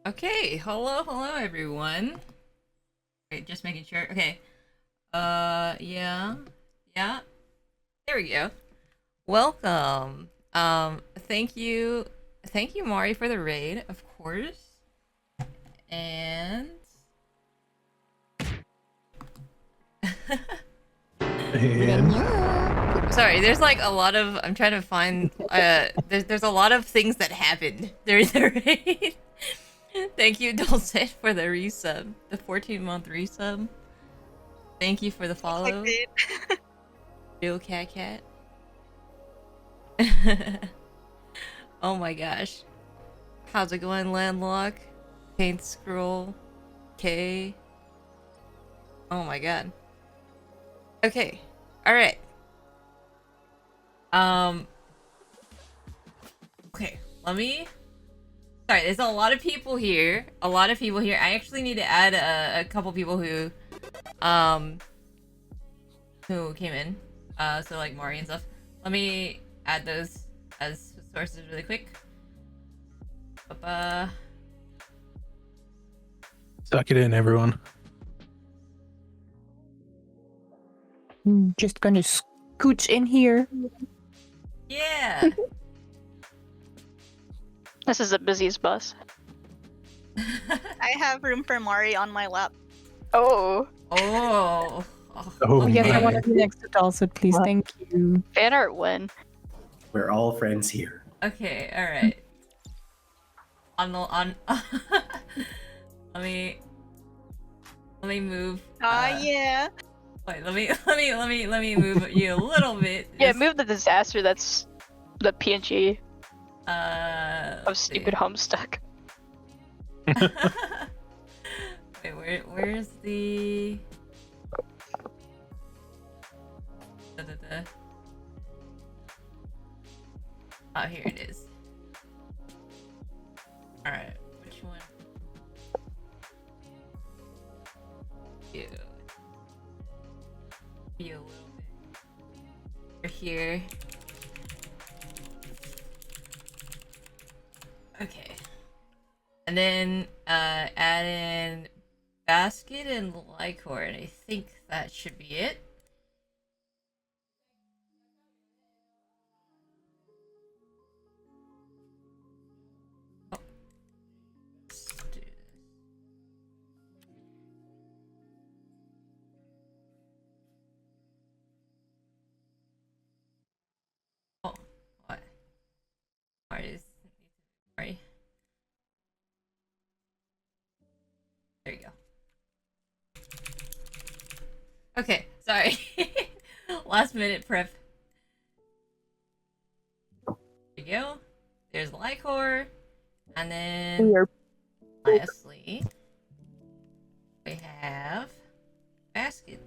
Okay, hello everyone. Wait, just making sure. Okay. Yeah. Yeah. There we go. Welcome. Thank you, Mari, for the raid, of course. And And sorry, there's like a lot of I'm trying to find there's a lot of things that happened during the raid. Thank you, Dulcet, for the resub, the 14-month resub. Thank you for the follow. Real cat. Oh my gosh. How's it going, Landlock? Paint Scroll. K. Oh my god. Okay. Alright. Okay. Let me... Sorry, there's a lot of people here. I actually need to add a couple people who came in. So like Mari and stuff. Let me add those as sources really quick. suck it in, everyone. Just gonna scooch in here. Yeah. This is the busiest bus. I have room for Mari on my lap. Oh, Oh. Oh, Yes, I my. want to be next to Dulcet, please. Thank you. fan art win. We're all friends here. Okay, alright. Let me move. Yeah. Wait, let me move you a little bit. Yeah, move the disaster that's the PNG Let's of stupid see. Homestuck. Wait, where's the Oh, here it is. Alright, which one? You. Be a little bit. Over here. Okay. And then add in basket and Lycor, and I think that should be it. Oh. Let's do this. Oh, what? Sorry. There you go. Okay, sorry. Last minute prep. There you go. There's Lycor. And then lastly, we have basket.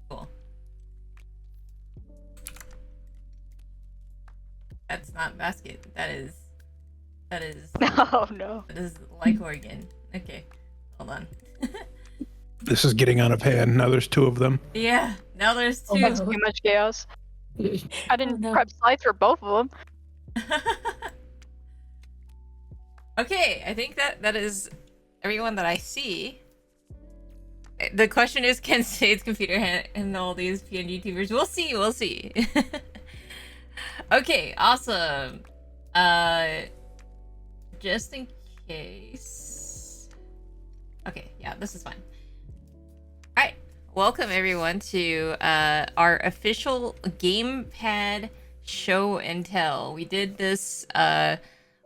Cool. That's not basket. That is Oh no. that is Lycor again. Okay. Hold on. This is getting on a pan. Now there's two of them. Yeah, now there's two. That's too much chaos. I didn't prep slides for both of them. Okay, I think that is everyone that I see. The question is, can Sade's computer handle all these PNG tubers? We'll see. Okay, awesome. Just in case. Okay, yeah, this is fine. Alright, welcome everyone to our official GamePad show and tell. We did this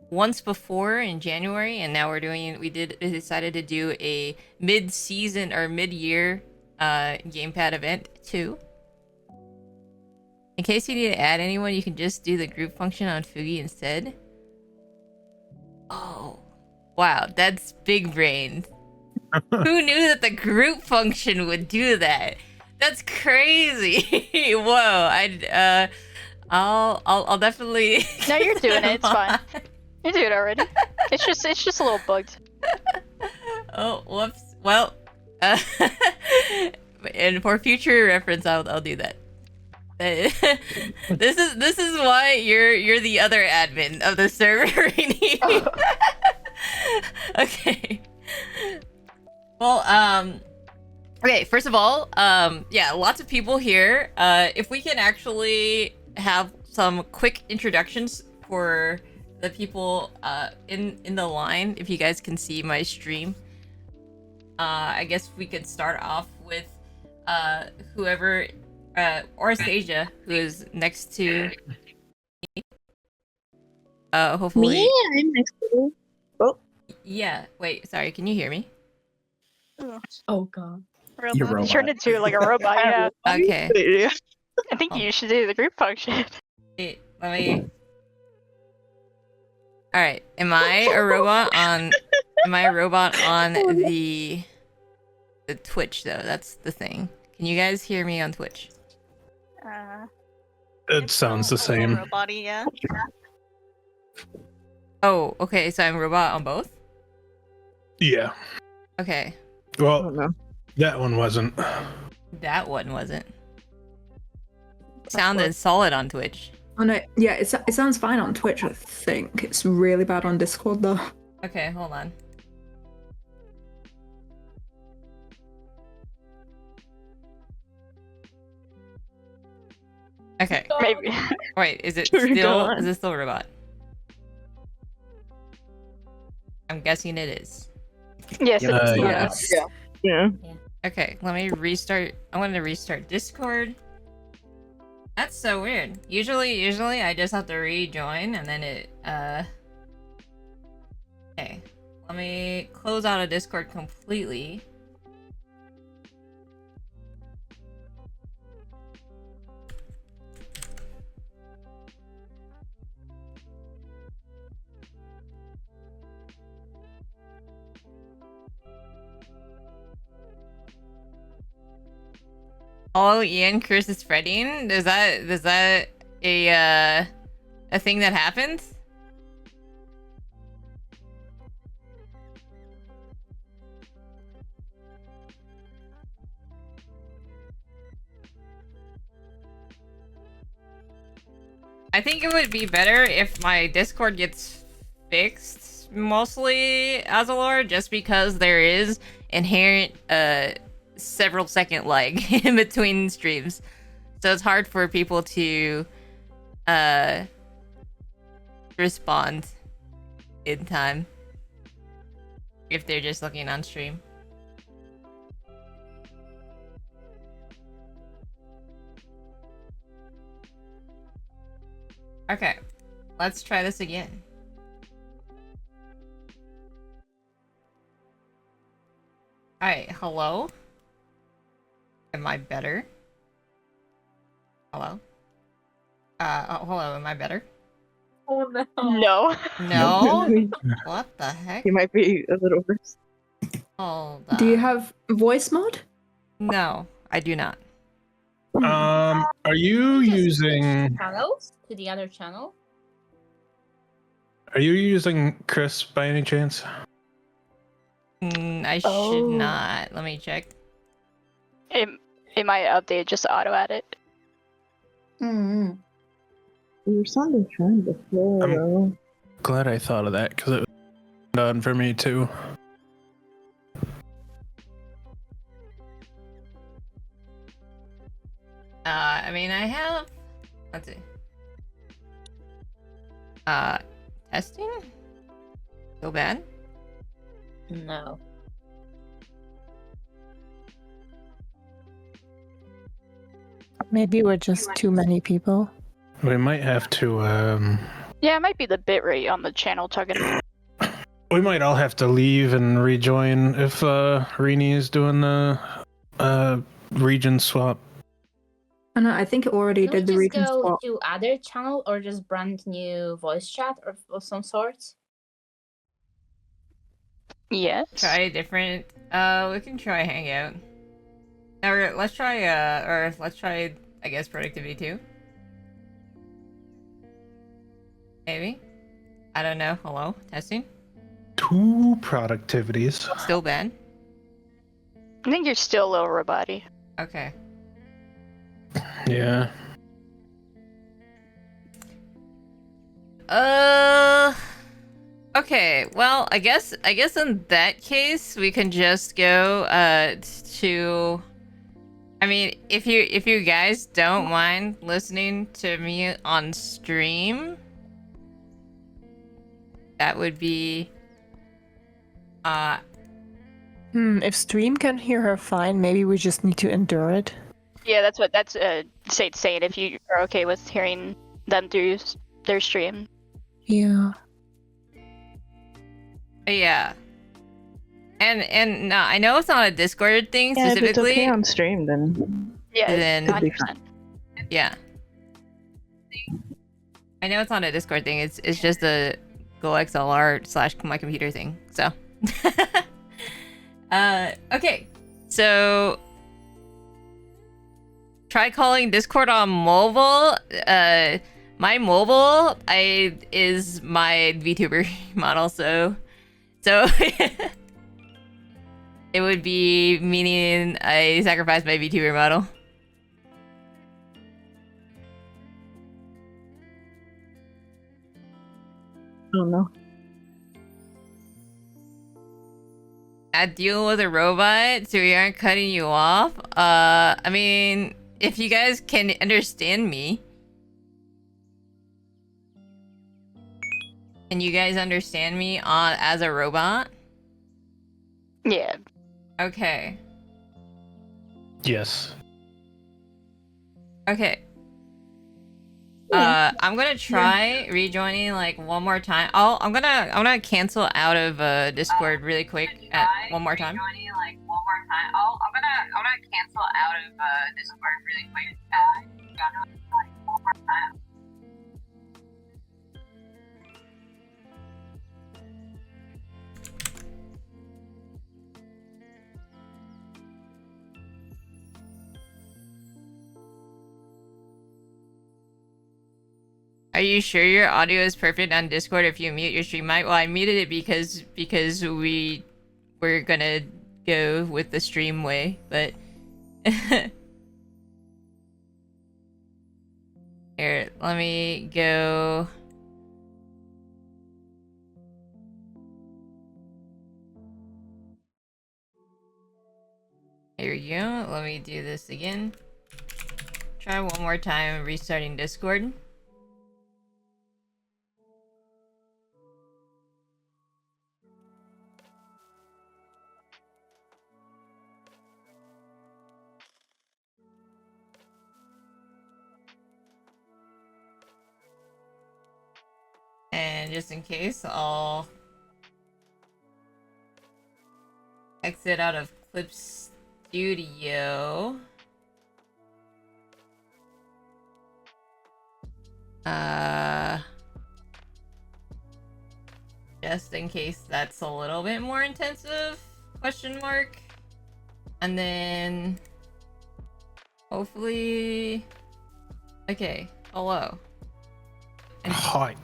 once before in January, and now we decided to do a mid-season or mid-year GamePad event too. In case you need to add anyone, you can just do the group function on Fugi instead. Oh, wow, that's big brain. Who knew that the group function would do that? That's crazy. Whoa, I'll definitely. No, you're doing it. It's fine. You're doing it already. It's just a little bugged. Oh, whoops. Well, and for future reference, I'll do that. This is why you're the other admin of the server. Rini. Okay. Well, okay, first of all, yeah, lots of people here. If we can actually have some quick introductions for the people in the line, if you guys can see my stream. I guess we could start off with whoever or Stasia, who is next to me. Hopefully. Me? I'm next to you. Oh. Yeah. Wait. Sorry. Can you hear me? Oh god. You're Robot. robot. Turned into like a robot, yeah. Okay. I think you should do the group function. Wait, let me. All right. Am I a robot on? Am I a robot on the Twitch though? That's the thing. Can you guys hear me on Twitch? It sounds the same. Robot-y, yeah. Oh, okay. So I'm a robot on both. Yeah. Okay. Well, that one wasn't. That one wasn't. Sounded solid on Twitch. Oh no, yeah, it sounds fine on Twitch, I think. It's really bad on Discord though. Okay, hold on. Okay. Maybe. Wait, is it Sure, go still on. is it still a robot? I'm guessing it is. Yes, it is. Yes. Yeah. Okay, let me restart. I want to restart Discord. That's so weird. Usually I just have to rejoin and then it Okay. Let me close out of Discord completely. Oh, Ian, Chris is spreading. Is that a thing that happens? I think it would be better if my Discord gets fixed mostly as a lord, just because there is inherent several second lag in between streams, so it's hard for people to respond in time if they're just looking on stream. Okay, let's try this again. Alright, hello? Am I better? Hello? Hello, am I better? Oh no. No. No? What the heck? You might be a little worse. Hold on. Do you have voice mod? No, I do not. Are you using? channels to the other channel? Are you using Chris by any chance? I Oh. should not. Let me check. It might update just auto add it. Mm-hmm. You were sounding fine before, I'm- though. Glad I thought of that because it was done for me too. I mean, I have. Let's see. Testing? So bad? No. Maybe we're just too many people. We might have to. Yeah, it might be the bitrate on the channel talking. We might all have to leave and rejoin if Rini is doing the region swap. Oh no, I think it already Can we did the just region go swap. to other channel or just brand new voice chat or some sort? Yes. Try a different. We can try Hangout. Or let's try. I guess productivity too. Maybe. I don't know. Hello, testing. 2 productivities. Still bad. I think you're still a little robot-y. Okay. Yeah. Okay, well, I guess in that case we can just go to I mean, if you guys don't mind listening to me on stream, that would be If stream can hear her fine, maybe we just need to endure it. Yeah, that's Sate's saying. If you are okay with hearing them through their stream. Yeah. yeah. And no, I know it's not a Discord thing Yeah, if it's specifically. okay on stream, then Yeah, Then- it'd be 100%. Yeah. I know it's not a Discord thing. It's just a Go XLR / my computer thing. So. Okay. So. Try calling Discord on mobile. My mobile is my VTuber model. So. It would be meaning I sacrificed my VTuber model. I don't know. I deal with a robot, so we aren't cutting you off. I mean, if you guys can understand me. Can you guys understand me as a robot? Yeah. Okay. Yes. Okay. I'm gonna try rejoining like one more time. I'm gonna cancel out of Discord really quick one more time. I'm gonna cancel out of Discord really quick one more time. Are you sure your audio is perfect on Discord if you mute your stream mic? Well, I muted it because we're gonna go with the stream way, but here, let me go. Here we go. Let me do this again. Try one more time restarting Discord. And just in case, I'll exit out of Clip Studio. Just in case that's a little bit more intensive, question mark. And then hopefully, okay, hello. Hi.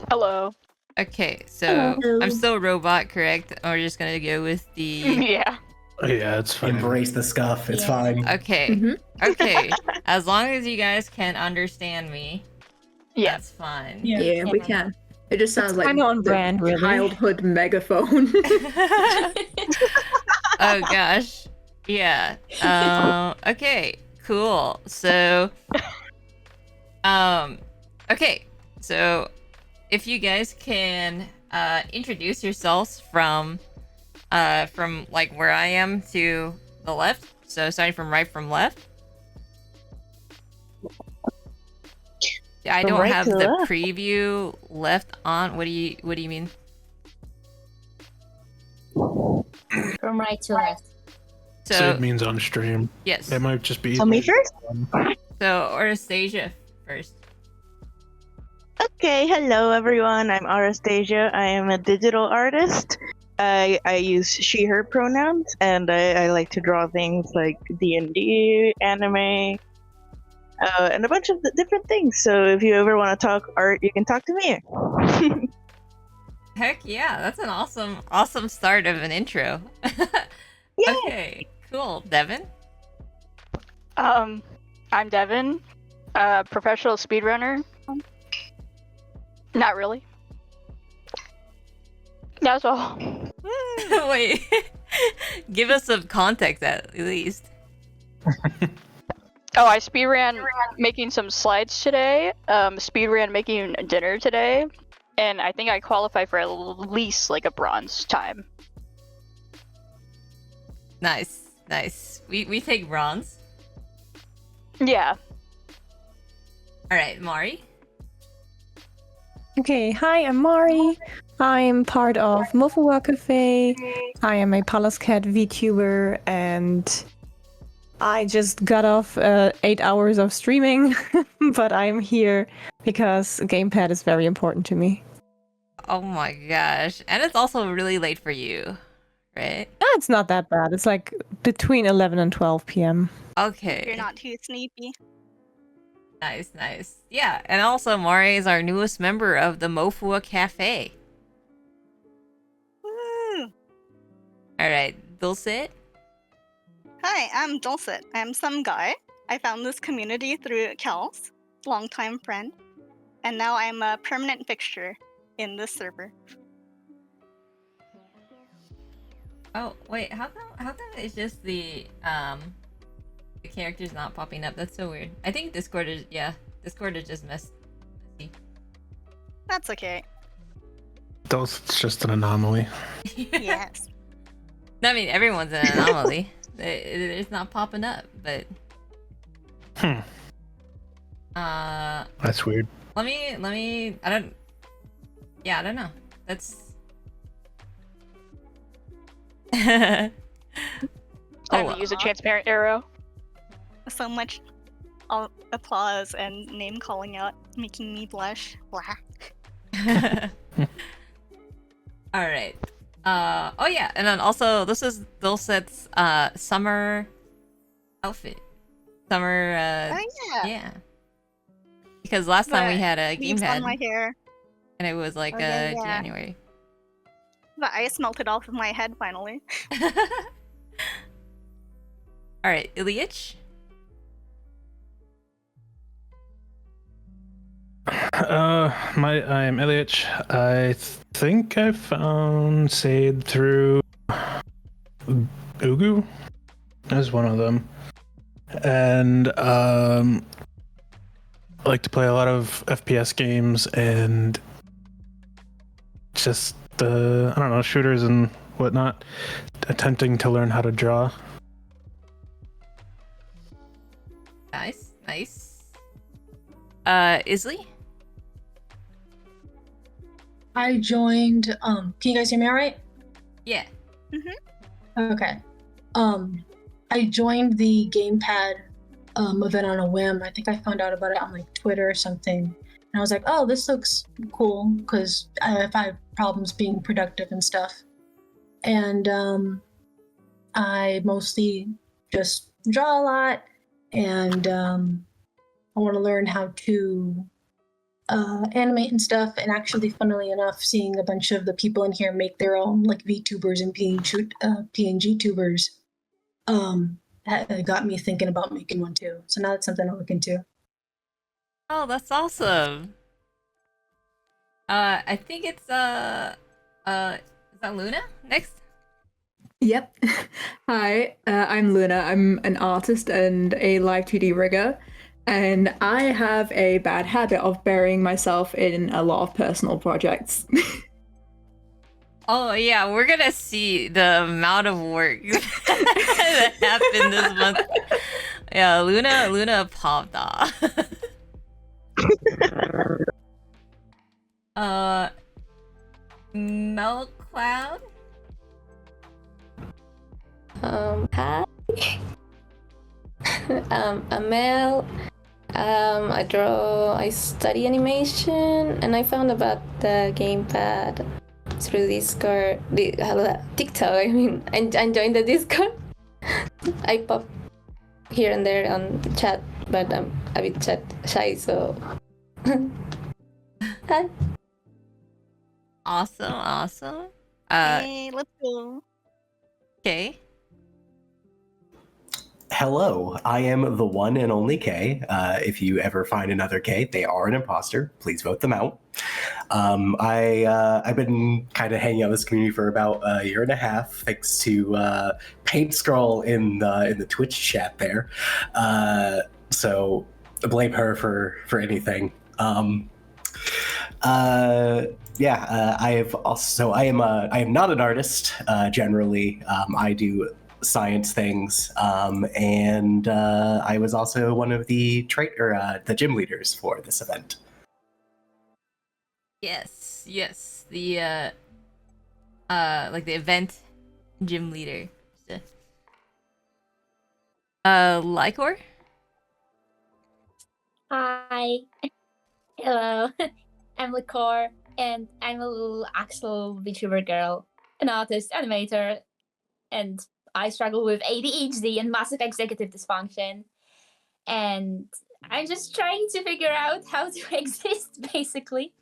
Hello. Okay, so Hello. I'm still robot, correct? Or we're just gonna go with the Yeah. Yeah, it's fine. Embrace the scuff. It's Yeah. fine. okay. Mhm. Okay. As long as you guys can understand me, Yeah. that's fine. Yeah, we can. It just sounds like kinda on the brand, really. childhood megaphone. Oh gosh. Yeah. Okay, cool. So okay. So if you guys can introduce yourselves from like where I am to the left. So starting from right from left. I From don't right have to the left? preview left on. What do you mean? From right to left. So Sid means on stream. yes. That might just be. So me first? So Anastasia first. Okay, hello everyone. I'm Arastasia. I am a digital artist. I use she/her pronouns, and I like to draw things like D&D, anime, and a bunch of different things. So if you ever want to talk art, you can talk to me. Heck yeah, that's an awesome start of an intro. Yay! Okay, cool. Devin? I'm Devin, professional speedrunner. Not really. That's all. Wait. Give us some context at least. Oh, I speedran making some slides today. Speedran making dinner today, and I think I qualify for at least like a bronze time. Nice, nice. We take bronze. Yeah. All right, Mari. Okay, hi, I'm Mari. I'm part of Mofua Cafe. I am a Palace Cat VTuber, and I just got off 8 hours of streaming, but I'm here because GamePad is very important to me. Oh my gosh, and it's also really late for you, right? It's not that bad. It's like between 11 and 12 p.m. Okay. You're not too sleepy. Nice, nice. Yeah, and also Mari is our newest member of the Mofua Cafe. Woo! All right, Dulcet. Hi, I'm Dulcet. I'm some guy. I found this community through Kels, longtime friend, and now I'm a permanent fixture in this server. Oh wait, how come it's just the character's not popping up? That's so weird. I think Discord is just messy. That's okay. It's just an anomaly. Yes. I mean, everyone's an anomaly. It's not popping up, but That's weird. let me. I don't know. That's. Time to use a transparent arrow. So much applause and name calling out, making me blush. Blah. All right. Oh yeah, and then also this is Dulcet's summer outfit. Summer. Oh yeah. Yeah. Because last time we had a Leaves on my GamePad, hair. and it was like Oh, yeah. January. The ice melted off of my head finally. All right, Ilyich. I'm Ilyich. I think I found Sade through Ugu as one of them, and I like to play a lot of FPS games and just I don't know, shooters and whatnot. Attempting to learn how to draw. Nice, nice. Isley. I joined. Can you guys hear me all right? Yeah. Okay. I joined the GamePad event on a whim. I think I found out about it on like Twitter or something, and I was like, "Oh, this looks cool," because I have problems being productive and stuff. And I mostly just draw a lot, and I want to learn how to animate and stuff. And actually, funnily enough, seeing a bunch of the people in here make their own like VTubers and PNG tubers got me thinking about making one too. So now that's something I'll look into. Oh, that's awesome. I think it's is that Luna next? Yep. Hi, I'm Luna. I'm an artist and a live 2D rigger, and I have a bad habit of burying myself in a lot of personal projects. Oh yeah, we're gonna see the amount of work that happened this month. Yeah, Luna popped off. Milk Cloud. Hi. I'm Mel. I study animation, and I found about the GamePad through Discord, TikTok. I mean, I joined the Discord. I pop here and there on chat, but I'm a bit chat shy, so. Hi. Awesome. Hey, let's go. Okay. hello, I am the one and only K. If you ever find another K, they are an imposter. Please vote them out. I've been kind of hanging out in this community for about a year and a half, thanks to Paint Scroll in the Twitch chat there. So blame her for anything. I am not an artist generally. I do science things, and I was also one of the the gym leaders for this event. Yes, the like the event gym leader. Lycor? Hi. Hello. I'm Liquor, and I'm a little Axel VTuber girl, an artist, animator, and I struggle with ADHD and massive executive dysfunction. And I'm just trying to figure out how to exist, basically.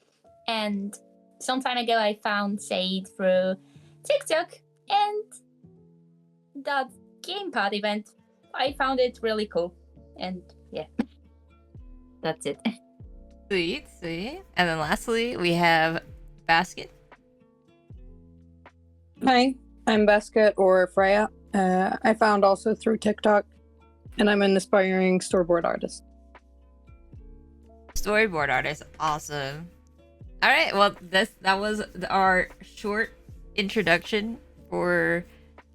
And some time ago, I found Sade through TikTok, and that GamePad event, I found it really cool. And yeah, that's it. Sweet. And then lastly, we have Basket. Hi, I'm Basket or Freya. I found also through TikTok, and I'm an aspiring storyboard artist. Storyboard artist, awesome. All right, well, that was our short introduction for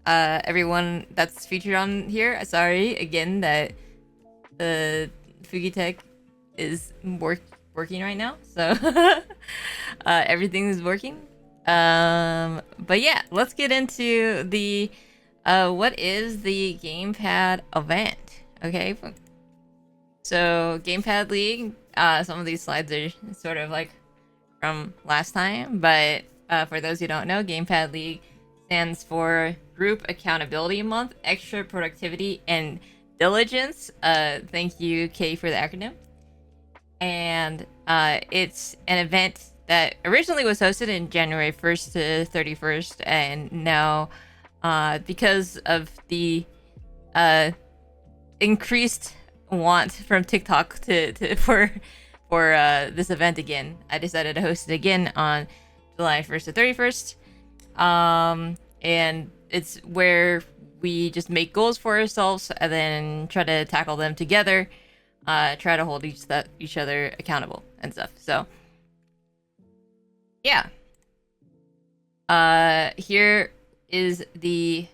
everyone that's featured on here. Sorry again that Fugitech is working right now, so everything is working. But yeah, let's get into the what is the GamePad event? Okay, so GamePad League. Some of these slides are sort of like from last time, but for those who don't know, GamePad League stands for Group Accountability Month, Extra Productivity and Diligence. Thank you, Kay, for the acronym. And it's an event that originally was hosted in January 1st to 31st, and now because of the increased want from TikTok for this event again, I decided to host it again on July 1st to 31st. And it's where we just make goals for ourselves and then try to tackle them together. Try to hold each other accountable and stuff. So, yeah. Here is the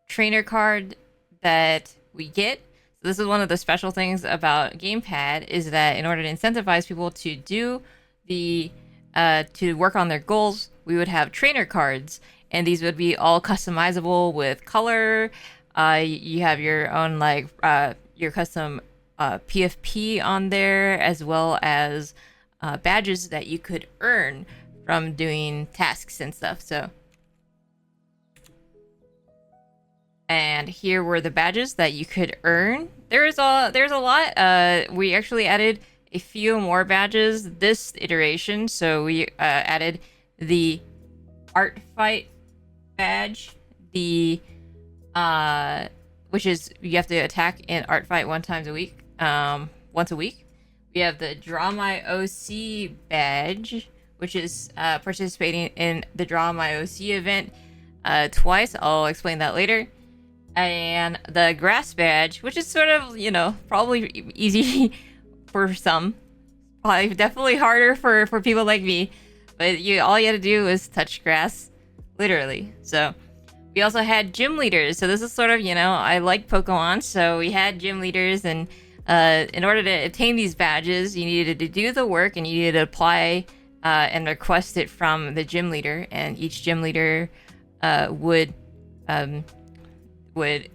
trainer card that we get. So this is one of the special things about GamePad, is that in order to incentivize people to do to work on their goals, we would have trainer cards, and these would be all customizable with color. You have your own your custom PFP on there, as well as badges that you could earn from doing tasks and stuff. So, and here were the badges that you could earn. There's a lot. We actually added a few more badges this iteration. So we added the art fight badge, the which is you have to attack in art fight once a week. We have the Draw My OC badge, which is participating in the Draw My OC event twice. I'll explain that later. And the Grass badge, which is sort of, probably easy for some. Probably definitely harder for people like me. But all you had to do is touch grass, literally. So we also had gym leaders. So this is sort of, I like Pokemon, so we had gym leaders, and in order to obtain these badges, you needed to do the work and you needed to apply and request it from the gym leader, and each gym leader would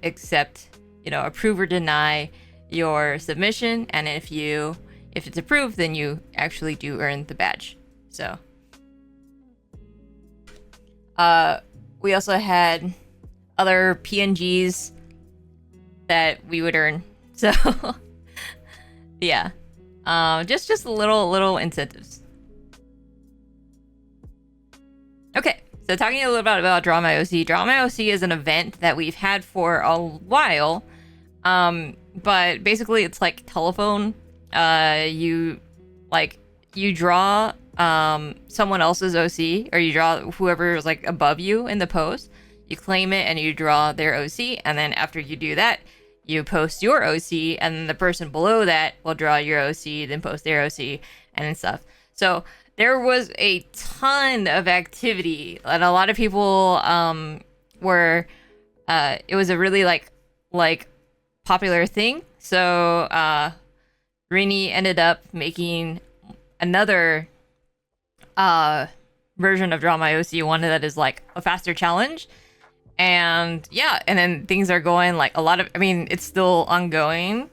accept, approve or deny your submission, and if it's approved, then you actually do earn the badge. So we also had other PNGs that we would earn. So yeah, just little incentives. Okay, so talking a little bit about Draw My OC. Draw My OC is an event that we've had for a while, But basically it's like telephone. You draw someone else's OC, or you draw whoever is like above you in the post. You claim it and you draw their OC, and then after you do that, you post your OC, and then the person below that will draw your OC, then post their OC, and stuff. So there was a ton of activity, and a lot of people were. It was a really like popular thing. So Rini ended up making another version of Draw My OC, one that is like a faster challenge. And yeah, and then things are going like a lot of, I mean, it's still ongoing.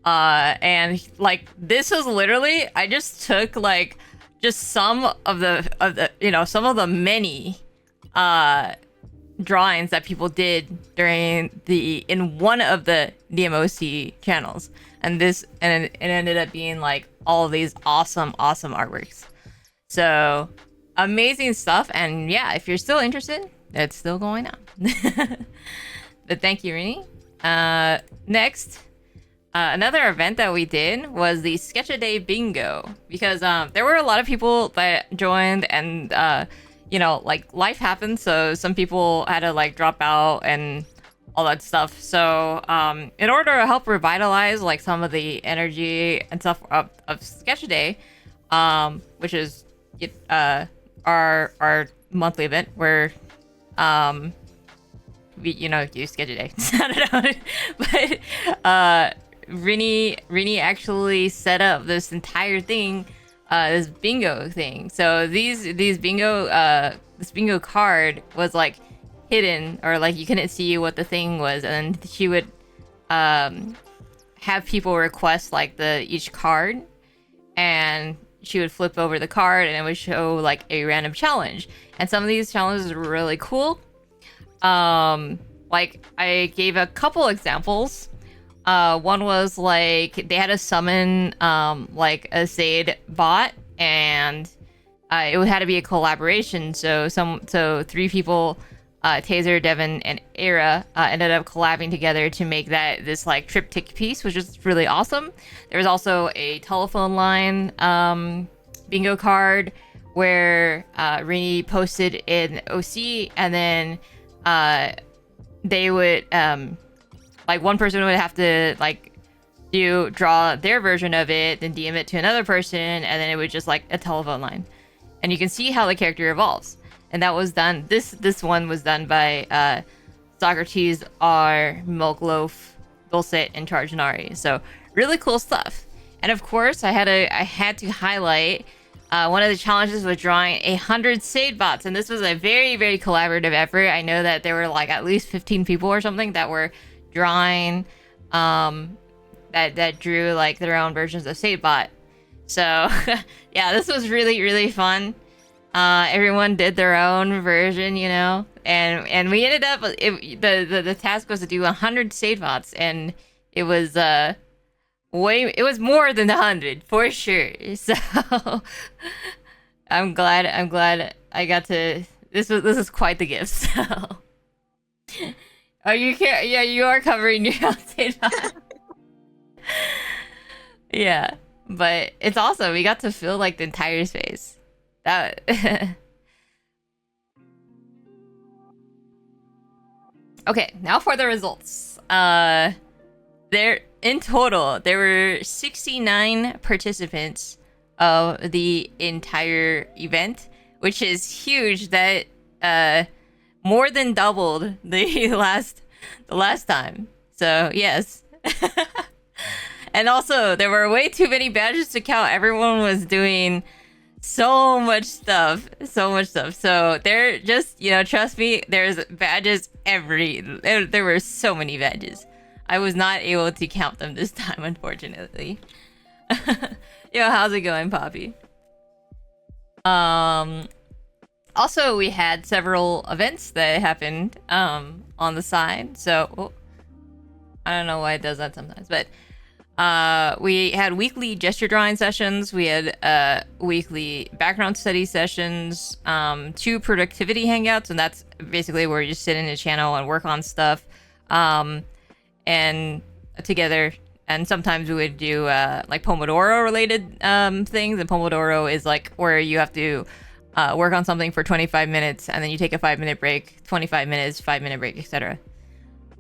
And like this was literally, I just took like just some of the you know, some of the many drawings that people did in one of the DMOC channels, and it ended up being like all of these awesome artworks. So amazing stuff. And yeah, if you're still interested, it's still going on. But thank you, Rini. Next, another event that we did was the Sketch-A-Day Bingo, because there were a lot of people that joined, and you know, like life happened, so some people had to like drop out and all that stuff. So in order to help revitalize like some of the energy and stuff of Sketch-A-Day, which is our monthly event where we, you know, do Sketch-A-Day. I don't know. But Rini actually set up this entire thing, this bingo thing. So these bingo this bingo card was like hidden, or like you couldn't see what the thing was, and she would have people request like each card, and she would flip over the card and it would show like a random challenge. And some of these challenges were really cool. Like I gave a couple examples. One was like they had to summon like a Zaid bot, and it had to be a collaboration. So three people, Taser, Devin, and Era, ended up collabing together to make this like triptych piece, which is really awesome. There was also a telephone line bingo card where Rini posted an OC, and then they would like one person would have to like draw their version of it, then DM it to another person, and then it would just like a telephone line, and you can see how the character evolves. And that was done. This one was done by Socrates, R, Milkloaf, Dulcet, and Chargenari. So really cool stuff. And of course, I had to highlight one of the challenges was drawing 100 Zaid bots, and this was a very, very collaborative effort. I know that there were like at least 15 people or something that were drawing, that drew like their own versions of Zaid bot. So yeah, this was really, really fun. Everyone did their own version, you know, and we ended up the task was to do 100 Zaid bots, and it was it was more than 100 for sure. So I'm glad I got to. This is quite the gift. So oh, you can't. Yeah, you are covering your own Zaid bot. Yeah, but it's awesome. We got to fill like the entire space. That okay, now for the results. In total there were 69 participants of the entire event, which is huge. That more than doubled the last time. So yes. And also there were way too many badges to count. Everyone was doing so much stuff. So they're just, you know, trust me, there's badges there were so many badges. I was not able to count them this time, unfortunately. Yo, how's it going, Poppy? Also, we had several events that happened on the side. So I don't know why it does that sometimes, but we had weekly gesture drawing sessions. We had weekly background study sessions, 2 productivity hangouts, and that's basically where you sit in the channel and work on stuff. And together, and sometimes we would do like Pomodoro related things. And Pomodoro is like where you have to work on something for 25 minutes and then you take a 5-minute break, 25 minutes, 5-minute break, etc.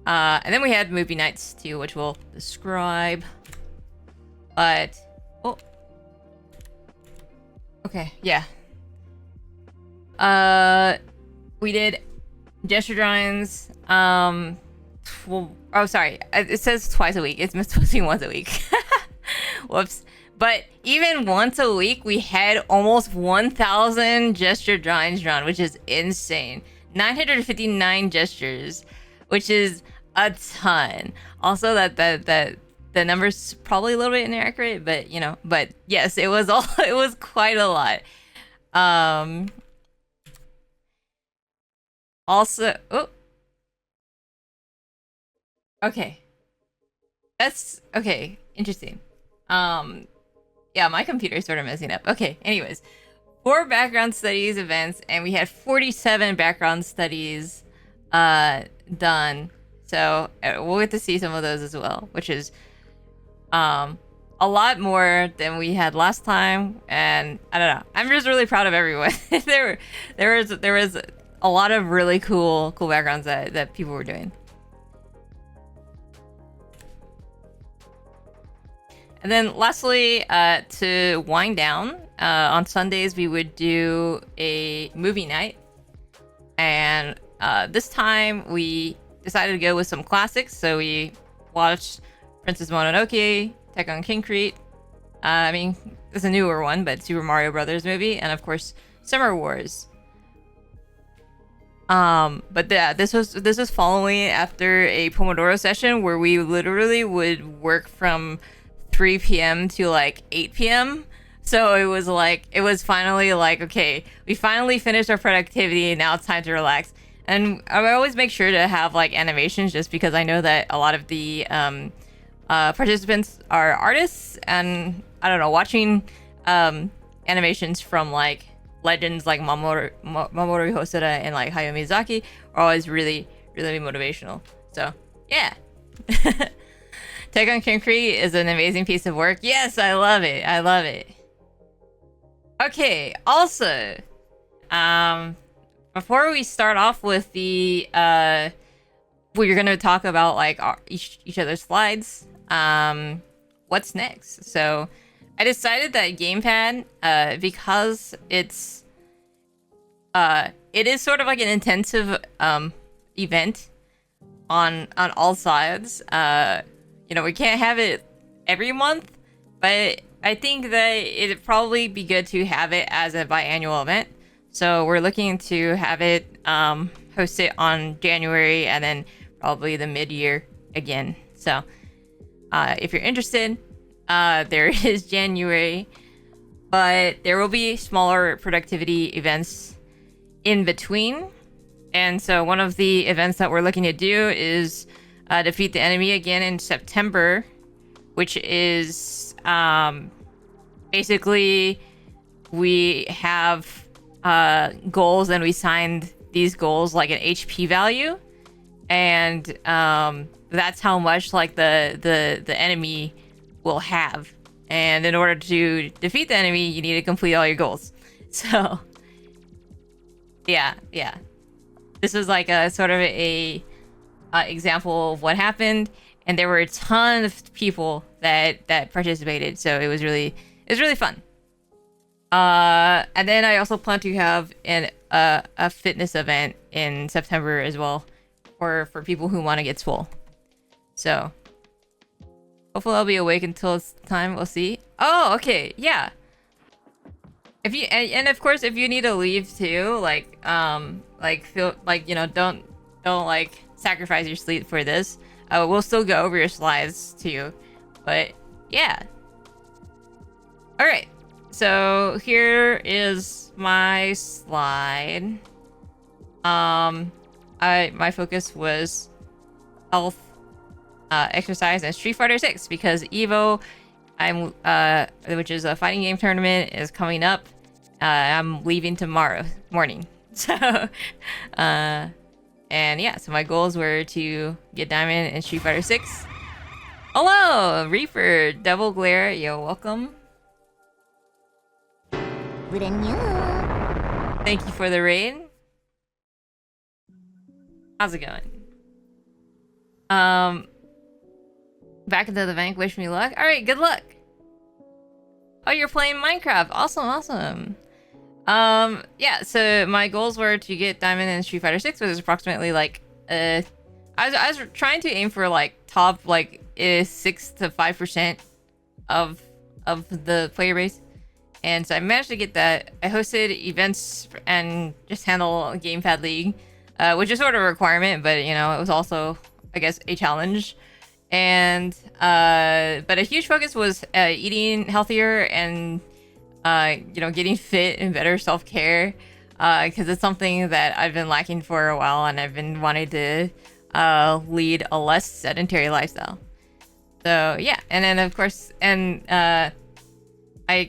And then we had movie nights too, which we'll describe. But okay, yeah. We did gesture drawings. Oh, sorry. It says twice a week. It's supposed to be once a week. Whoops. But even once a week, we had almost 1,000 gesture drawings drawn, which is insane. 959 gestures, which is a ton. Also, that the number's probably a little bit inaccurate, but you know, but yes, it was all it was quite a lot. Also, okay. That's okay. Interesting. Yeah, my computer's sort of messing up. Okay, anyways. 4 background studies events, and we had 47 background studies done. So we'll get to see some of those as well, which is a lot more than we had last time. And I don't know. I'm just really proud of everyone. there was a lot of really cool backgrounds that people were doing. And then lastly, to wind down, on Sundays we would do a movie night. And this time we decided to go with some classics. So we watched Princess Mononoke, Attack on Concrete. I mean, it's a newer one, but Super Mario Brothers movie. And of course, Summer Wars. But yeah, this was following after a Pomodoro session where we literally would work from 3 p.m. to like 8 p.m. So it was finally like, okay, we finally finished our productivity. Now it's time to relax. And I always make sure to have like animations, just because I know that a lot of the participants are artists, and I don't know, watching animations from like legends like Mamoru Hosoda and like Hayao Miyazaki are always really, really motivational. So yeah. Attack on Concrete is an amazing piece of work. Yes, I love it. I love it. Okay, also, before we start off with the we're gonna talk about like each other's slides. What's next? So I decided that GamePad, because it is sort of like an intensive event on all sides. You know, we can't have it every month, but I think that it'd probably be good to have it as a biannual event. So we're looking to have it host it on January and then probably the mid-year again. So if you're interested, there is January, but there will be smaller productivity events in between. And so one of the events that we're looking to do is defeat the enemy again in September, which is basically we have goals, and we signed these goals like an HP value, and that's how much like the enemy will have. And in order to defeat the enemy, you need to complete all your goals. So yeah, this is like a sort of a example of what happened, and there were a ton of people that participated, so it was really fun. And then I also plan to have a fitness event in September as well, for people who want to get swole. So hopefully I'll be awake until it's time. We'll see. Oh, okay, yeah. If you and of course if you need to leave too, like feel like, you know, don't like sacrifice your sleep for this. We'll still go over your slides too, but yeah. All right, so here is my slide. My focus was health, exercise, and Street Fighter 6 because Evo, which is a fighting game tournament, is coming up. I'm leaving tomorrow morning, so and yeah, so my goals were to get Diamond in Street Fighter 6 Hello, Reaper, Devil Glare, yo, welcome. Thank you for the raid. How's it going? Back into the bank, wish me luck. Alright, good luck. Oh, you're playing Minecraft. Awesome, awesome. Yeah, so my goals were to get Diamond in Street Fighter 6, which is approximately like I was trying to aim for like top like 6 to 5% of the player base. And so I managed to get that. I hosted events and just handle GamePad League, which is sort of a requirement, but you know, it was also, I guess, a challenge. And but a huge focus was eating healthier and you know, getting fit and better self-care, because it's something that I've been lacking for a while, and I've been wanting to lead a less sedentary lifestyle. So yeah, and then of course, and I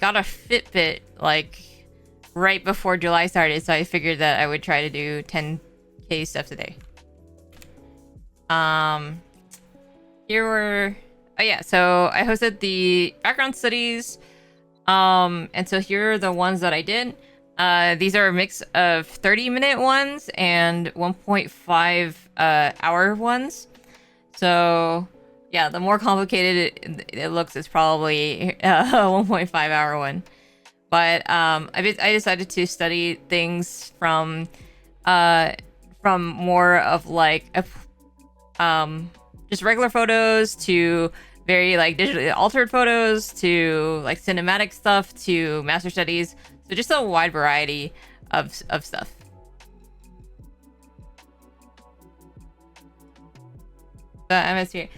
got a Fitbit like right before July started, so I figured that I would try to do 10K steps a day. Here were, oh yeah, so I hosted the background studies, and so here are the ones that I did. These are a mix of 30-minute ones and 1.5 hour ones. So yeah, the more complicated it looks, it's probably a 1.5 hour one. But I decided to study things from more of like just regular photos to very like digitally altered photos to like cinematic stuff to master studies. So just a wide variety of stuff. MSP.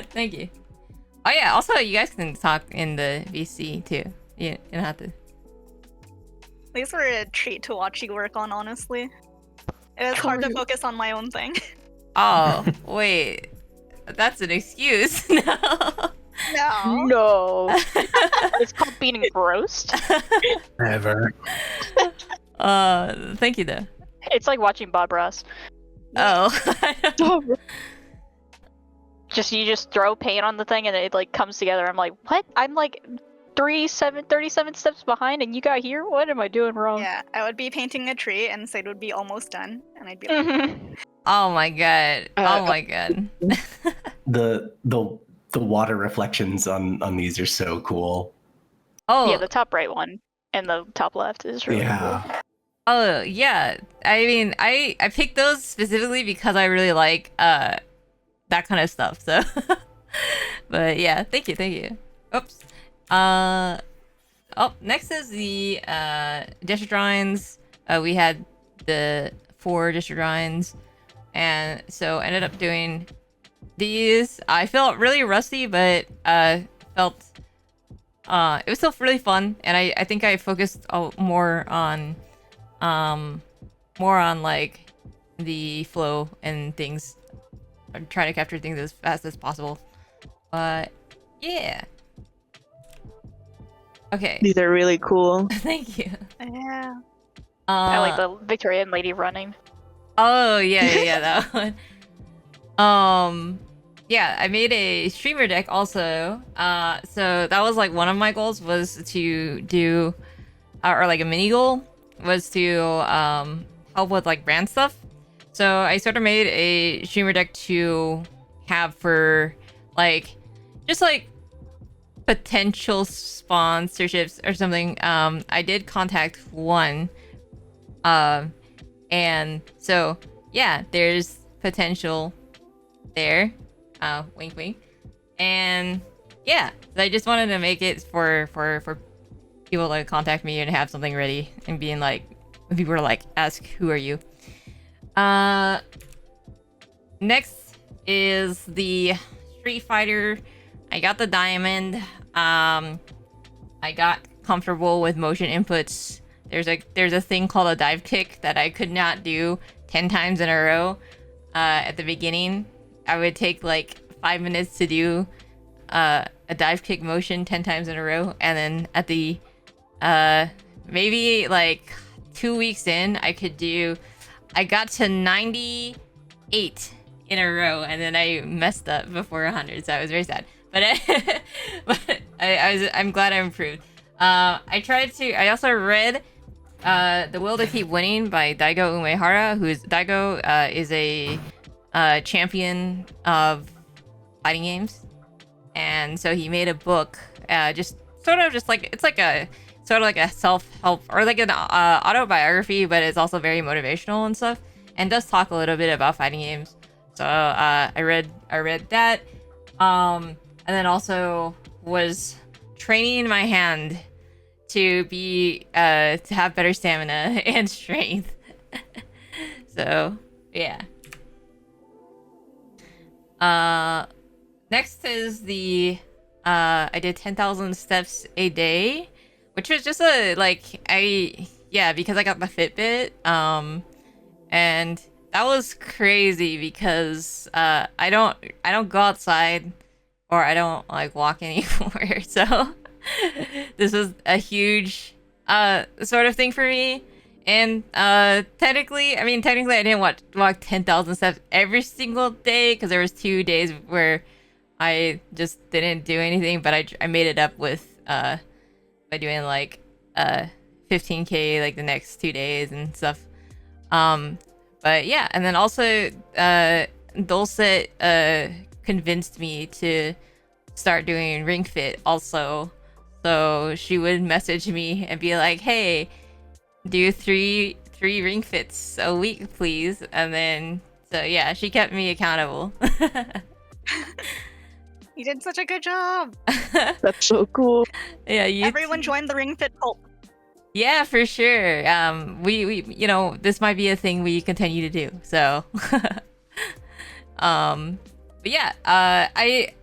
Thank you. Oh yeah, also you guys can talk in the VC too. You don't have to. These were a treat to watch you work on, honestly. It was hard to focus on my own thing. Oh, wait. That's an excuse. No. No. No. It's called being engrossed. Never. Thank you though. It's like watching Bob Ross. Oh. You just throw paint on the thing and it like comes together. I'm like, what? I'm like 37 steps behind and you got here? What am I doing wrong? Yeah, I would be painting a tree and Sid would be almost done. And I'd be like, Oh my god. Oh my god. The water reflections on these are so cool. Oh. Yeah, the top right one and the top left is really cool. Oh, yeah. I mean, I picked those specifically because I really like that kind of stuff. So but yeah, thank you. Oops. Oh, next is the district drawings. We had the 4 district drawings, and so ended up doing these. I felt really rusty, but it was still really fun, and I think I focused more on like the flow and things. I try to capture things as fast as possible. But yeah. Okay. These are really cool. Thank you. yeah. I like the Victorian lady running. Oh yeah, that one. Yeah, I made a streamer deck also. So that was like one of my goals was to do, or like a mini goal was to help with like brand stuff. So I sort of made a streamer deck to have for like just like potential sponsorships or something. I did contact one, and so yeah, there's potential there. Wink wink. And yeah, so I just wanted to make it for people to contact me and have something ready and being like, when people are like, ask who are you. Next is the Street Fighter. I got the diamond. I got comfortable with motion inputs. There's a thing called a dive kick that I could not do 10 times in a row. At the beginning, I would take like 5 minutes to do a dive kick motion 10 times in a row, and then at the maybe like 2 weeks in, I got to 98 in a row, and then I messed up before 100, so I was very sad. But I'm glad I improved. I also read The Will to Keep Winning by Daigo Umehara, Daigo is a champion of fighting games, and so he made a book, just like it's like a sort of like a self-help or like an autobiography, but it's also very motivational and stuff, and does talk a little bit about fighting games. So I read that, and then also was training my hand to be to have better stamina and strength. So yeah. Next is the I did 10,000 steps a day, which was just because I got the Fitbit, and that was crazy because I don't go outside, or I don't like walk anymore. So this was a huge sort of thing for me. And technically I didn't walk 10,000 steps every single day, because there was 2 days where I just didn't do anything, but I made it up with by doing like 15k like the next 2 days and stuff. But yeah, and then also Dulcet convinced me to start doing Ring Fit also. So she would message me and be like, hey, do three Ring Fits a week, please. And then, so yeah, she kept me accountable. You did such a good job. That's so cool. Yeah, Everyone joined the Ring Fit cult. Yeah, for sure. We this might be a thing we continue to do. So, but yeah,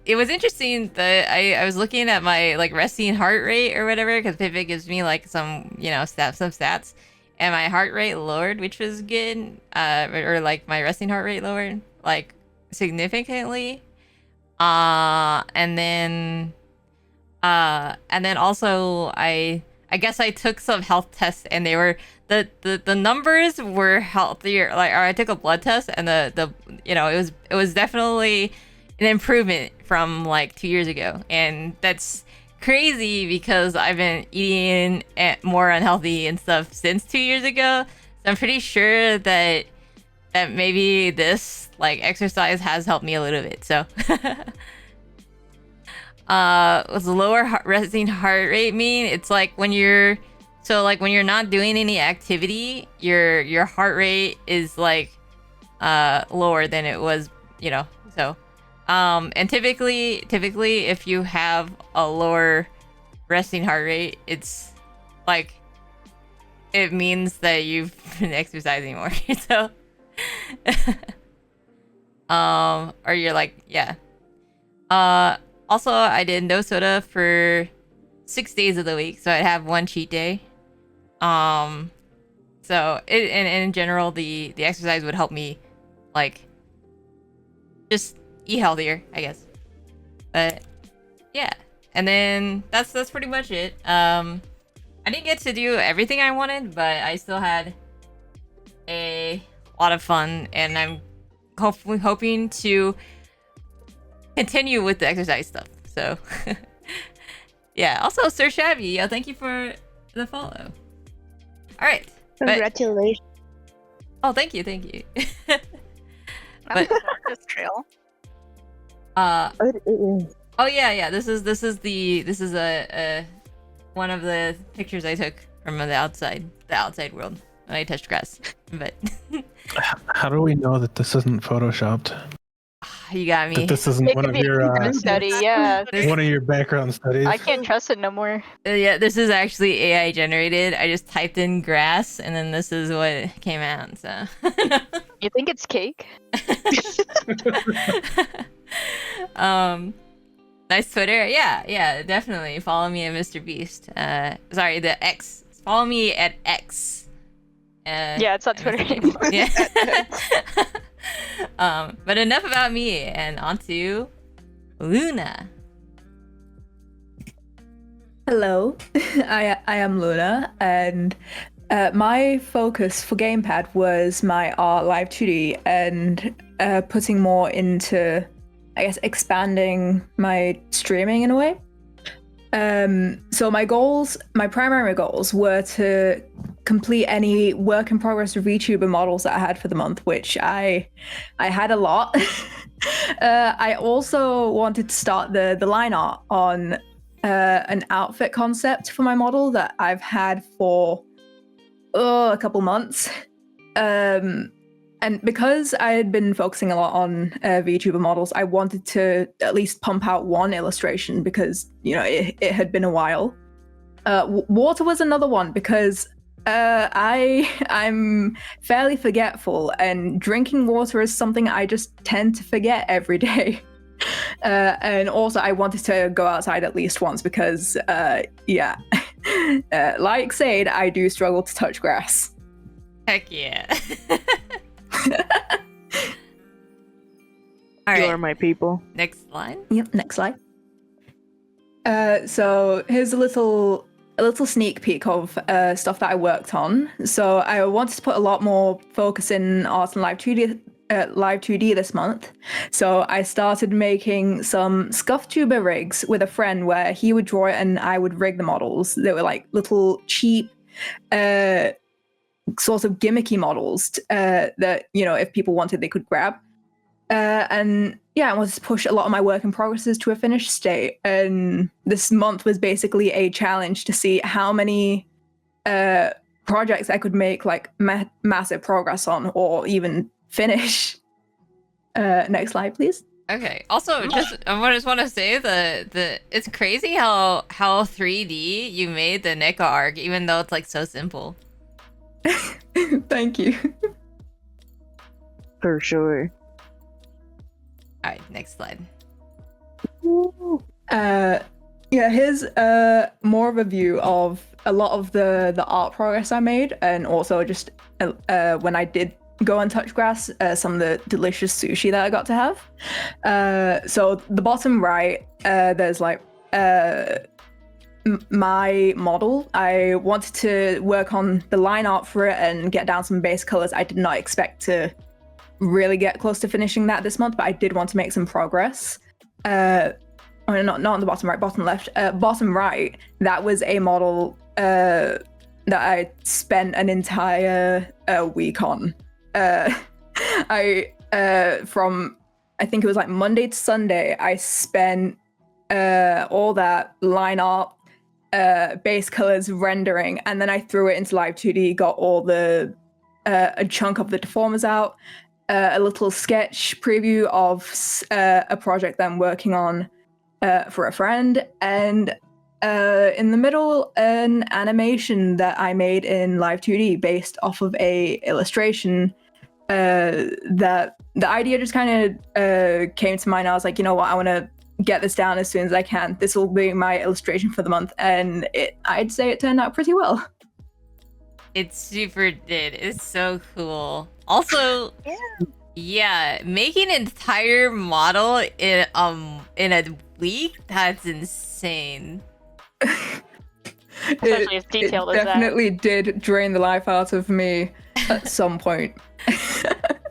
it was interesting that I was looking at my like resting heart rate or whatever, because Fitbit gives me like some stats, and my heart rate lowered, which was good. Or like my resting heart rate lowered like significantly. And then also I guess I took some health tests, and they were the numbers were healthier. Like, or I took a blood test, and it was definitely an improvement from like 2 years ago, and that's crazy because I've been eating more unhealthy and stuff since 2 years ago. So I'm pretty sure that maybe this like exercise has helped me a little bit. So what's lower resting heart rate mean? It's like when you're not doing any activity, your heart rate is like lower than it was, so and typically if you have a lower resting heart rate, it's like it means that you've been exercising more. So or you're like, yeah. Also, I did no soda for 6 days of the week, so I'd have one cheat day. So in general, the exercise would help me like just eat healthier, I guess. But yeah, and then that's pretty much it. I didn't get to do everything I wanted, but I still had a lot of fun, and I'm hoping to continue with the exercise stuff. So yeah, also Sir Shabby, thank you for the follow. All right, Congratulations. Oh, thank you. But this trail. Oh yeah, this is a one of the pictures I took from the outside world when I touched grass. But how do we know that this isn't photoshopped? You got me. That this isn't one of your study, yeah. one of your background studies. I can't trust it no more. Yeah, this is actually AI generated. I just typed in grass, and then this is what came out. So You think it's cake? Nice Twitter. Yeah, definitely follow me at Mr. Beast. Sorry, the X. Follow me at X. Yeah, it's not Twitter anymore. Yeah. But enough about me, and on to Luna. Hello, I am Luna, and My focus for GamePad was my art live 2D and putting more into, I guess, expanding my streaming in a way. So my primary goals were to complete any work in progress VTuber models that I had for the month, which I had a lot. I also wanted to start the line art on an outfit concept for my model that I've had for a couple months. And because I had been focusing a lot on VTuber models, I wanted to at least pump out one illustration because, it had been a while. Water was another one because I'm fairly forgetful, and drinking water is something I just tend to forget every day. And also I wanted to go outside at least once because, like Sade, I do struggle to touch grass. Heck yeah. All right. You are my people. Next slide. Yep, next slide. So here's a little sneak peek of stuff that I worked on. So I wanted to put a lot more focus in art and live 2D this month. So I started making some scuff tuber rigs with a friend where he would draw it and I would rig the models. They were like little cheap sort of gimmicky models that, if people wanted, they could grab. And I wanted to push a lot of my work in progresses to a finished state. And this month was basically a challenge to see how many projects I could make like massive progress on or even finish. Next slide, please. Okay. Also, I just want to say the it's crazy how 3D you made the NECA arc, even though it's like so simple. Thank you. For sure. All right, next slide. Here's more of a view of a lot of the art progress I made, and also just when I did go and touch grass, some of the delicious sushi that I got to have. So the bottom right, there's like my model. I wanted to work on the line art for it and get down some base colors. I did not expect to really get close to finishing that this month, but I did want to make some progress. Not on the bottom right, bottom left. Bottom right, that was a model that I spent an entire week on. From I think it was like Monday to Sunday, I spent all that line art, base colors, rendering, and then I threw it into Live 2D, got all the a chunk of the deformers out, a little sketch preview of a project that I'm working on for a friend, and in the middle, an animation that I made in Live 2D based off of a illustration that the idea just kind of came to mind. I was like, you know what, I want to get this down as soon as I can. This will be my illustration for the month, and I'd say it turned out pretty well. It super did. It's so cool. Also, making an entire model in a week, that's insane. Especially as detailed as that. It definitely did drain the life out of me at some point.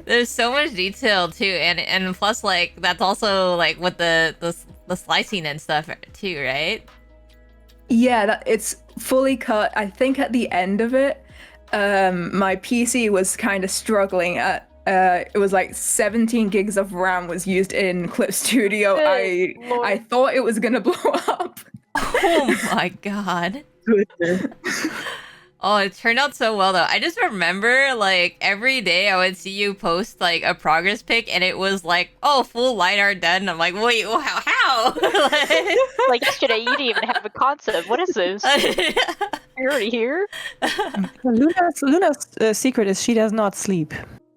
There's so much detail too, and plus like that's also like with the slicing and stuff too, right? Yeah, it's fully cut. I think at the end of it, my PC was kind of struggling at. It was like 17 gigs of RAM was used in Clip Studio. I thought it was gonna blow up. Oh my god. Oh, it turned out so well though. I just remember like every day I would see you post like a progress pic and it was like, oh, full line art done. I'm like, wait, how? Like yesterday you didn't even have a concept. What is this? You're already here? Luna's secret is she does not sleep.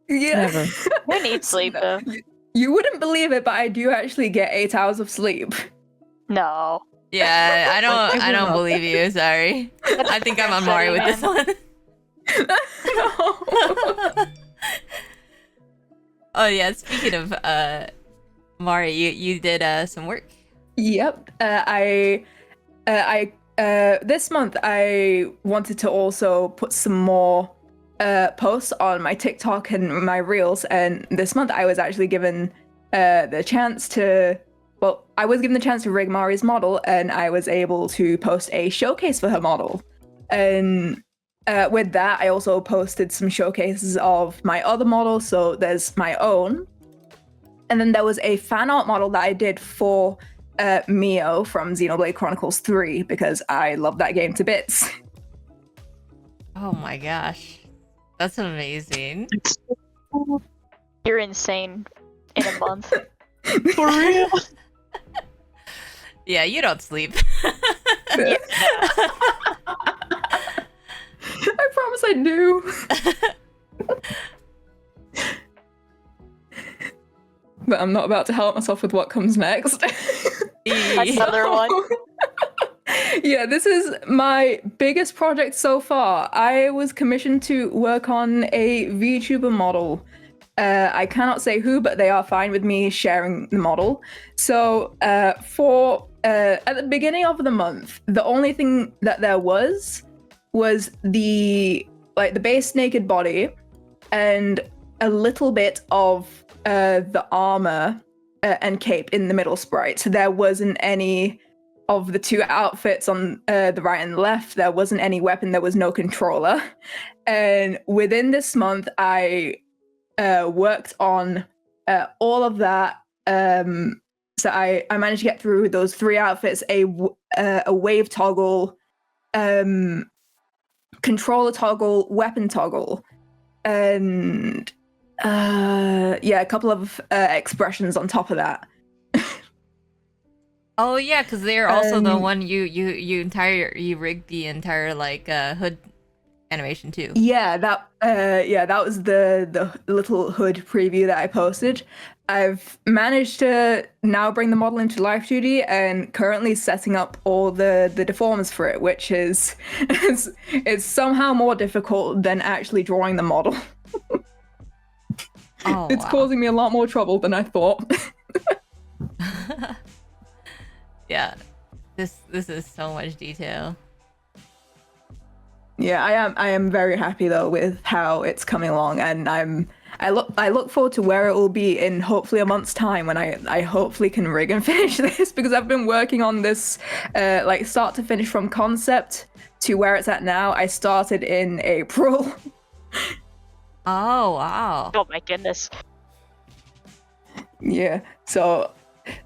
Yeah. Never. Who needs sleep though? You wouldn't believe it, but I do actually get 8 hours of sleep. No. Yeah, I don't believe you. Sorry. I think I'm on Mari with this one. No. Oh yeah, speaking of Mari, you did some work. Yep. I this month I wanted to also put some more posts on my TikTok and my Reels, and this month I was actually given the chance to. Well, I was given the chance to rig Mari's model, and I was able to post a showcase for her model. And with that, I also posted some showcases of my other models. So there's my own, and then there was a fan art model that I did for Mio from Xenoblade Chronicles 3 because I love that game to bits. Oh my gosh. That's amazing. You're insane in a month. For real? Yeah, you don't sleep. Yeah. I promise I do. But I'm not about to help myself with what comes next. Another one. Yeah, this is my biggest project so far. I was commissioned to work on a VTuber model. I cannot say who, but they are fine with me sharing the model. So for at the beginning of the month, the only thing that there was the base naked body and a little bit of the armor and cape in the middle sprite. So there wasn't any of the two outfits on the right and the left. There wasn't any weapon. There was no controller. And within this month, I worked on all of that. So I managed to get through those three outfits, a wave toggle, controller toggle, weapon toggle, and a couple of expressions on top of that. Oh yeah, because they're also the one you rigged the entire like hood animation too. Yeah, that was the little hood preview that I posted. I've managed to now bring the model into Live 2D and currently setting up all the deforms for it, which is it's somehow more difficult than actually drawing the model. Oh, it's causing me a lot more trouble than I thought. Yeah, this is so much detail. Yeah, I am very happy though with how it's coming along, and I look forward to where it will be in hopefully a month's time when I hopefully can rig and finish this, because I've been working on this like start to finish from concept to where it's at now. I started in April. Oh wow. Oh my goodness. Yeah, so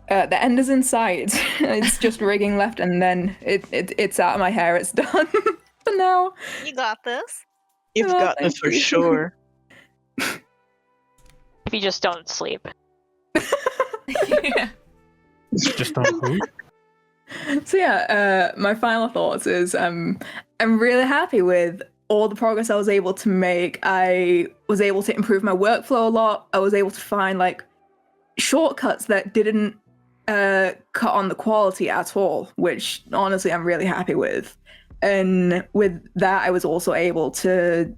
the end is in sight. It's just rigging left, and then it's out of my hair. It's done for now. You got this. You've Oh, got this thank for you. sure. If you just don't sleep. Yeah. Just don't who? So yeah, my final thoughts is I'm really happy with all the progress I was able to make. I was able to improve my workflow a lot. I was able to find like shortcuts that didn't cut on the quality at all, which honestly I'm really happy with. And with that, I was also able to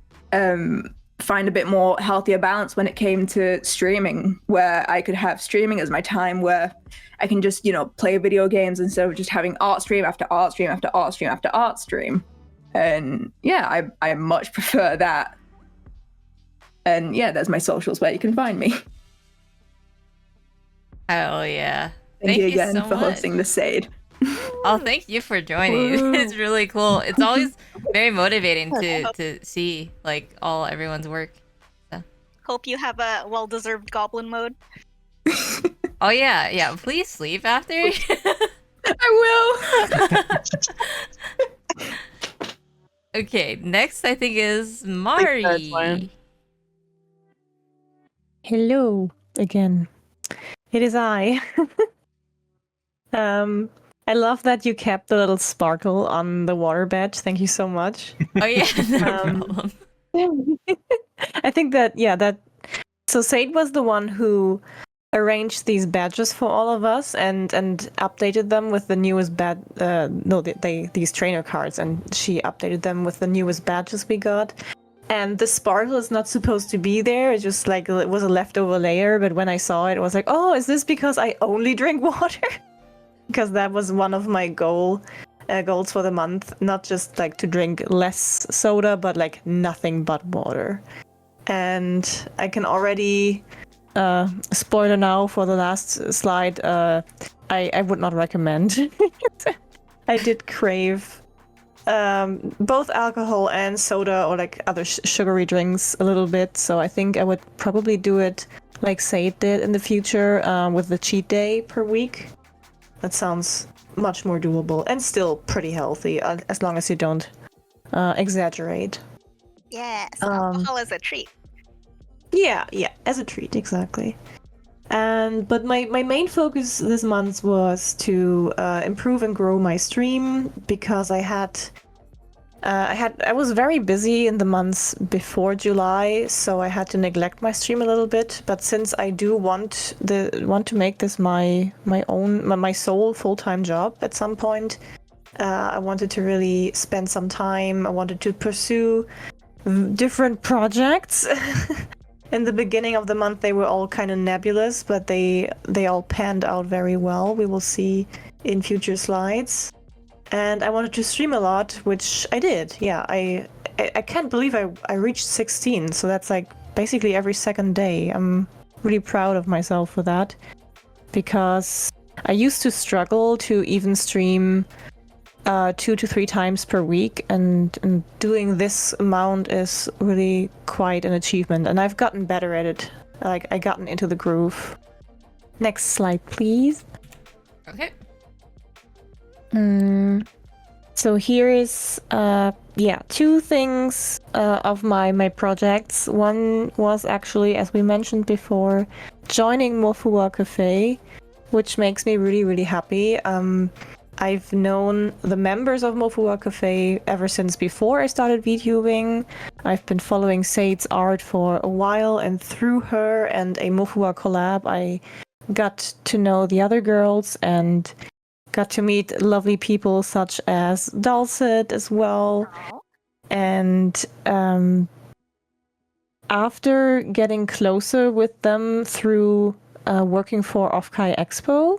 find a bit more healthier balance when it came to streaming, where I could have streaming as my time where I can just, play video games instead of just having art stream after art stream after art stream after art stream. And yeah, I much prefer that. And yeah, there's my socials where you can find me. Oh yeah. Thank you again so for much. hosting the SAID. Oh, thank you for joining. It's really cool. It's always very motivating to see like everyone's work. So. Hope you have a well-deserved goblin mode. Oh yeah. Please sleep after. I will. Okay, next I think is That's Mari. fine. Hello again. It is I. I love that you kept the little sparkle on the water badge. Thank you so much. Oh yeah, no problem. I think that so Sade was the one who arranged these badges for all of us and updated them with the newest these trainer cards, and she updated them with the newest badges we got. And the sparkle is not supposed to be there. It's just like it was a leftover layer, but when I saw it, I was like, oh, is this because I only drink water? Because that was one of my goal goals for the month. Not just like to drink less soda, but like nothing but water. And I can already spoiler now for the last slide. I would not recommend. I did crave both alcohol and soda or like other sugary drinks a little bit. So I think I would probably do it like Sade did in the future with the cheat day per week. That sounds much more doable and still pretty healthy as long as you don't exaggerate. Yes, alcohol is a treat. Yeah, as a treat, exactly. But my main focus this month was to improve and grow my stream because I was very busy in the months before July, so I had to neglect my stream a little bit. But since I do want to make this my sole full-time job at some point, I wanted to really spend some time. I wanted to pursue different projects. In the beginning of the month, they were all kind of nebulous, but they all panned out very well. We will see in future slides. And I wanted to stream a lot, which I did. Yeah, I can't believe I reached 16, so that's like basically every second day. I'm really proud of myself for that, because I used to struggle to even stream 2 to 3 times per week, and doing this amount is really quite an achievement, and I've gotten better at it. Like, I gotten into the groove. Next slide, please. Okay. So here is 2 things of my projects. One was actually, as we mentioned before, joining Mofua Cafe, which makes me really, really happy. I've known the members of Mofua Cafe ever since before I started VTubing. I've been following Sade's art for a while, and through her and a Mofua collab, I got to know the other girls and got to meet lovely people such as Dulcet as well. And after getting closer with them through working for Offkai Expo,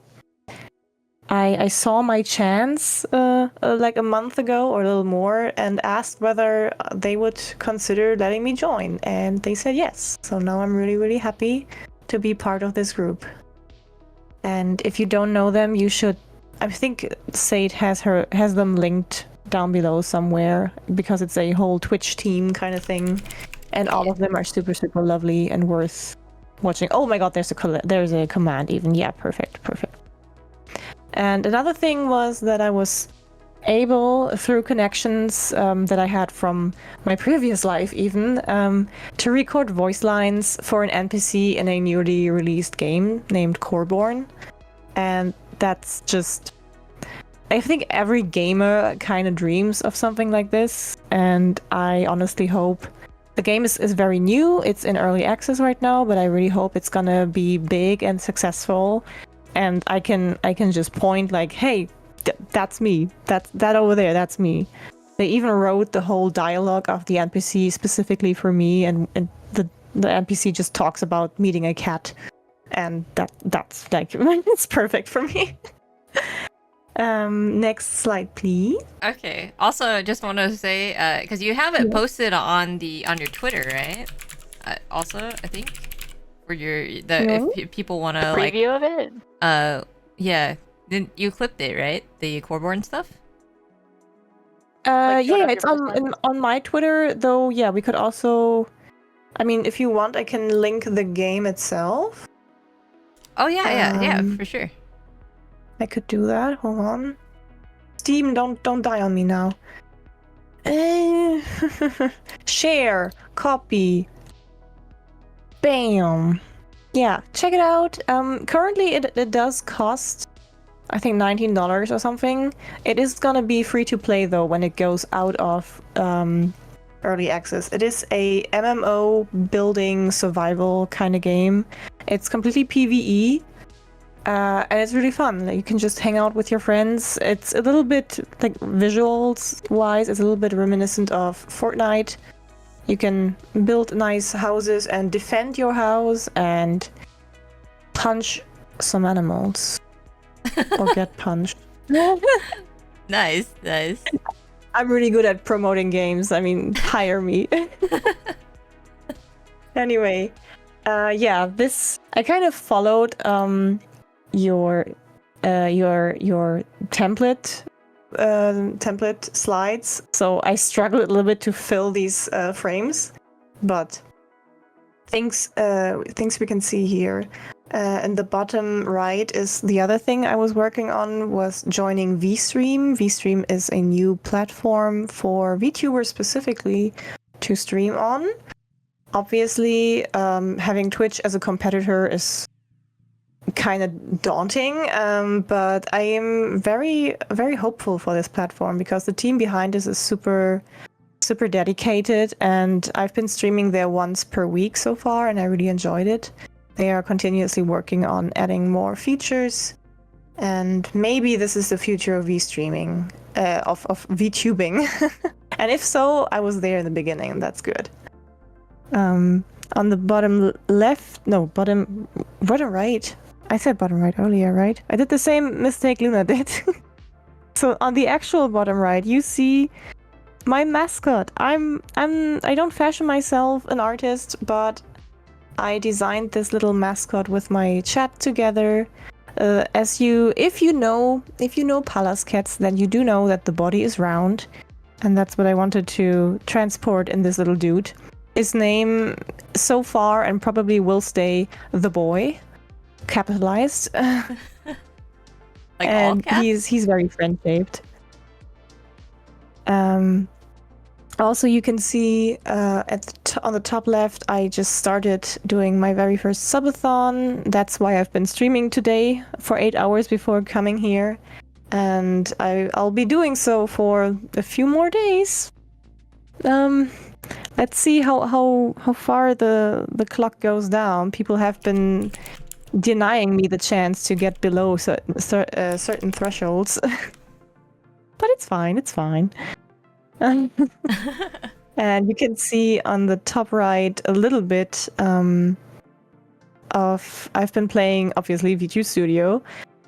I saw my chance like a month ago or a little more and asked whether they would consider letting me join, and they said yes. So now I'm really, really happy to be part of this group. And if you don't know them, you should. I think Sade has them linked down below somewhere, because it's a whole Twitch team kind of thing, and all of them are super, super lovely and worth watching. Oh my god, there's a command even. Yeah, perfect. And another thing was that I was able, through connections that I had from my previous life even, to record voice lines for an NPC in a newly released game named Coreborn. And that's just... I think every gamer kind of dreams of something like this, and I honestly hope... The game is very new, it's in early access right now, but I really hope it's gonna be big and successful. And I can just point like, hey, that's me. That over there, that's me. They even wrote the whole dialogue of the NPC specifically for me, and the NPC just talks about meeting a cat, and that's like it's perfect for me. Next slide, please. Okay. Also, I just want to say, because you have it posted on your Twitter, right? Also, I think for if people want to preview of it. Yeah. Then you clipped it, right? The Coreborn stuff. It's on my Twitter, though. Yeah, we could also. I mean, if you want, I can link the game itself. Oh yeah, for sure. I could do that. Hold on. Steam, don't die on me now. Share, copy. Bam. Yeah, check it out. Currently it does cost, I think, $19 or something. It is gonna be free to play though when it goes out of early access. It is a MMO building survival kind of game. It's completely PvE. And it's really fun. You can just hang out with your friends. It's a little bit, like, visuals-wise, it's a little bit reminiscent of Fortnite. You can build nice houses and defend your house and punch some animals. Or get punched. Nice. I'm really good at promoting games. I mean, hire me. Anyway, this I kind of followed your template slides. So I struggled a little bit to fill these frames, but things we can see here. In the bottom right is the other thing I was working on was joining VStream. VStream is a new platform for VTubers specifically to stream on. Obviously, having Twitch as a competitor is kind of daunting, but I am very, very hopeful for this platform because the team behind this is super dedicated, and I've been streaming there once per week so far, and I really enjoyed it. They are continuously working on adding more features, and maybe this is the future of VStreaming, of VTubing. And if so, I was there in the beginning, and that's good. On the bottom right. I said bottom right earlier, right? I did the same mistake Luna did. So on the actual bottom right, you see my mascot. I don't fashion myself an artist, but I designed this little mascot with my chat together. If you know Palace cats, then you do know that the body is round, and that's what I wanted to transport in this little dude. His name so far and probably will stay the boy, capitalized. Like and all cats? he's very friend-shaped. Also, you can see on the top left, I just started doing my very first subathon. That's why I've been streaming today for 8 hours before coming here. And I'll be doing so for a few more days. Let's see how far the clock goes down. People have been denying me the chance to get below certain thresholds. But it's fine. And you can see on the top right a little bit I've been playing, obviously, V2 Studio.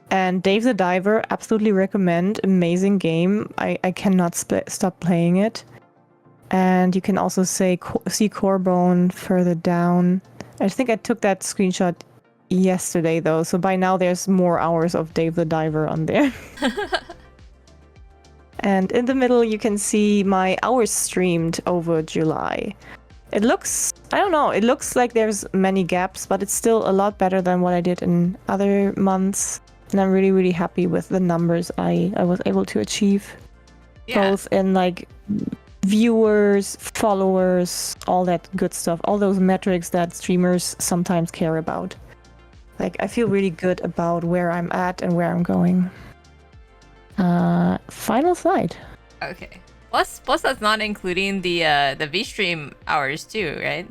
And Dave the Diver, absolutely recommend. Amazing game. I cannot stop playing it. And you can also see Corebone further down. I think I took that screenshot yesterday, though. So by now there's more hours of Dave the Diver on there. And in the middle, you can see my hours streamed over July. It looks like there's many gaps, but it's still a lot better than what I did in other months. And I'm really, really happy with the numbers I was able to achieve. Yeah. Both in like viewers, followers, all that good stuff. All those metrics that streamers sometimes care about. Like, I feel really good about where I'm at and where I'm going. Final slide. Okay. Plus that's not including the VStream hours too, right?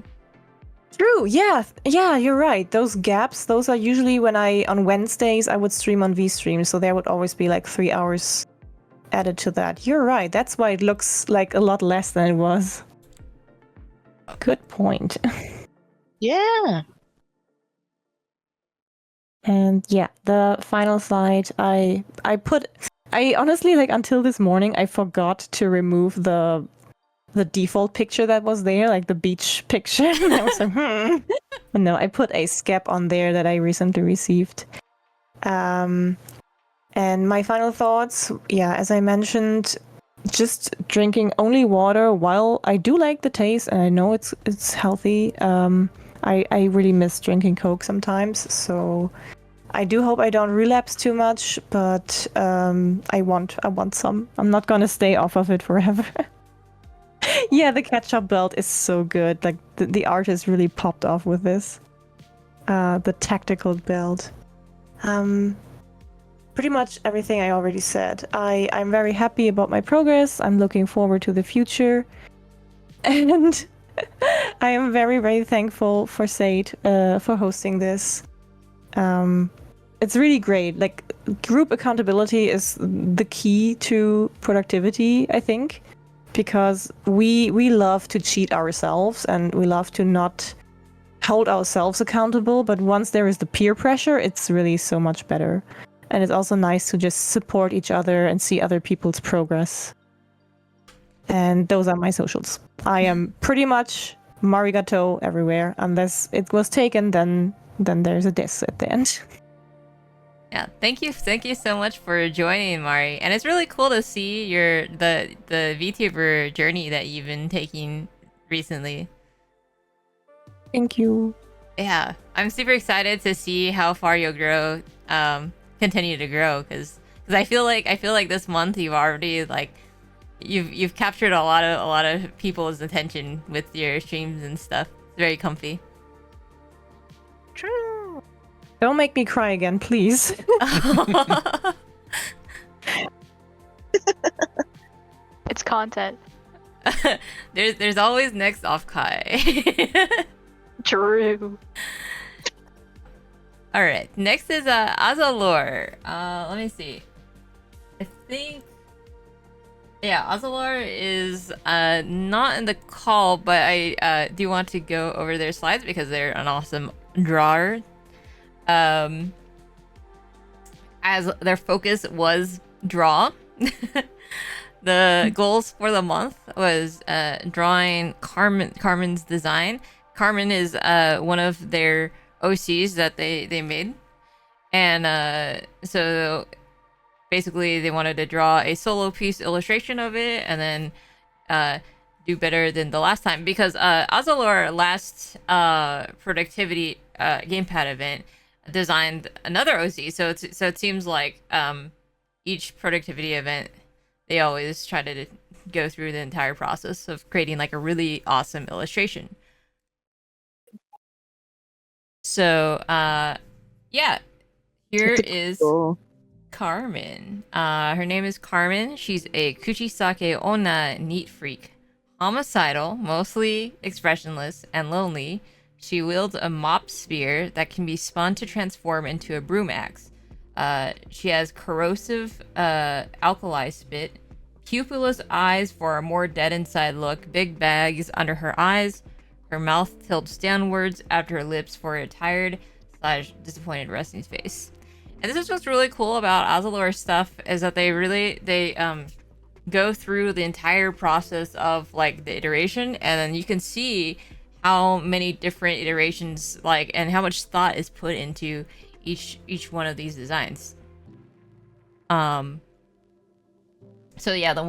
True. Yeah, you're right. Those gaps, those are usually when on Wednesdays I would stream on VStream, so there would always be like 3 hours added to that. You're right. That's why it looks like a lot less than it was. Good point. Yeah. And yeah, the final slide, I honestly, like, until this morning, I forgot to remove the default picture that was there, like the beach picture. And I was like, But no, I put a scap on there that I recently received. And my final thoughts, yeah, as I mentioned, just drinking only water. While I do like the taste and I know it's healthy, I really miss drinking Coke sometimes. So I do hope I don't relapse too much, but I want some. I'm not gonna stay off of it forever. Yeah, the ketchup belt is so good. Like the artist really popped off with this. The tactical belt. Pretty much everything I already said. I'm very happy about my progress. I'm looking forward to the future. And I am very, very thankful for Sade for hosting this. It's really great. Like, group accountability is the key to productivity, I think, because we love to cheat ourselves and we love to not hold ourselves accountable. But once there is the peer pressure, it's really so much better. And it's also nice to just support each other and see other people's progress. And those are my socials. I am pretty much Marigato everywhere. Unless it was taken, then there's a diss at the end. Yeah, thank you so much for joining, Mari. And it's really cool to see the VTuber journey that you've been taking recently. Thank you. Yeah, I'm super excited to see how far you'll grow, continue to grow, because I feel like this month you've already like you've captured a lot of people's attention with your streams and stuff. It's very comfy. True. Don't make me cry again, please. It's content. There's always next off Kai. True. All right, next is Azalor. Let me see. I think, yeah, Azalor is not in the call, but I do want to go over their slides because they're an awesome drawer. As their focus was draw. The goals for the month was drawing Carmen's design. Carmen is one of their OCs that they made, and so basically they wanted to draw a solo piece illustration of it and then do better than the last time, because Azalor last productivity GamePad event designed another OC, so it seems like each productivity event they always try to go through the entire process of creating like a really awesome illustration. So yeah, here is cool. Carmen. Her name is Carmen. She's a Kuchisake Onna neat freak. Homicidal, mostly expressionless, and lonely. She wields a mop spear that can be spun to transform into a broom axe. She has corrosive alkali spit, cupulous eyes for a more dead inside look, big bags under her eyes, her mouth tilts downwards after her lips for a tired / disappointed resting face. And this is what's really cool about Azalor's stuff, is that they go through the entire process of like the iteration, and then you can see how many different iterations like and how much thought is put into each one of these designs. So yeah, the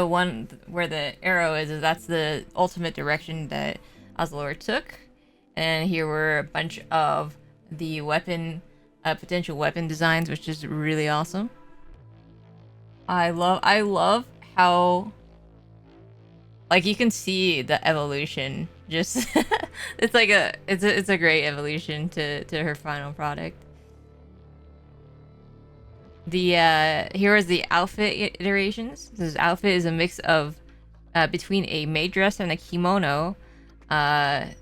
one where the arrow is that's the ultimate direction that Azalor took, and here were a bunch of the weapon potential weapon designs, which is really awesome. I love how like you can see the evolution. Just it's like it's a great evolution to her final product. The here is the outfit iterations. This outfit is a mix of between a maid dress and a kimono. There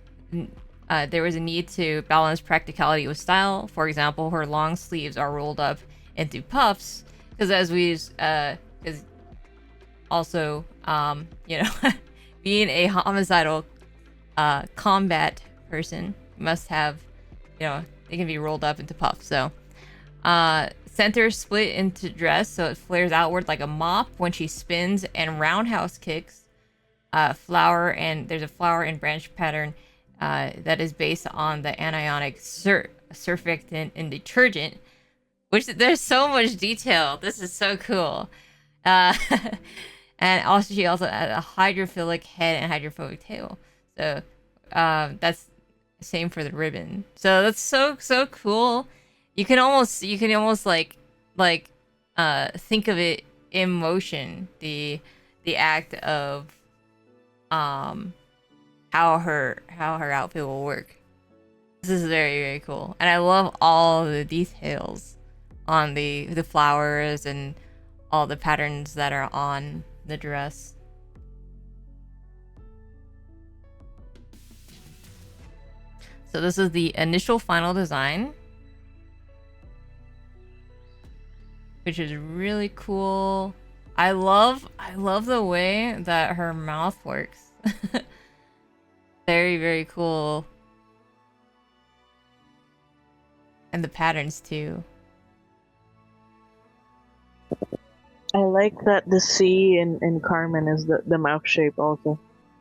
was a need to balance practicality with style. For example, her long sleeves are rolled up into puffs, because as we because also you know being a homicidal combat person, you must have, you know, they can be rolled up into puffs. So center split into dress, so it flares outward like a mop when she spins, and roundhouse kicks. Flower, and there's a flower and branch pattern that is based on the anionic surfactant in detergent, which there's so much detail. This is so cool. And also she also had a hydrophilic head and hydrophobic tail. So that's the same for the ribbon. So that's so cool. You can almost like think of it in motion, the act of how her outfit will work. This is very, very cool, and I love all the details on the flowers and all the patterns that are on the dress. So this is the initial final design, which is really cool. I love the way that her mouth works. Very, very cool. And the patterns too. I like that the C in Carmen is the mouth shape also.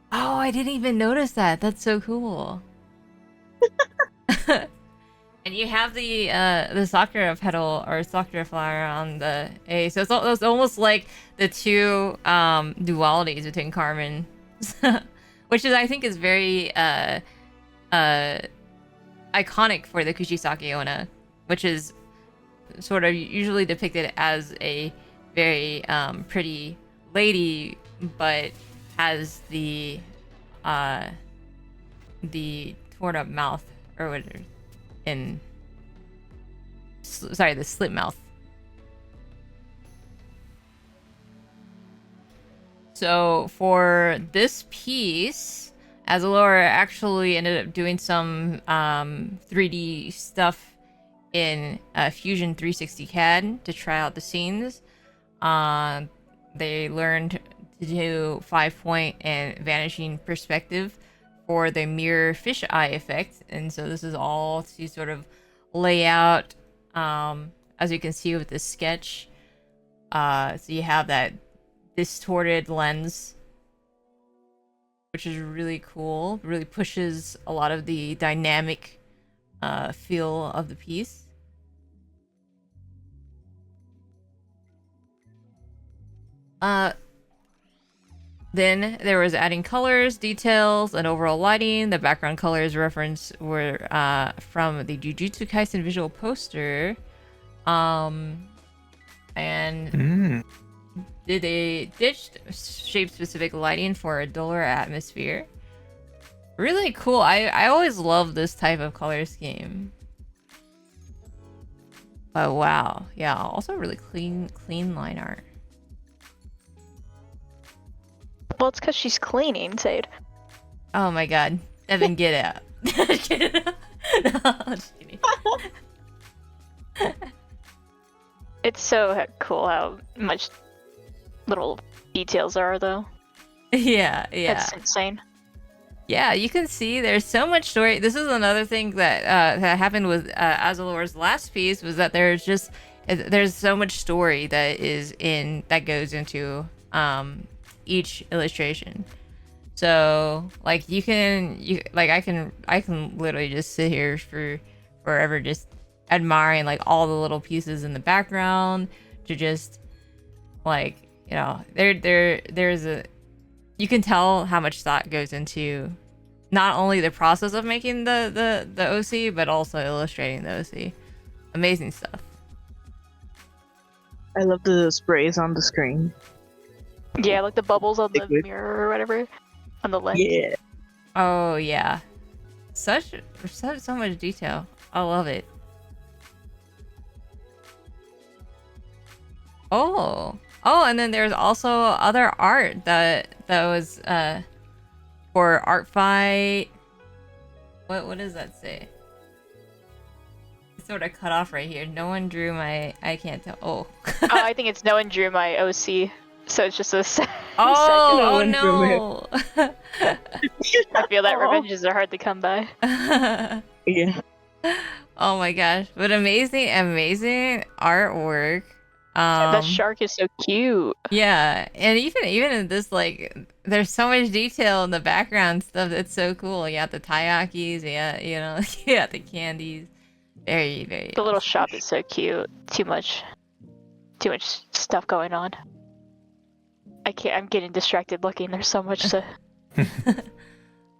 Oh, I didn't even notice that. That's so cool. And you have the Sakura petal or Sakura flower on the A, so it's almost like the two dualities between Carmen, which is I think is very iconic for the Kushisake Onna, which is sort of usually depicted as a very pretty lady, but has the torn up mouth or whatever in sorry, the slit mouth. So for this piece, Azalor actually ended up doing some 3D stuff in Fusion 360 CAD to try out the scenes. They learned to do 5-point and vanishing perspective for the mirror fisheye effect, and so this is all to sort of lay out, as you can see with this sketch. So you have that distorted lens, which is really cool. Really pushes a lot of the dynamic feel of the piece. Then there was adding colors, details, and overall lighting. The background colors referenced were from the Jujutsu Kaisen visual poster. And they ditched shape-specific lighting for a duller atmosphere. Really cool. I always love this type of color scheme. But wow. Yeah, also really clean line art. Well, it's because she's cleaning, Sade. Oh my god. Evan, get out. Get out. No, just kidding. It's so cool how much little details there are, though. Yeah. That's insane. Yeah, you can see there's so much story. This is another thing that that happened with Azalor's last piece, was that there's so much story that goes into each illustration. So like I can literally just sit here for forever just admiring like all the little pieces in the background, to just like, you know, you can tell how much thought goes into not only the process of making the OC, but also illustrating the OC. Amazing stuff. I love the sprays on the screen. Yeah, like the bubbles on the mirror or whatever. On the lens. Yeah. Oh yeah. So much detail. I love it. Oh, and then there's also other art that was for Art Fight. What does that say? It's sort of cut off right here. No one drew my. I can't tell. Oh. Oh, I think it's no one drew my OC, so it's just a. Oh no! I feel that revenges are hard to come by. Yeah. Oh my gosh! But amazing artwork. That shark is so cute. Yeah, and even in this, like, there's so much detail in the background stuff. It's so cool. You got the taiyakis, yeah, you know, you got the candies. Very, very. The little shop is so cute. Too much stuff going on. I'm getting distracted looking. There's so much to pick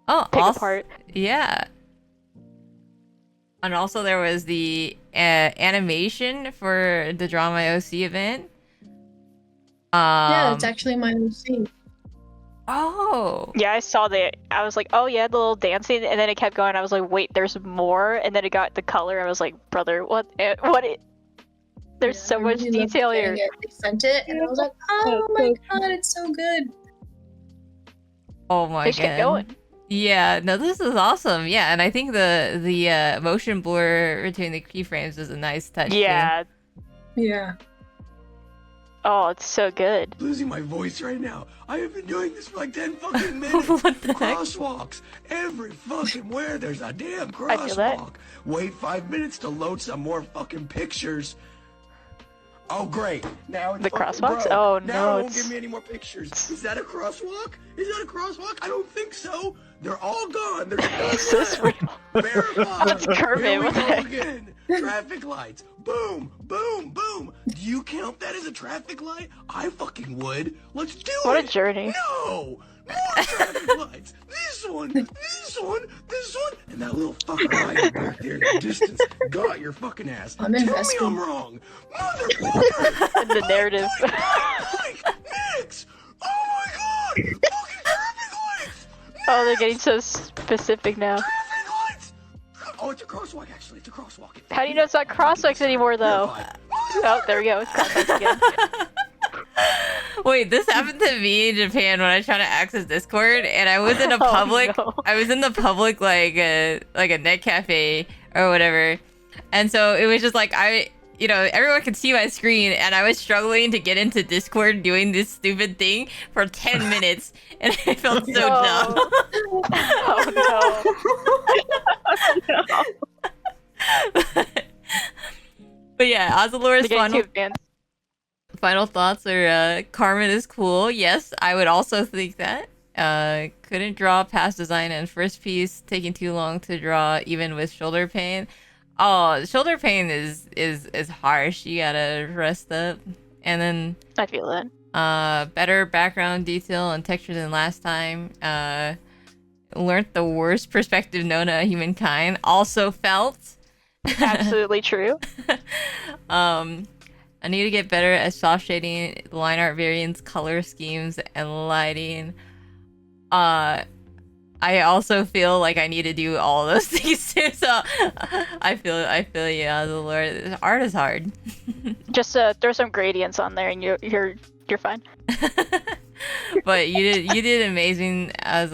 apart. Yeah. And also there was the animation for the Draw My OC event. Yeah, it's actually my OC. Oh. Yeah, I saw that. I was like, oh yeah, the little dancing, and then it kept going. I was like, wait, there's more, and then it got the color. I was like, brother, what? There's so much detail here. They sent it, and I was like, oh my god, it's so good. Oh my god. Just kept going. Yeah, no, this is awesome. Yeah, and I think the motion blur between the keyframes is a nice touch. Yeah. Too. Yeah. Oh, it's so good. Losing my voice right now. I have been doing this for like 10 fucking minutes. What the heck? Crosswalks. Every fucking where there's a damn I feel that. crosswalk. Wait 5 minutes to load some more fucking pictures. Oh, great. Now it's The fucking crosswalks? broke. Oh, now no, it won't it's- give me any more pictures. Is that a crosswalk? Is that a crosswalk? I don't think so. They're all gone. There's none Is this left. real? Verify. That's Kermit, Here we what the go heck? again. Traffic lights. Boom, boom, boom. Do you count that as a traffic light? I fucking would. Let's do What a it. journey. No. More traffic lights. This one, this one, this one, and that little fucker hiding back there in the distance. Got your fucking ass. I'm Tell investing. me I'm wrong. Motherfucker. The narrative. Nix! Oh my god! Fucking traffic lights! Oh, they're getting so specific now. Traffic lights! Oh, it's a crosswalk, actually. It's a crosswalk. How do you know it's not crosswalks anymore, though? Oh, there we go. It's crosswalks again. Wait, this happened to me in Japan when I was trying to access Discord, and I was in a Oh, public. no. I was in the public like a net cafe or whatever, and so it was just like everyone could see my screen, and I was struggling to get into Discord doing this stupid thing for 10 minutes, and I felt so dumb. Oh no. But yeah, Ozalor's They're getting too advanced. final thoughts are Carmen is cool. Yes, I would also think that. Couldn't draw past design and first piece taking too long to draw even with shoulder pain. Oh, shoulder pain is harsh. You gotta rest up. And then I feel that. better background detail and texture than last time. Learned the worst perspective known to humankind. Also felt. Absolutely true. I need to get better at soft shading, line art variants, color schemes, and lighting. I also feel like I need to do all those things too. So I feel yeah, the Lord, art is hard. Just throw some gradients on there, and you're fine. But you did amazing as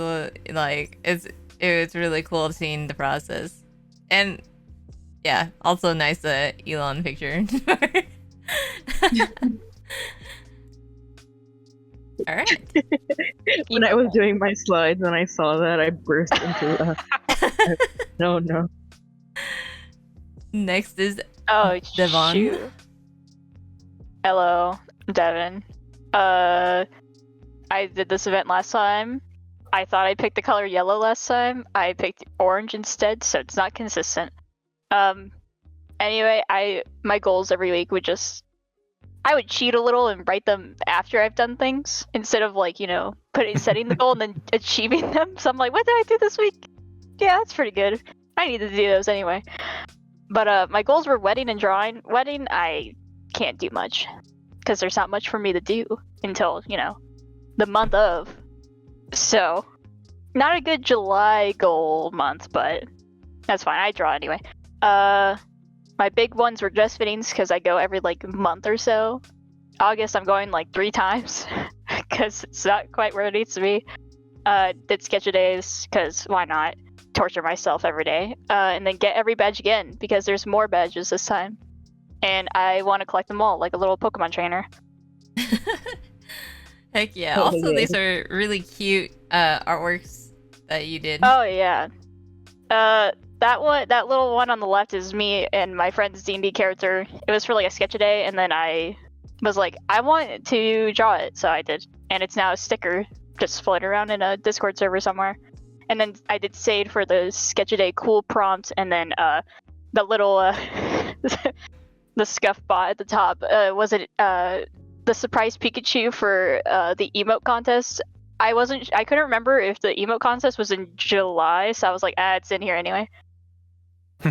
it's really cool seeing the process, and yeah, also nice Elon picture. All right. When I was doing my slides and I saw that, I burst into no. Next is Devon. Shoot. Hello, Devon. I did this event last time. I thought I picked the color yellow last time. I picked orange instead, so it's not consistent. Anyway, my goals every week would I would cheat a little and write them after I've done things instead of setting the goal and then achieving them. So I'm like, what did I do this week? Yeah, that's pretty good. I need to do those anyway. But my goals were wedding and drawing. Wedding, I can't do much because there's not much for me to do until, the month of. So, not a good July goal month, but that's fine. I draw anyway. My big ones were dress fittings because I go every month or so. August, I'm going 3 times because it's not quite where it needs to be. Did sketch-a-days because why not? Torture myself every day. And then get every badge again because there's more badges this time. And I want to collect them all like a little Pokemon trainer. Heck yeah. Also, these are really cute artworks that you did. Oh, yeah. That little one on the left is me and my friend's D&D character. It was for a sketch-a-day, and then I was like, I want to draw it, so I did. And it's now a sticker just floating around in a Discord server somewhere. And then I did Sade for the sketch-a-day cool prompt, and then the little the scuff bot at the top. Was it the surprise Pikachu for the emote contest? I couldn't remember if the emote contest was in July, so I was like, it's in here anyway. So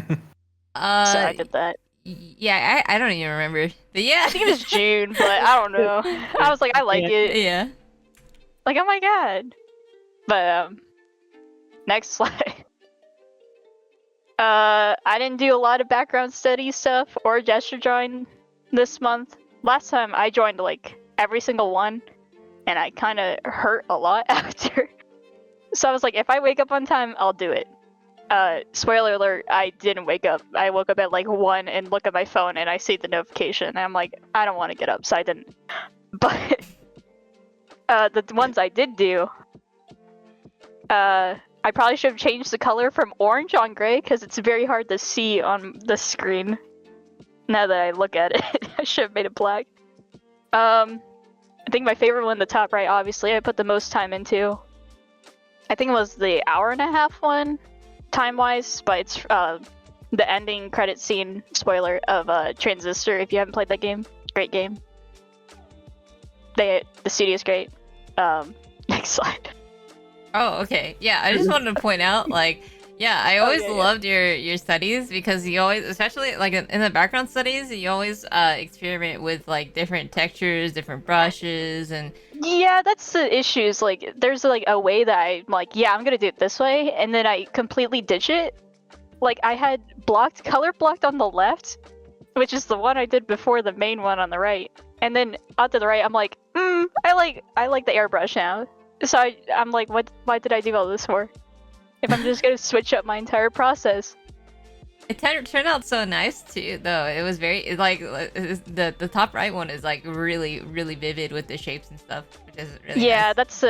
I did that. Yeah, I don't even remember. But yeah. I think it was June, but I don't know. I was like, I like it. Yeah. Like, oh my god. But next slide. I didn't do a lot of background study stuff or gesture drawing this month. Last time I joined every single one, and I kind of hurt a lot after. So I was like, if I wake up on time, I'll do it. Spoiler alert, I didn't wake up. I woke up at 1 and look at my phone and I see the notification and I'm like, I don't want to get up, so I didn't. But the ones I did do, I probably should have changed the color from orange on gray because it's very hard to see on the screen. Now that I look at it, I should have made it black. I think my favorite one, the top right, obviously, I put the most time into. I think it was the hour-and-a-half one, time-wise, but it's the ending credit scene spoiler of Transistor. If you haven't played that game, great game. The studio's great. Next slide. Oh, okay. Yeah, I just wanted to point out, like, yeah, I always yeah. loved your studies because you always, especially like in the background studies, you always experiment with like different textures, different brushes, and Yeah, that's the issue. Is like there's like a way that I'm like, yeah, I'm gonna do it this way, and then I completely ditch it. Like I had color blocked on the left, which is the one I did before the main one on the right, and then out to the right, I'm like, I like the airbrush now. So I'm like, why did I do all this for? If I'm just gonna switch up my entire process. it turned out so nice too. Though it was very the top right one is like really vivid with the shapes and stuff, which is really nice. That's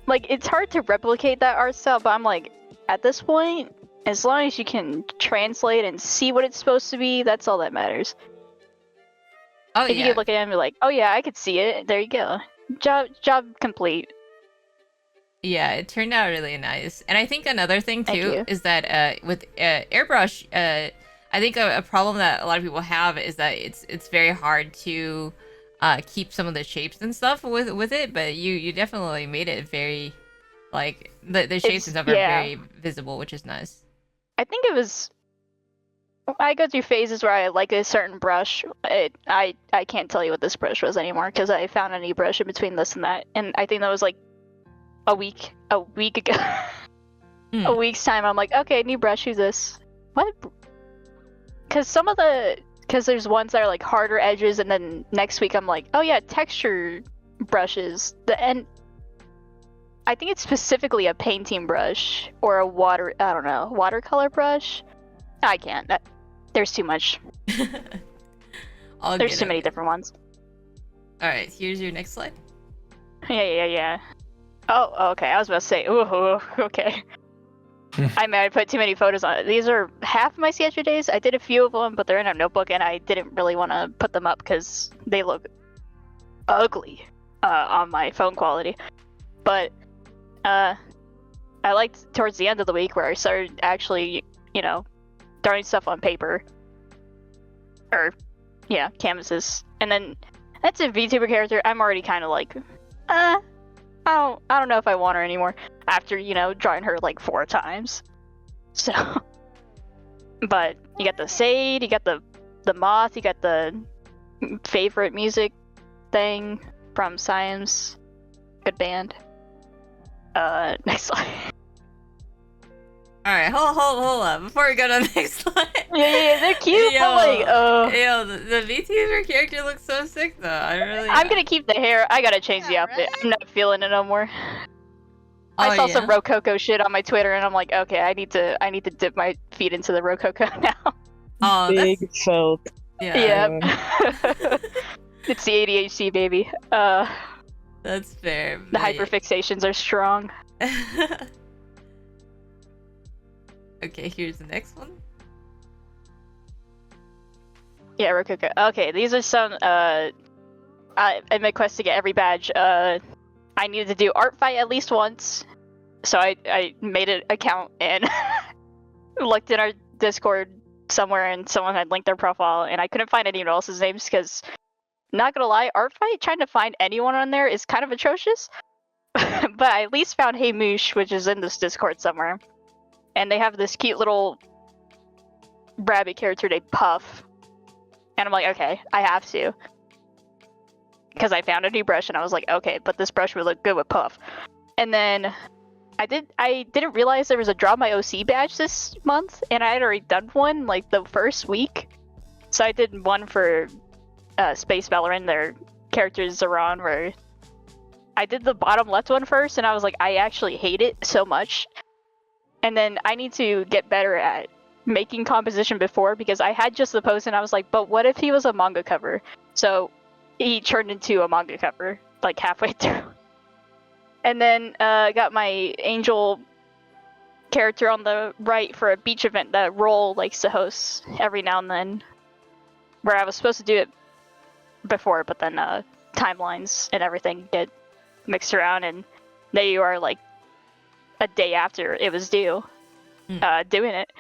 like it's hard to replicate that art style, but I'm like, at this point, as long as you can translate and see what it's supposed to be, that's all that matters. Oh if you could look at it and be like, oh yeah, I could see it. There you go. Job complete. Yeah, it turned out really nice. And I think another thing Thank too you. is that with airbrush, I think a problem that a lot of people have is that it's very hard to keep some of the shapes and stuff with it. But you definitely made it very like the shapes and stuff are very visible, which is nice. I think it was. I go through phases where I like a certain brush. I can't tell you what this brush was anymore because I found a new brush in between this and that, and I think that was like a week ago. A week's time, I'm like, okay, new brush. Who's this? What? Because there's ones that are like harder edges, and then next week I'm like, oh yeah, texture brushes. I think it's specifically a painting brush or a watercolor brush. I can't. There's too much. There's too many different ones. All right, here's your next slide. Yeah. Oh, okay. I was about to say, ooh, okay. I put too many photos on it. These are half my sketcher days. I did a few of them, but they're in a notebook, and I didn't really want to put them up because they look ugly on my phone quality. But I liked towards the end of the week where I started actually, drawing stuff on paper. Or, yeah, canvases. And then that's a VTuber character. I'm already kind of like, I don't know if I want her anymore after, drawing her like 4 times. So, but you got the Sade, you got the Moth, you got the favorite music thing from Science. Good band. Next slide. All right, hold up. Before we go to the next slide. Yeah, they're cute, but like, the VTuber character looks so sick though. I'm gonna keep the hair. I gotta change the outfit. Right? I'm not feeling it no more. I saw some Rococo shit on my Twitter, and I'm like, okay, I need to dip my feet into the Rococo now. Oh, big felt. Yeah. It's the ADHD, baby. That's fair. The hyperfixations are strong. Okay, here's the next one. Yeah, Rococo. Okay, these are some. In my quest to get every badge, I needed to do art fight at least once, so I made an account and looked in our Discord somewhere, and someone had linked their profile, and I couldn't find anyone else's names because, not gonna lie, art fight trying to find anyone on there is kind of atrocious. But I at least found Hey Moosh, which is in this Discord somewhere. And they have this cute little rabbit character named Puff. And I'm like, okay, I have to. Because I found a new brush and I was like, okay, but this brush would look good with Puff. And then I didn't realize there was a Draw My OC badge this month, and I had already done one like the first week. So I did one for Space Valorant, their character Zeron, where I did the bottom left one first, and I was like, I actually hate it so much. And then I need to get better at making composition before, because I had just the post and I was like, but what if he was a manga cover? So he turned into a manga cover like halfway through. And then got my angel character on the right for a beach event that Roll likes to host every now and then. where I was supposed to do it before, but then timelines and everything get mixed around, and there you are like a day after it was due, doing it.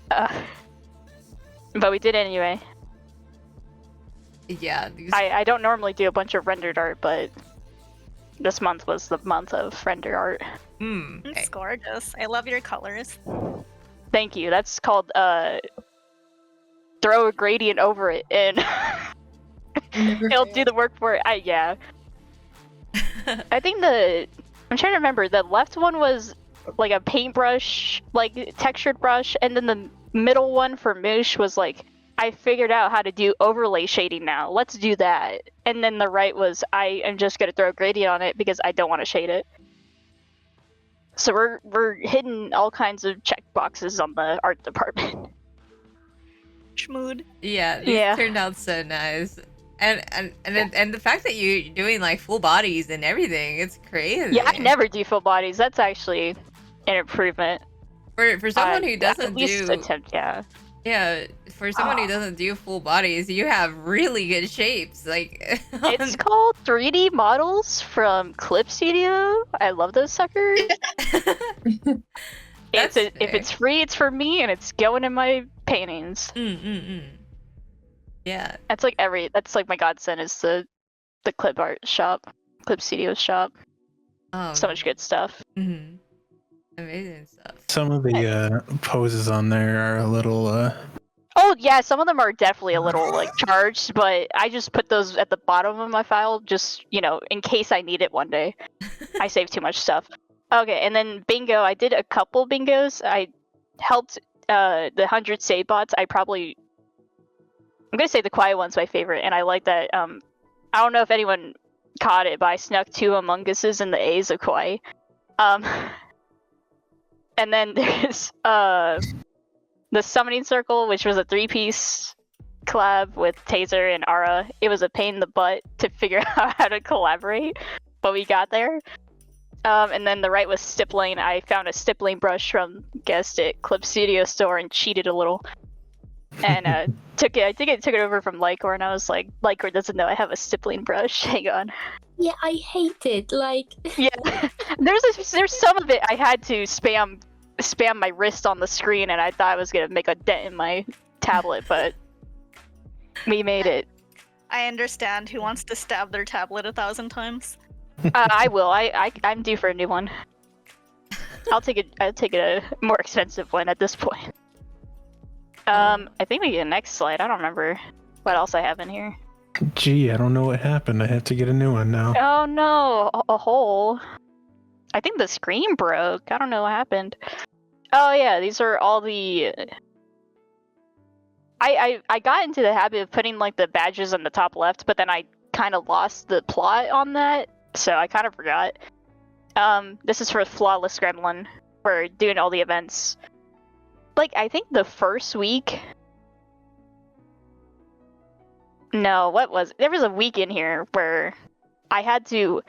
But we did it anyway. Yeah. I don't normally do a bunch of rendered art, but this month was the month of render art. It's gorgeous. I love your colors. Thank you. That's called throw a gradient over it and it'll do the work for it. Yeah. I think I'm trying to remember. The left one was like a paintbrush, like textured brush, and then the middle one for Moosh was like, I figured out how to do overlay shading now. Let's do that. And then the right was, I am just gonna throw a gradient on it because I don't want to shade it. So we're hitting all kinds of check boxes on the art department. Schmood. Yeah, these turned out so nice. And the fact that you're doing like full bodies and everything, it's crazy. Yeah, I never do full bodies. That's actually an improvement. For someone who doesn't at least do attempt, yeah. Yeah, for someone who doesn't do full bodies, you have really good shapes. Like it's called 3D models from Clip Studio. I love those suckers. If it's free, it's for me, and it's going in my paintings. Yeah, that's like my godsend is the Clip Art shop, Clip Studio shop. So much good stuff. Amazing stuff. Some of the poses on there are a little. Oh yeah, some of them are definitely a little like charged, but I just put those at the bottom of my file, just in case I need it one day. I save too much stuff. Okay, and then bingo. I did a couple bingos. I helped the 100 save bots. I'm gonna say the quiet one's my favorite, and I like that. I don't know if anyone caught it, but I snuck 2 Among Us's in the A's of Kauai. And then there's the Summoning Circle, which was a 3-piece collab with Taser and Ara. It was a pain in the butt to figure out how to collaborate, but we got there. And then the right was stippling. I found a stippling brush from guessed it Clip Studio store and cheated a little. And I took it over from Lycor, and I was like, Lycor doesn't know I have a stippling brush. Hang on. Yeah, I hate it. Like yeah, there's some of it I had to spam my wrist on the screen, and I thought I was gonna make a dent in my tablet, but we made it. I understand who wants to stab their tablet 1,000 times. I will. I'm due for a new one. I'll take a more expensive one at this point. I think we get the next slide. I don't remember what else I have in here. Gee, I don't know what happened. I have to get a new one now. Oh no, a hole. I think the screen broke. I don't know what happened. Oh yeah, these are all the. I got into the habit of putting like the badges on the top left, but then I kind of lost the plot on that, so I kind of forgot. This is for Flawless Gremlin. We're doing all the events. Like I think the first week. No, there was a week in here where I had to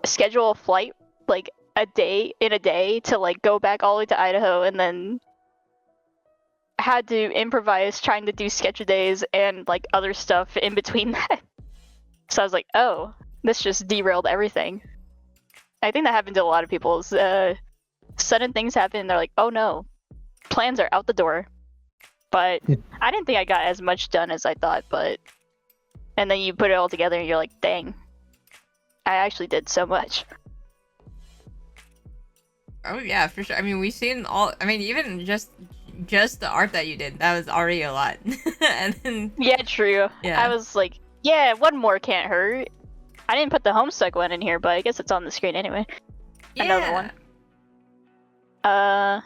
schedule a flight like a day to like go back all the way to Idaho, and then had to improvise trying to do sketch days and like other stuff in between that. So I was like, oh, this just derailed everything. I think that happened to a lot of people. Sudden things happen and they're like, oh no, plans are out the door. But I didn't think I got as much done as I thought, and then you put it all together and you're like, dang, I actually did so much. Oh yeah, for sure. I mean, we've seen even just the art that you did, that was already a lot. And then yeah, true. Yeah. I was like, yeah, one more can't hurt. I didn't put the Homestuck one in here, but I guess it's on the screen anyway. Yeah. Another one.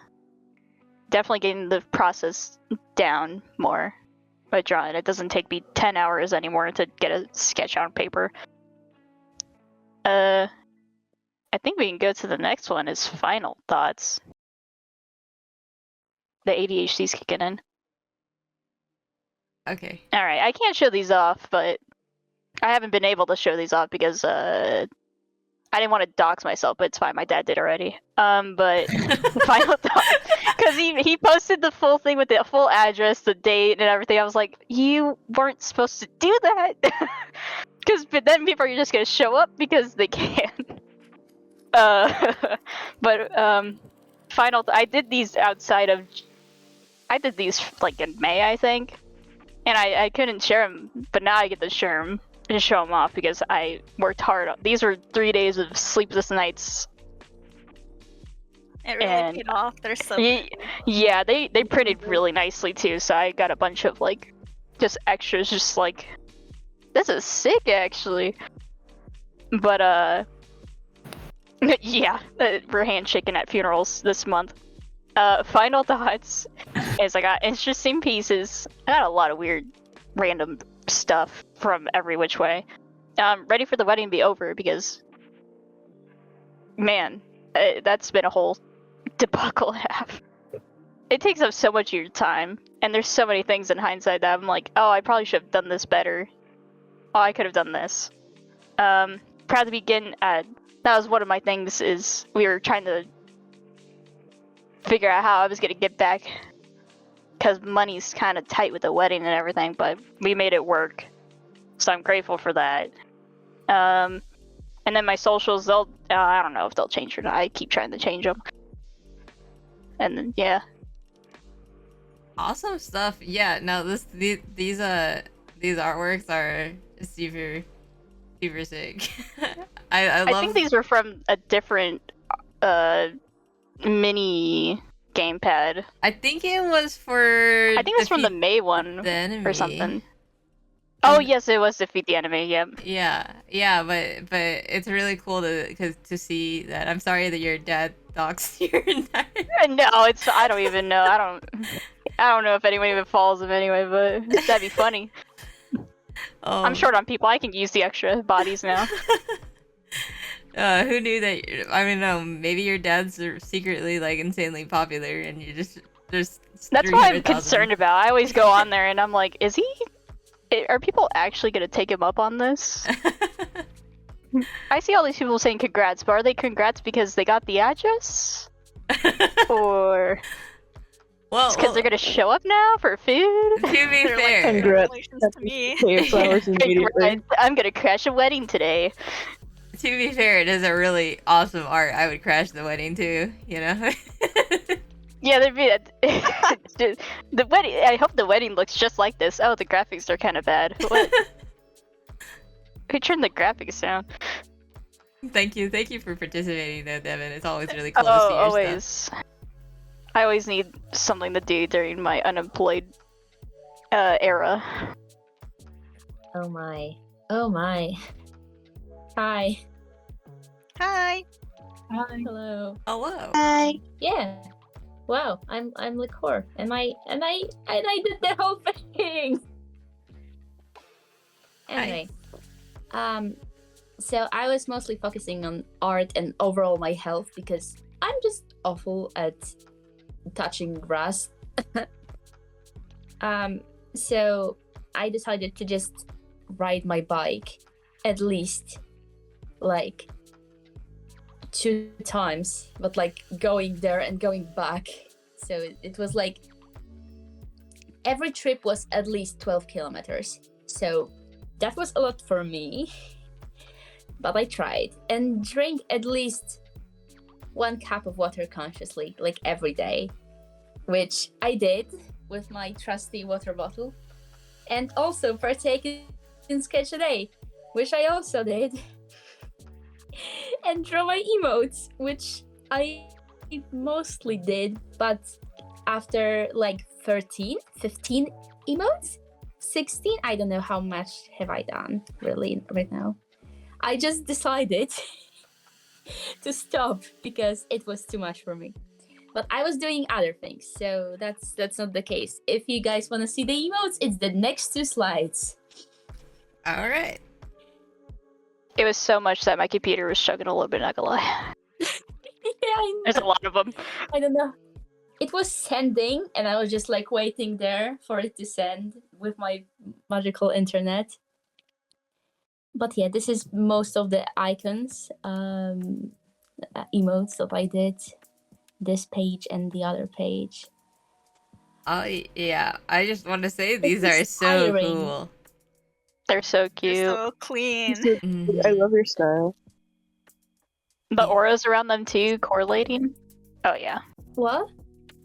Definitely getting the process down more by drawing. It doesn't take me 10 hours anymore to get a sketch on paper. I think we can go to the next one is final thoughts. The ADHD's kicking in. Okay. Alright, I can't show these off, but I haven't been able to show these off because I didn't want to dox myself, but it's fine. My dad did already. But final thought, because he posted the full thing with the full address, the date, and everything. I was like, you weren't supposed to do that. But then people are just gonna show up because they can. But I did these outside of. I did these like in May, I think, and I couldn't share them, but now I get to share them and show them off because I worked hard. These were 3 days of sleepless nights. It really paid off. They're so yeah, they printed really nicely too, so I got a bunch of like just extras, just like this is sick actually. But yeah, we're handshaking at funerals this month. Final thoughts is I got interesting pieces. I got a lot of weird random stuff from every which way. Ready for the wedding to be over because man, that's been a whole debacle and a half. It takes up so much of your time, and there's so many things in hindsight that I'm like, oh, I probably should have done this better. Oh, I could have done this. Proud to begin at that was one of my things is we were trying to figure out how I was gonna get back because money's kind of tight with the wedding and everything, but we made it work, so I'm grateful for that. And then my socials, they'll I don't know if they'll change or not. I keep trying to change them. And then yeah, awesome stuff. Yeah, no, these artworks are super sick. I love. I think these were from a different mini GamePad. I think it was for. I think it was from the May one or something. Oh yes, it was Defeat the Enemy. Yep. Yeah, but it's really cool to see that. I'm sorry that your dad doxed your entire. No, it's I don't even know. I don't know if anyone even follows him anyway, but that'd be funny. I'm short on people. I can use the extra bodies now. Who knew that? I mean, no, maybe your dad's secretly like insanely popular, and you just there's. That's what I'm concerned about. I always go on there, and I'm like, is he? Are people actually gonna take him up on this? I see all these people saying congrats, but are they congrats because they got the address? Or well, because they're gonna show up now for food? To be fair, congratulations to me. I'm gonna crash a wedding today. To be fair, it is a really awesome art. I would crash the wedding too, you know? Yeah, there'd be the wedding. I hope the wedding looks just like this. Oh, the graphics are kind of bad. What? Who turned the graphics down? Thank you for participating, though, Devin. It's always really cool to see your always. stuff. I always need something to do during my unemployed era. Oh my. Hi. Hi. Hello. Hello. Hi. Yeah. Wow. I'm Liquor, and I did the whole thing. Anyway, so I was mostly focusing on art and overall my health because I'm just awful at touching grass. So I decided to just ride my bike at least like 2 times, but like going there and going back. So it was like every trip was at least 12 kilometers. So that was a lot for me, but I tried and drank at least 1 cup of water consciously, like every day, which I did with my trusty water bottle, and also partake in Sketch a Day, which I also did, and draw my emotes, which I mostly did, but after like 15 emotes, 16, I don't know how much have I done really right now. I just decided to stop because it was too much for me. But I was doing other things, so that's not the case. If you guys want to see the emotes, it's the next 2 slides. All right. It was so much that my computer was chugging a little bit, not gonna lie. Yeah, I know. There's a lot of them. I don't know. It was sending, and I was just like waiting there for it to send with my magical internet. But yeah, this is most of the icons, emotes that I did. This page and the other page. Yeah, I just want to say these are so inspiring. cool. They're so cute. They're so clean. I love your style. The auras around them too, correlating. Oh yeah. What?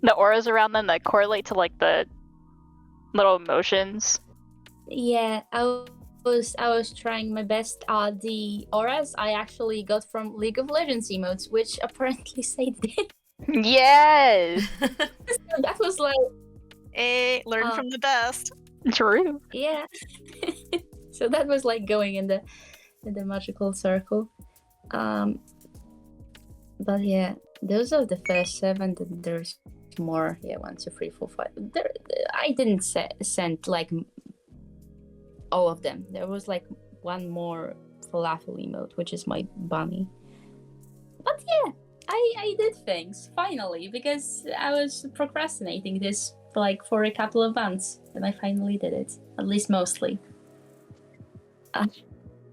The auras around them that correlate to like the little emotions. Yeah, I was trying my best. The auras I actually got from League of Legends emotes, which apparently saved it. Yes. So that was like, Hey, learn from the best. True. yeah. So that was like going in the magical circle. But yeah, those are the first 7. There's more. Yeah, 1, 2, 3, 4, 5. I didn't send like all of them. There was like one more falafel emote, which is my bunny. But yeah, I did things finally, because I was procrastinating this for a couple of months, and I finally did it, at least mostly.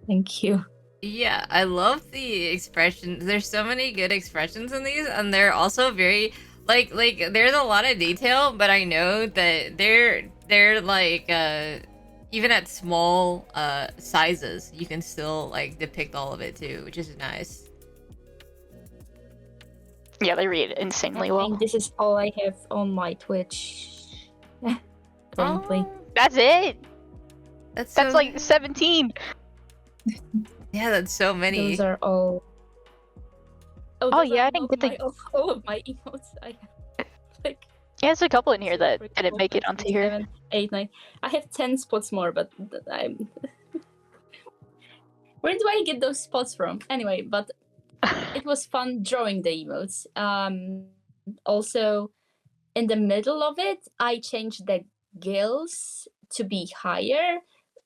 Thank you. Yeah, I love the expressions. There's so many good expressions in these, and they're also very like there's a lot of detail, but I know that they're like even at small sizes, you can still like depict all of it too, which is nice. Yeah, they read insanely I well. think this is all I have on my Twitch currently. That's it. That's like 17. Yeah, that's so many. Those are all. Oh yeah, I didn't get the. All of my emotes. I have like. Yeah, there's a couple in here that didn't make it onto here. 7, 8, 9. I have 10 spots more, but I'm. Where do I get those spots from? Anyway, but it was fun drawing the emotes. Also, in the middle of it, I changed the gills to be higher,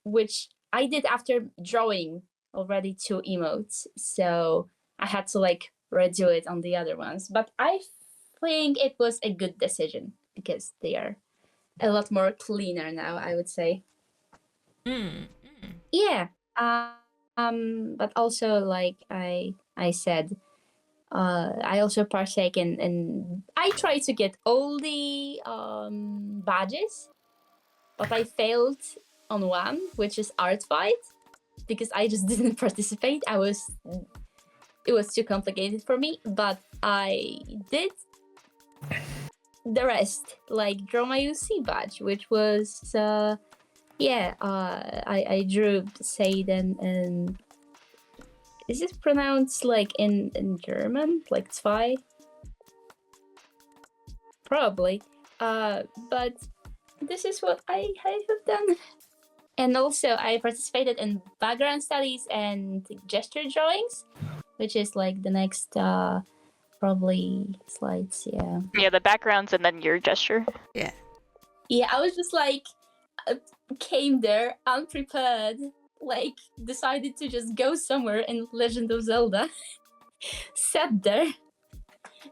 which I did after drawing already 2 emotes. So I had to like redo it on the other ones. But I think it was a good decision because they are a lot more cleaner now, I would say. Yeah. But also, like I said, I also partake in I try to get all the badges, but I failed on one, which is art fight, because I just didn't participate. It was too complicated for me, but I did the rest, like draw my UC badge, which was I drew Seiden, and is it pronounced like in German, like zwei? Probably. But this is what I have done. And also I participated in background studies and gesture drawings, which is like the next probably slides, yeah. Yeah, the backgrounds and then your gesture. Yeah. Yeah, I was just like came there unprepared, like decided to just go somewhere in Legend of Zelda, sat there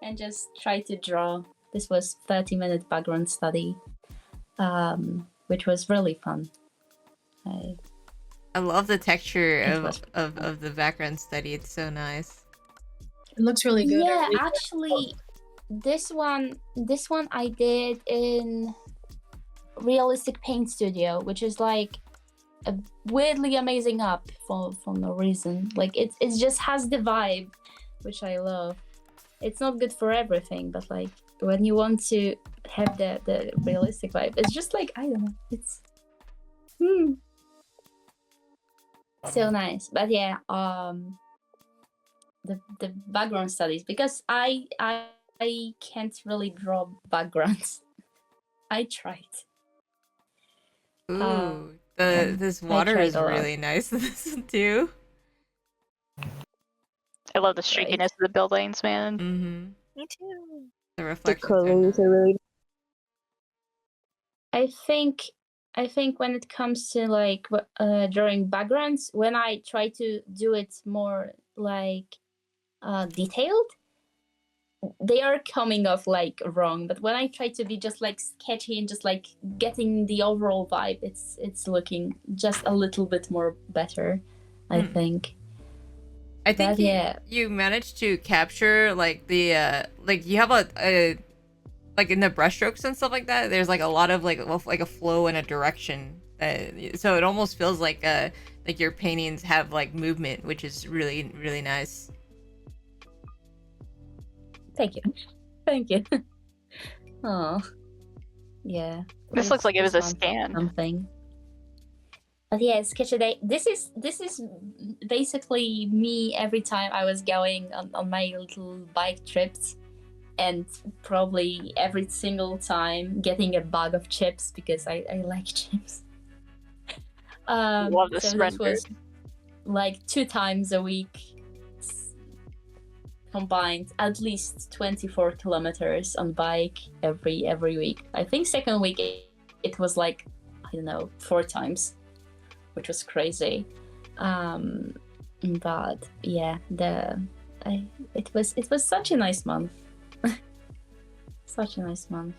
and just tried to draw. This was 30-minute background study, which was really fun. I love the texture of the background study. It's so nice. It looks really good. Yeah, actually, this one I did in Realistic Paint Studio, which is like a weirdly amazing app for no reason. Like it just has the vibe, which I love. It's not good for everything, but like when you want to have the realistic vibe, it's just like, I don't know, it's so nice. But yeah, the background studies, because I can't really draw backgrounds. I tried. Ooh, this water is really nice this too. I love the streakiness of the buildings, man. Mm-hmm. Me too. The The reflections. colors are really. I think when it comes to like drawing backgrounds, when I try to do it more like detailed, they are coming off like wrong. But when I try to be just like sketchy and just like getting the overall vibe, it's looking just a little bit more better. I think. I think But yeah. you managed to capture like the like you have a like in the brushstrokes and stuff like that. There's like a lot of like a flow and a direction. So it almost feels like your paintings have like movement, which is really really nice. Thank you. Thank you. Oh. Yeah. This looks like it was a month scan. Something. But yeah, sketch a day. This is basically me every time I was going on my little bike trips, and probably every single time getting a bag of chips because I like chips. Love this so render. this was like 2 times a week combined, at least 24 kilometers on bike every week. I think second week it was like, I don't know, 4 times, which was crazy. But yeah, it was such a nice month. Such a nice month.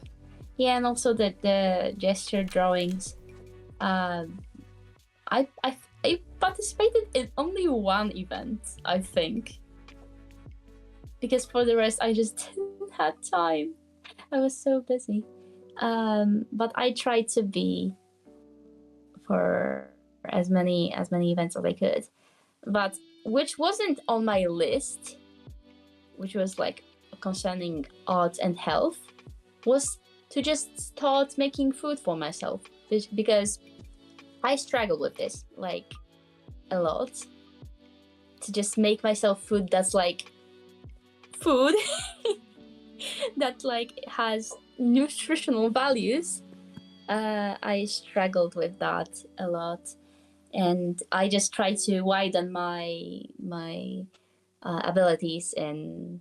Yeah, and also the gesture drawings. I participated in only one event, I think. Because for the rest, I just didn't have time. I was so busy. But I tried to be for as many events as I could. But which wasn't on my list, which was like concerning art and health, was to just start making food for myself. Because I struggle with this, like, a lot. To just make myself food that's like food that like has nutritional values. I struggled with that a lot, and I just try to widen my abilities in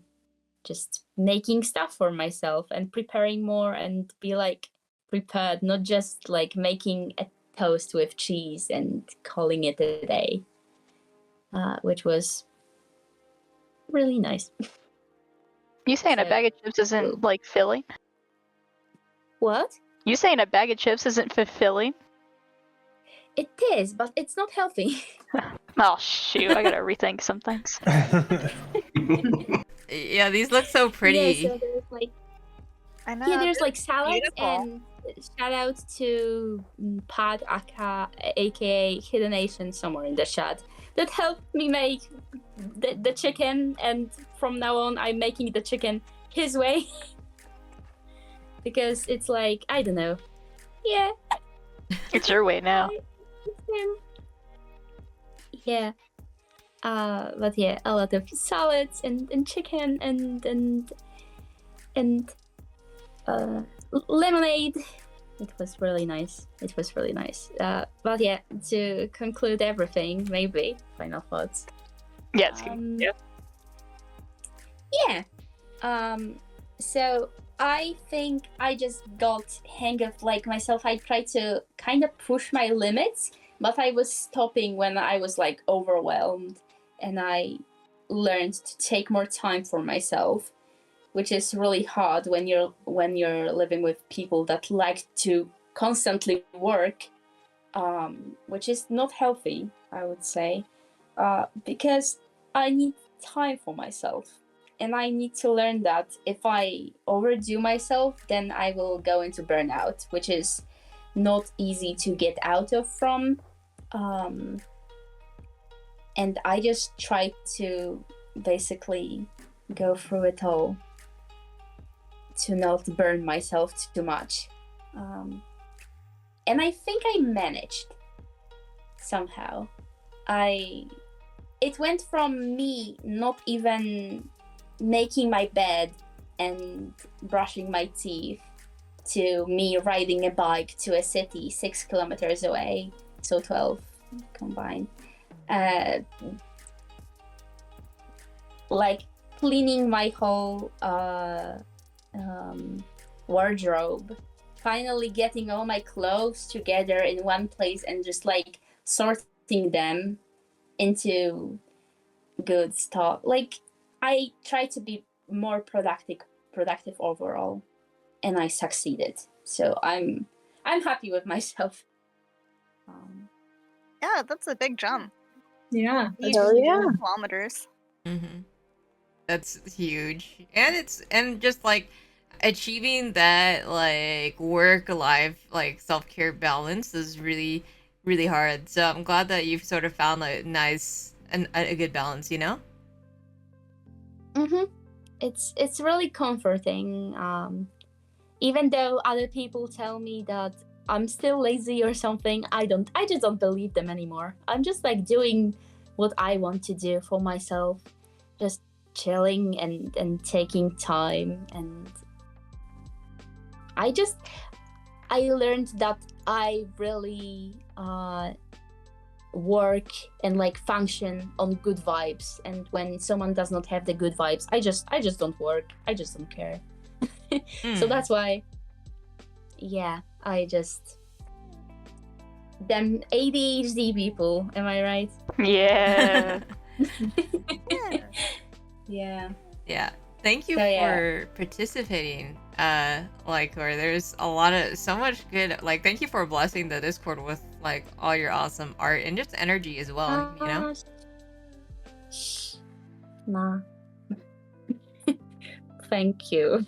just making stuff for myself and preparing more and be like prepared, not just like making a toast with cheese and calling it a day, which was really nice. You saying a bag of chips isn't like filling? What? You saying a bag of chips isn't fulfilling? It is, but it's not healthy. Oh shoot, I gotta rethink some things. Yeah, these look so pretty. Yeah, so there's like I know. yeah, there's this like is salads, beautiful. and shout out to Pad aka Hidden Asian somewhere in the chat that helped me make the chicken, and from now on I'm making the chicken his way. Because it's like, I don't know. Yeah. It's your way now. Yeah. But yeah, a lot of salads and chicken and lemonade. It was really nice. It was really nice. But yeah, to conclude everything, maybe final thoughts. Yeah, it's good. Yeah. Yeah. So I think I just got hang of like myself. I tried to kind of push my limits, but I was stopping when I was like overwhelmed, and I learned to take more time for myself, which is really hard when you're living with people that like to constantly work, which is not healthy, I would say, because I need time for myself. And I need to learn that if I overdo myself, then I will go into burnout, which is not easy to get out of from. And I just try to basically go through it all to not burn myself too much. And I think I managed somehow. It went from me not even making my bed and brushing my teeth to me riding a bike to a city 6 kilometers away, so 12 combined. Like cleaning my whole wardrobe, finally getting all my clothes together in one place and just like sorting them into good stuff. Like I try to be more productive overall, and I succeeded. So I'm happy with myself. Yeah, that's a big jump. Yeah. Huge Hell yeah. kilometers. Mm-hmm. That's huge, and just like achieving that like work life like self-care balance is really really hard. So I'm glad that you've sort of found a nice and a good balance. You know. Mm-hmm. It's really comforting. Even though other people tell me that I'm still lazy or something, I just don't believe them anymore. I'm just like doing what I want to do for myself, just chilling and taking time. And I learned that I really work and like function on good vibes, and when someone does not have the good vibes, I just don't work. I just don't care. So that's why, yeah, I just them ADHD people, am I right? Yeah. Yeah. Yeah. Thank you So, yeah. for participating. Like, or there's a lot of so much good. Like, thank you for blessing the Discord with like all your awesome art and just energy as well. You know. Nah. Thank you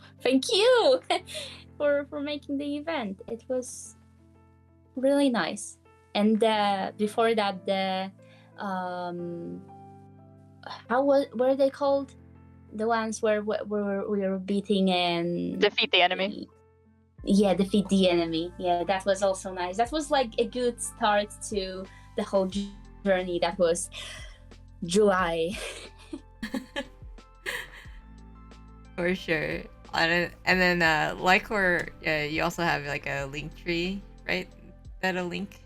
for making the event. It was really nice. And before that, the were they called? The ones where we were beating and Defeat the enemy. Yeah, defeat the enemy. Yeah, that was also nice. That was like a good start to the whole journey. That was July. For sure. And then Lycor, you also have like a link tree, right? Is that a link?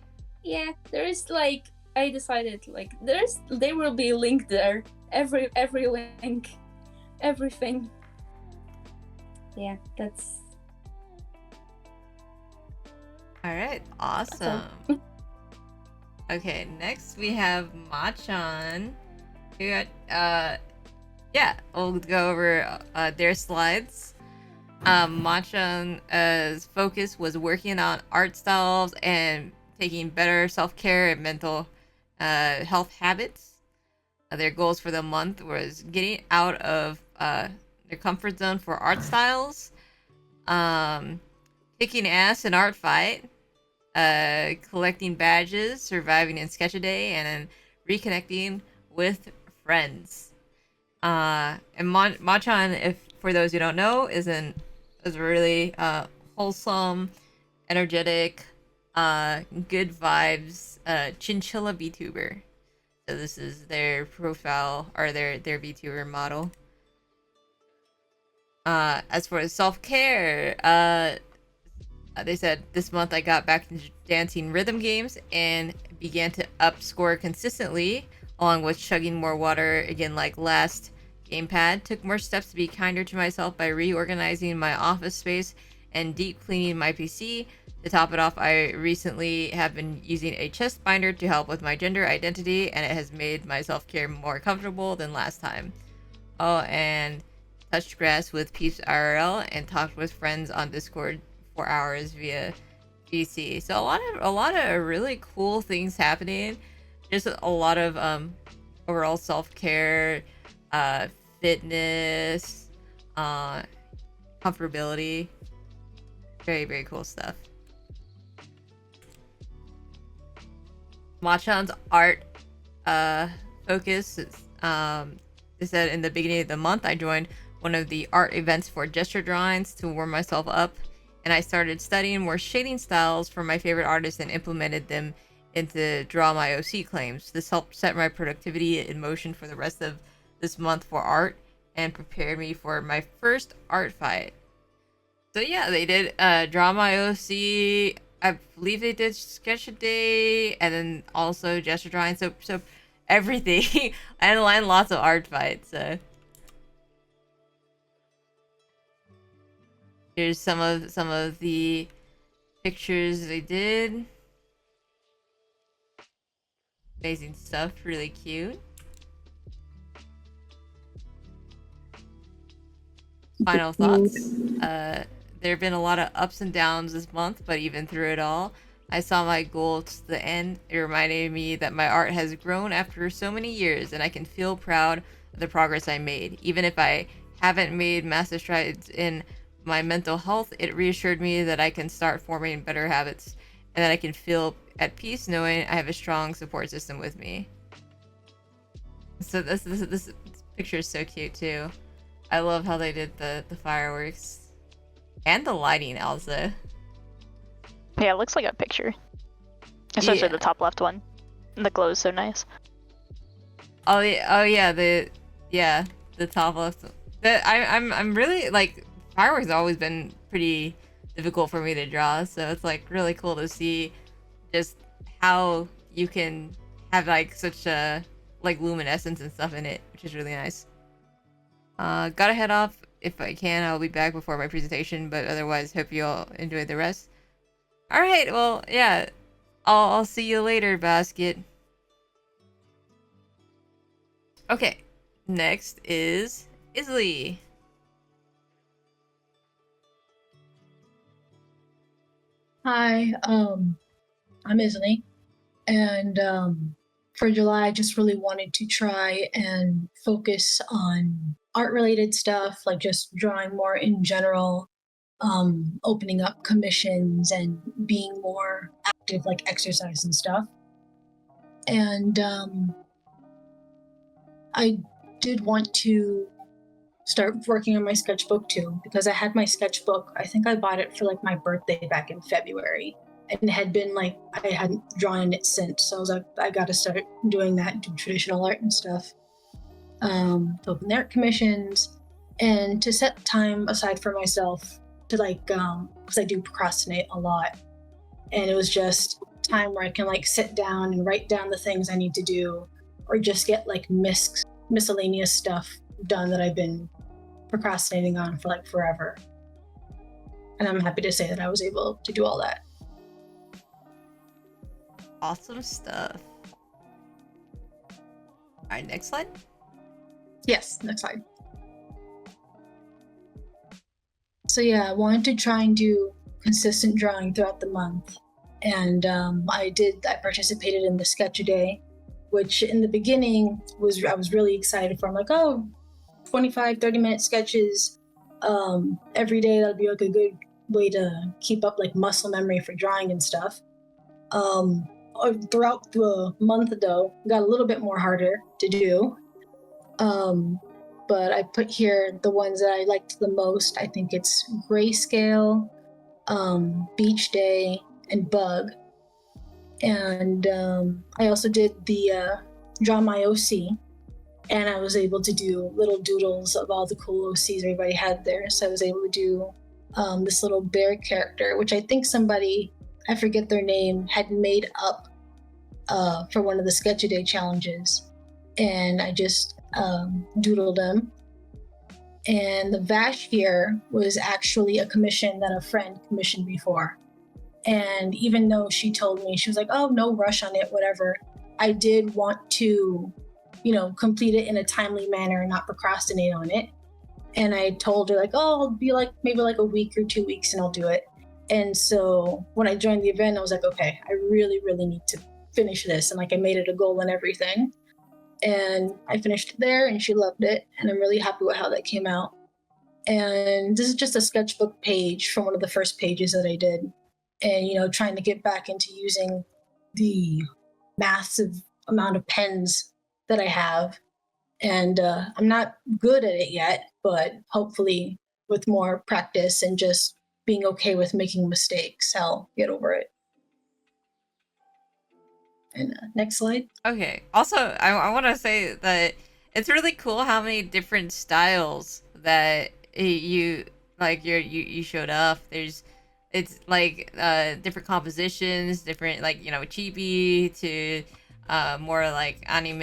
Yeah, there is like I decided like there will be a link there. Every link. Everything. Yeah, that's Alright, awesome. Okay, next we have Machan. Who got yeah, we'll go over their slides. Machan's focus was working on art styles and taking better self-care and mental health habits. Their goals for the month was getting out of their comfort zone for art styles, kicking ass in art fight, collecting badges, surviving in Sketch-A-Day, and then reconnecting with friends. And Machan, if for those who don't know, is a really wholesome, energetic, good vibes chinchilla VTuber. So this is their profile or their VTuber model. As for self-care, they said this month I got back into dancing rhythm games and began to up score consistently, along with chugging more water again like last GamePad. Took more steps to be kinder to myself by reorganizing my office space and deep cleaning my PC. To top it off, I recently have been using a chest binder to help with my gender identity, and it has made my self-care more comfortable than last time. Oh, and touched grass with Peeps IRL and talked with friends on Discord for hours via PC. So a lot of really cool things happening. Just a lot of overall self-care, fitness, comfortability. Very, very cool stuff. Machan's art focus is they said in the beginning of the month I joined one of the art events for gesture drawings to warm myself up, and I started studying more shading styles from my favorite artists and implemented them into Draw My OC claims. This helped set my productivity in motion for the rest of this month for art and prepared me for my first art fight. So yeah, they did Draw My OC. I believe they did Sketch-A-Day and then also gesture drawing. So everything and lots of art fights. So here's some of the pictures they did. Amazing stuff, really cute. Final thoughts. There have been a lot of ups and downs this month, but even through it all, I saw my goal to the end. It reminded me that my art has grown after so many years, and I can feel proud of the progress I made. Even if I haven't made massive strides in my mental health, it reassured me that I can start forming better habits and that I can feel at peace knowing I have a strong support system with me. So this picture is so cute too. I love how they did the fireworks and the lighting also. Yeah, it looks like a picture. Especially Yeah. the top left one. And the glow is so nice. Oh yeah, the top left. I'm really like fireworks have always been pretty difficult for me to draw, so it's like really cool to see just how you can have like such a like luminescence and stuff in it, which is really nice. Gotta head off. If I can, I'll be back before my presentation, but otherwise hope you all enjoy the rest. All right, well, yeah, I'll see you later, Basket. Okay, next is Isley. Hi, I'm Isley, and for July, I just really wanted to try and focus on art-related stuff, like just drawing more in general, opening up commissions and being more active, like exercise and stuff. And I did want to start working on my sketchbook too, because I had my sketchbook. I think I bought it for like my birthday back in February, and it had been like I hadn't drawn in it since. So I was like, I got to start doing that, do traditional art and stuff. To open the art commissions, and to set time aside for myself to like, because I do procrastinate a lot, and it was just time where I can like sit down and write down the things I need to do, or just get like miscellaneous stuff done that I've been procrastinating on for like forever. And I'm happy to say that I was able to do all that. Awesome stuff. All right, next slide. Yes, next slide. So yeah, I wanted to try and do consistent drawing throughout the month. And I participated in the sketch a day, which in the beginning I was really excited for. I'm like, oh, 25, 30-minute sketches every day. That'll be like a good way to keep up like muscle memory for drawing and stuff. Throughout the month though, got a little bit more harder to do. But I put here the ones that I liked the most. I think it's Grayscale, Beach Day, and Bug. And I also did the Draw My OC, and I was able to do little doodles of all the cool OCs everybody had there. So I was able to do this little bear character, which I think somebody, I forget their name, had made up for one of the Sketch-A-Day challenges. And I just doodled them. And the Vash here was actually a commission that a friend commissioned before. And even though she told me, she was like, oh, no rush on it, whatever, I did want to, complete it in a timely manner and not procrastinate on it. And I told her like, oh, I'll be like maybe like a week or 2 weeks and I'll do it. And so when I joined the event, I was like, okay, I really, really need to finish this. And like I made it a goal and everything. And I finished it there and she loved it. And I'm really happy with how that came out. And this is just a sketchbook page from one of the first pages that I did. And, trying to get back into using the massive amount of pens that I have. And I'm not good at it yet, but hopefully with more practice and just being okay with making mistakes, I'll get over it. And next slide. Okay. Also, I want to say that it's really cool how many different styles that you showed off. It's like different compositions, different like chibi to more like anime,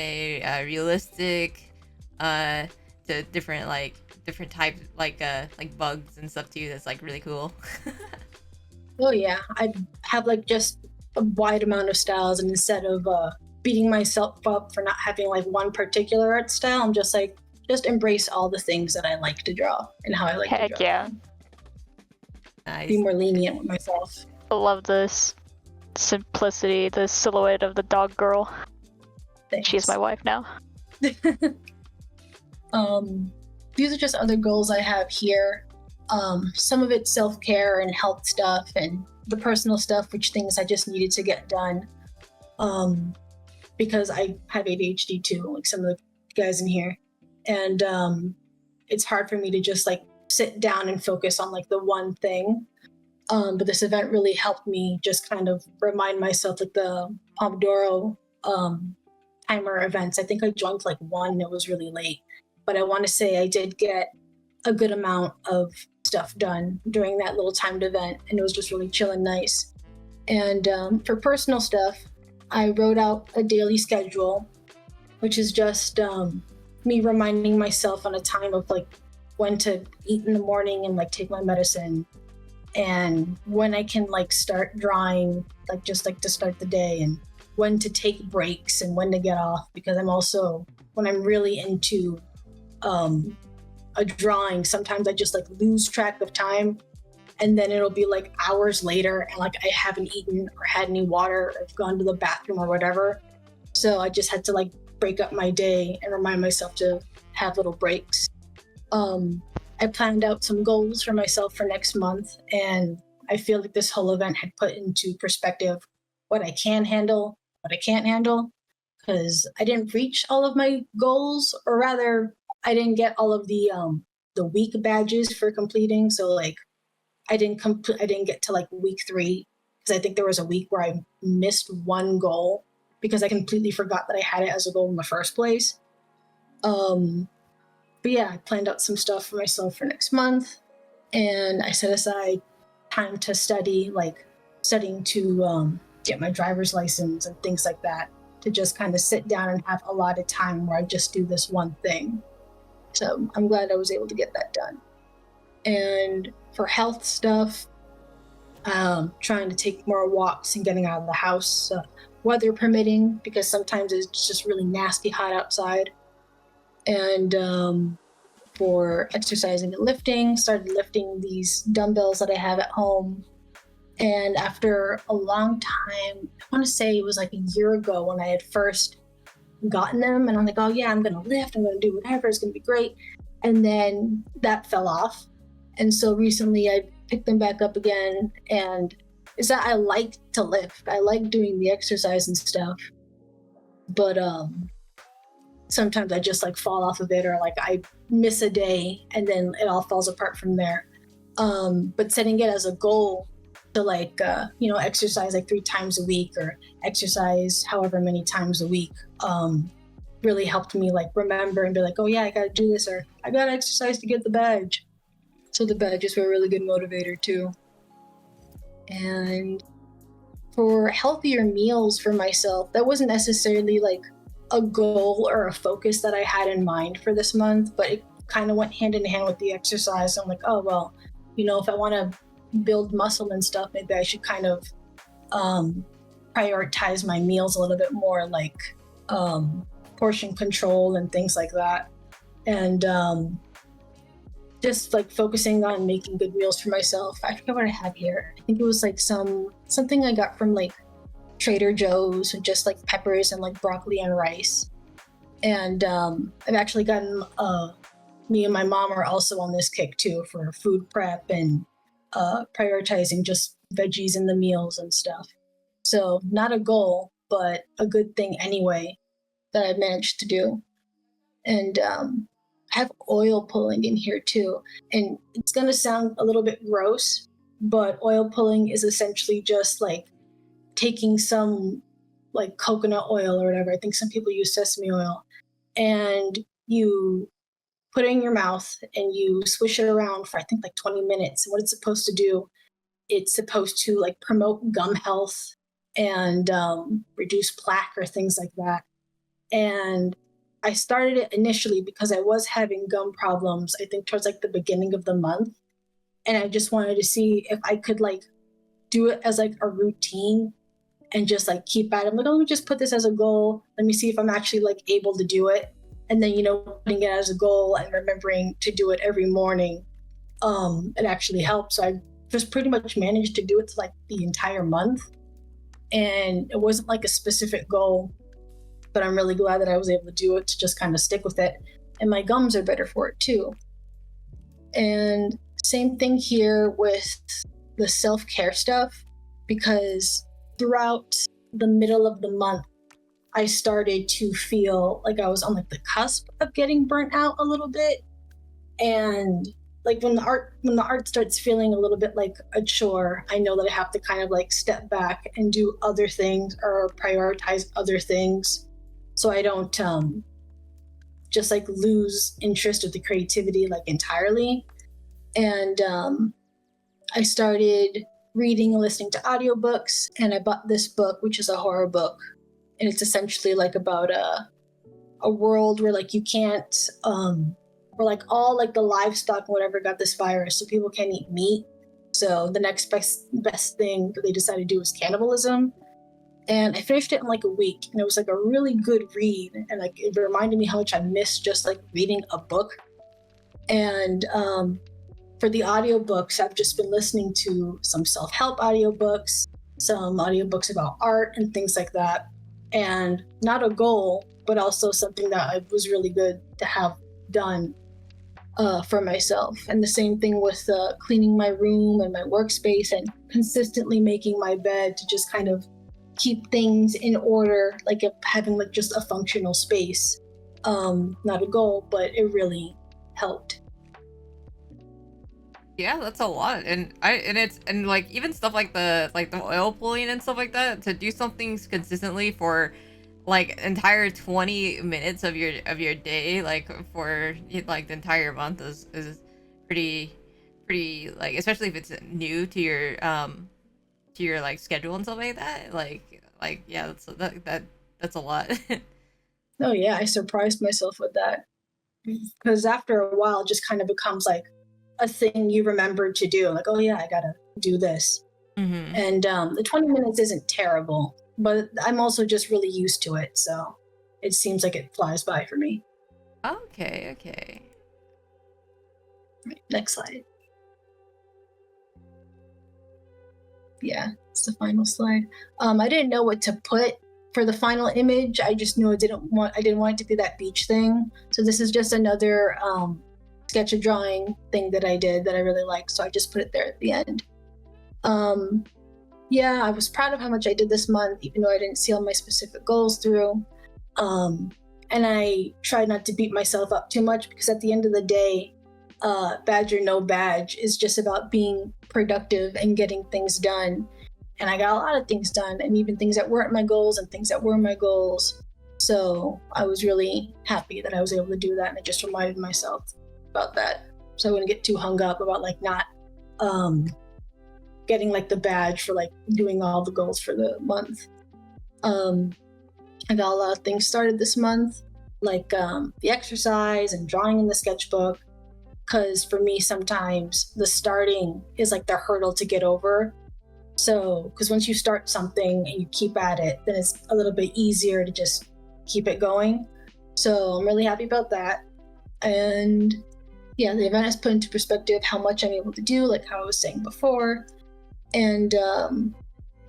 realistic, to different types like bugs and stuff too. That's like really cool. Oh yeah, I have like just a wide amount of styles, and instead of beating myself up for not having like one particular art style, I'm just like just embrace all the things that I like to draw and how I like to draw. Heck yeah. Nice. Be more lenient with myself. I love this. simplicity, the silhouette of the dog girl. Thanks. She's my wife now. These are just other goals I have here. Some of it's self-care and health stuff, and the personal stuff, which things I just needed to get done. Because I have ADHD too, like some of the guys in here. And it's hard for me to just like sit down and focus on like the one thing. But this event really helped me just kind of remind myself that the Pomodoro timer events, I think I joined like one and it was really late. But I want to say I did get a good amount of stuff done during that little timed event, and it was just really chill and nice. And for personal stuff, I wrote out a daily schedule, which is just me reminding myself on a time of like when to eat in the morning and like take my medicine, and when I can like start drawing, like just like to start the day, and when to take breaks and when to get off, because I'm also, when I'm really into a drawing, sometimes I just like lose track of time, and then it'll be like hours later and like I haven't eaten or had any water or gone to the bathroom or whatever. So I just had to like break up my day and remind myself to have little breaks. I planned out some goals for myself for next month, and I feel like this whole event had put into perspective what I can handle, what I can't handle, because I didn't reach all of my goals, or rather I didn't get all of the week badges for completing. So like I didn't get to like week 3, because I think there was a week where I missed one goal because I completely forgot that I had it as a goal in the first place. But yeah, I planned out some stuff for myself for next month, and I set aside time to study, like studying to get my driver's license and things like that, to just kind of sit down and have a lot of time where I just do this one thing. So I'm glad I was able to get that done. And for health stuff, trying to take more walks and getting out of the house, weather permitting, because sometimes it's just really nasty hot outside. And for exercising and lifting, started lifting these dumbbells that I have at home. And after a long time, I want to say it was like a year ago when I had first gotten them, and I'm like, oh yeah, I'm gonna lift, I'm gonna do whatever, it's gonna be great. And then that fell off. And so recently I picked them back up again, and it's that I like to lift. I like doing the exercise and stuff. But sometimes I just like fall off of it, or like I miss a day and then it all falls apart from there. But setting it as a goal to like, exercise like 3 times a week, or exercise however many times a week, really helped me like remember and be like, oh yeah, I gotta do this, or I gotta exercise to get the badge. So the badges were a really good motivator too. And for healthier meals for myself, that wasn't necessarily like a goal or a focus that I had in mind for this month, but it kind of went hand in hand with the exercise. I'm like, oh, well, if I want to build muscle and stuff, maybe I should kind of prioritize my meals a little bit more, like portion control and things like that. And just like focusing on making good meals for myself. I forget what I have here. I think it was like something I got from like Trader Joe's, with just like peppers and like broccoli and rice. And I've actually gotten, me and my mom are also on this kick too, for food prep and prioritizing just veggies in the meals and stuff. So not a goal, but a good thing anyway that I've managed to do. And I have oil pulling in here too. And it's going to sound a little bit gross, but oil pulling is essentially just like taking some like coconut oil or whatever. I think some people use sesame oil, and you put it in your mouth and you swish it around for I think like 20 minutes. And what it's supposed to do, it's supposed to like promote gum health and reduce plaque or things like that. And I started it initially because I was having gum problems, I think towards like the beginning of the month. And I just wanted to see if I could like do it as like a routine and just like keep at it. I'm like, oh, let me just put this as a goal. Let me see if I'm actually like able to do it. And then, putting it as a goal and remembering to do it every morning, it actually helps. So I just pretty much managed to do it to like the entire month. and it wasn't like a specific goal, but I'm really glad that I was able to do it, to just kind of stick with it. And my gums are better for it too. And same thing here with the self-care stuff, because throughout the middle of the month, I started to feel like I was on like the cusp of getting burnt out a little bit. And like when the art starts feeling a little bit like a chore, I know that I have to kind of like step back and do other things or prioritize other things, so I don't just like lose interest of the creativity like entirely. And I started reading and listening to audiobooks, and I bought this book, which is a horror book, and it's essentially like about a world where like you can't where like all like the livestock and whatever got this virus, so people can't eat meat. So the next best thing that they decided to do was cannibalism. And I finished it in like a week, and it was like a really good read, and like it reminded me how much I missed just like reading a book. And for the audiobooks, I've just been listening to some self-help audiobooks, some audiobooks about art and things like that. And not a goal, but also something that was really good to have done for myself. And the same thing with cleaning my room and my workspace and consistently making my bed to just kind of keep things in order, like having like just a functional space. Not a goal, but it really helped. Yeah, that's a lot, and like even stuff like the oil pulling and stuff like that, to do something consistently for like entire 20 minutes of your day, like for like the entire month is pretty like, especially if it's new to your like schedule and stuff like that. Like yeah, that's a lot. Oh yeah, I surprised myself with that, because after a while it just kind of becomes like a thing you remember to do, like, oh yeah, I gotta do this. Mm-hmm. And the 20 minutes isn't terrible, but I'm also just really used to it, so it seems like it flies by for me. Okay. Right, next slide. Yeah, it's the final slide. I didn't know what to put for the final image. I just knew I didn't want it to be that beach thing. So this is just another sketch of drawing thing that I did that I really liked, so I just put it there at the end. Yeah, I was proud of how much I did this month, even though I didn't see all my specific goals through. And I tried not to beat myself up too much, because at the end of the day, badge or no badge is just about being productive and getting things done. And I got a lot of things done, and even things that weren't my goals and things that were my goals. So I was really happy that I was able to do that, and I just reminded myself about that, so I wouldn't get too hung up about like not getting like the badge for like doing all the goals for the month. I got a lot of things started this month, like the exercise and drawing in the sketchbook, because for me sometimes the starting is like the hurdle to get over. So because once you start something and you keep at it, then it's a little bit easier to just keep it going. So I'm really happy about that. And yeah, the event has put into perspective how much I'm able to do, like how I was saying before. And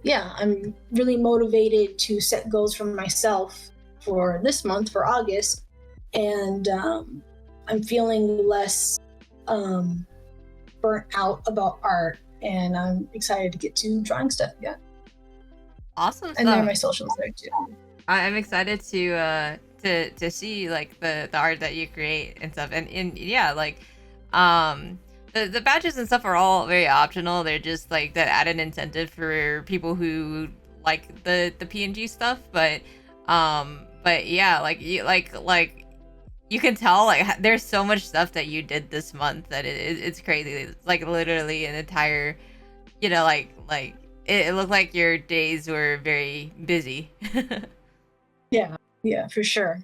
yeah, I'm really motivated to set goals for myself for this month, for August. And I'm feeling less burnt out about art, and I'm excited to get to drawing stuff again. Awesome stuff. And there are my socials there too. I'm excited to see like the art that you create and stuff, and yeah, like the badges and stuff are all very optional. They're just like that added incentive for people who like the PNG stuff, but yeah, like you can tell like there's so much stuff that you did this month that it's crazy. It's like literally an entire, like it looked like your days were very busy. Yeah, for sure.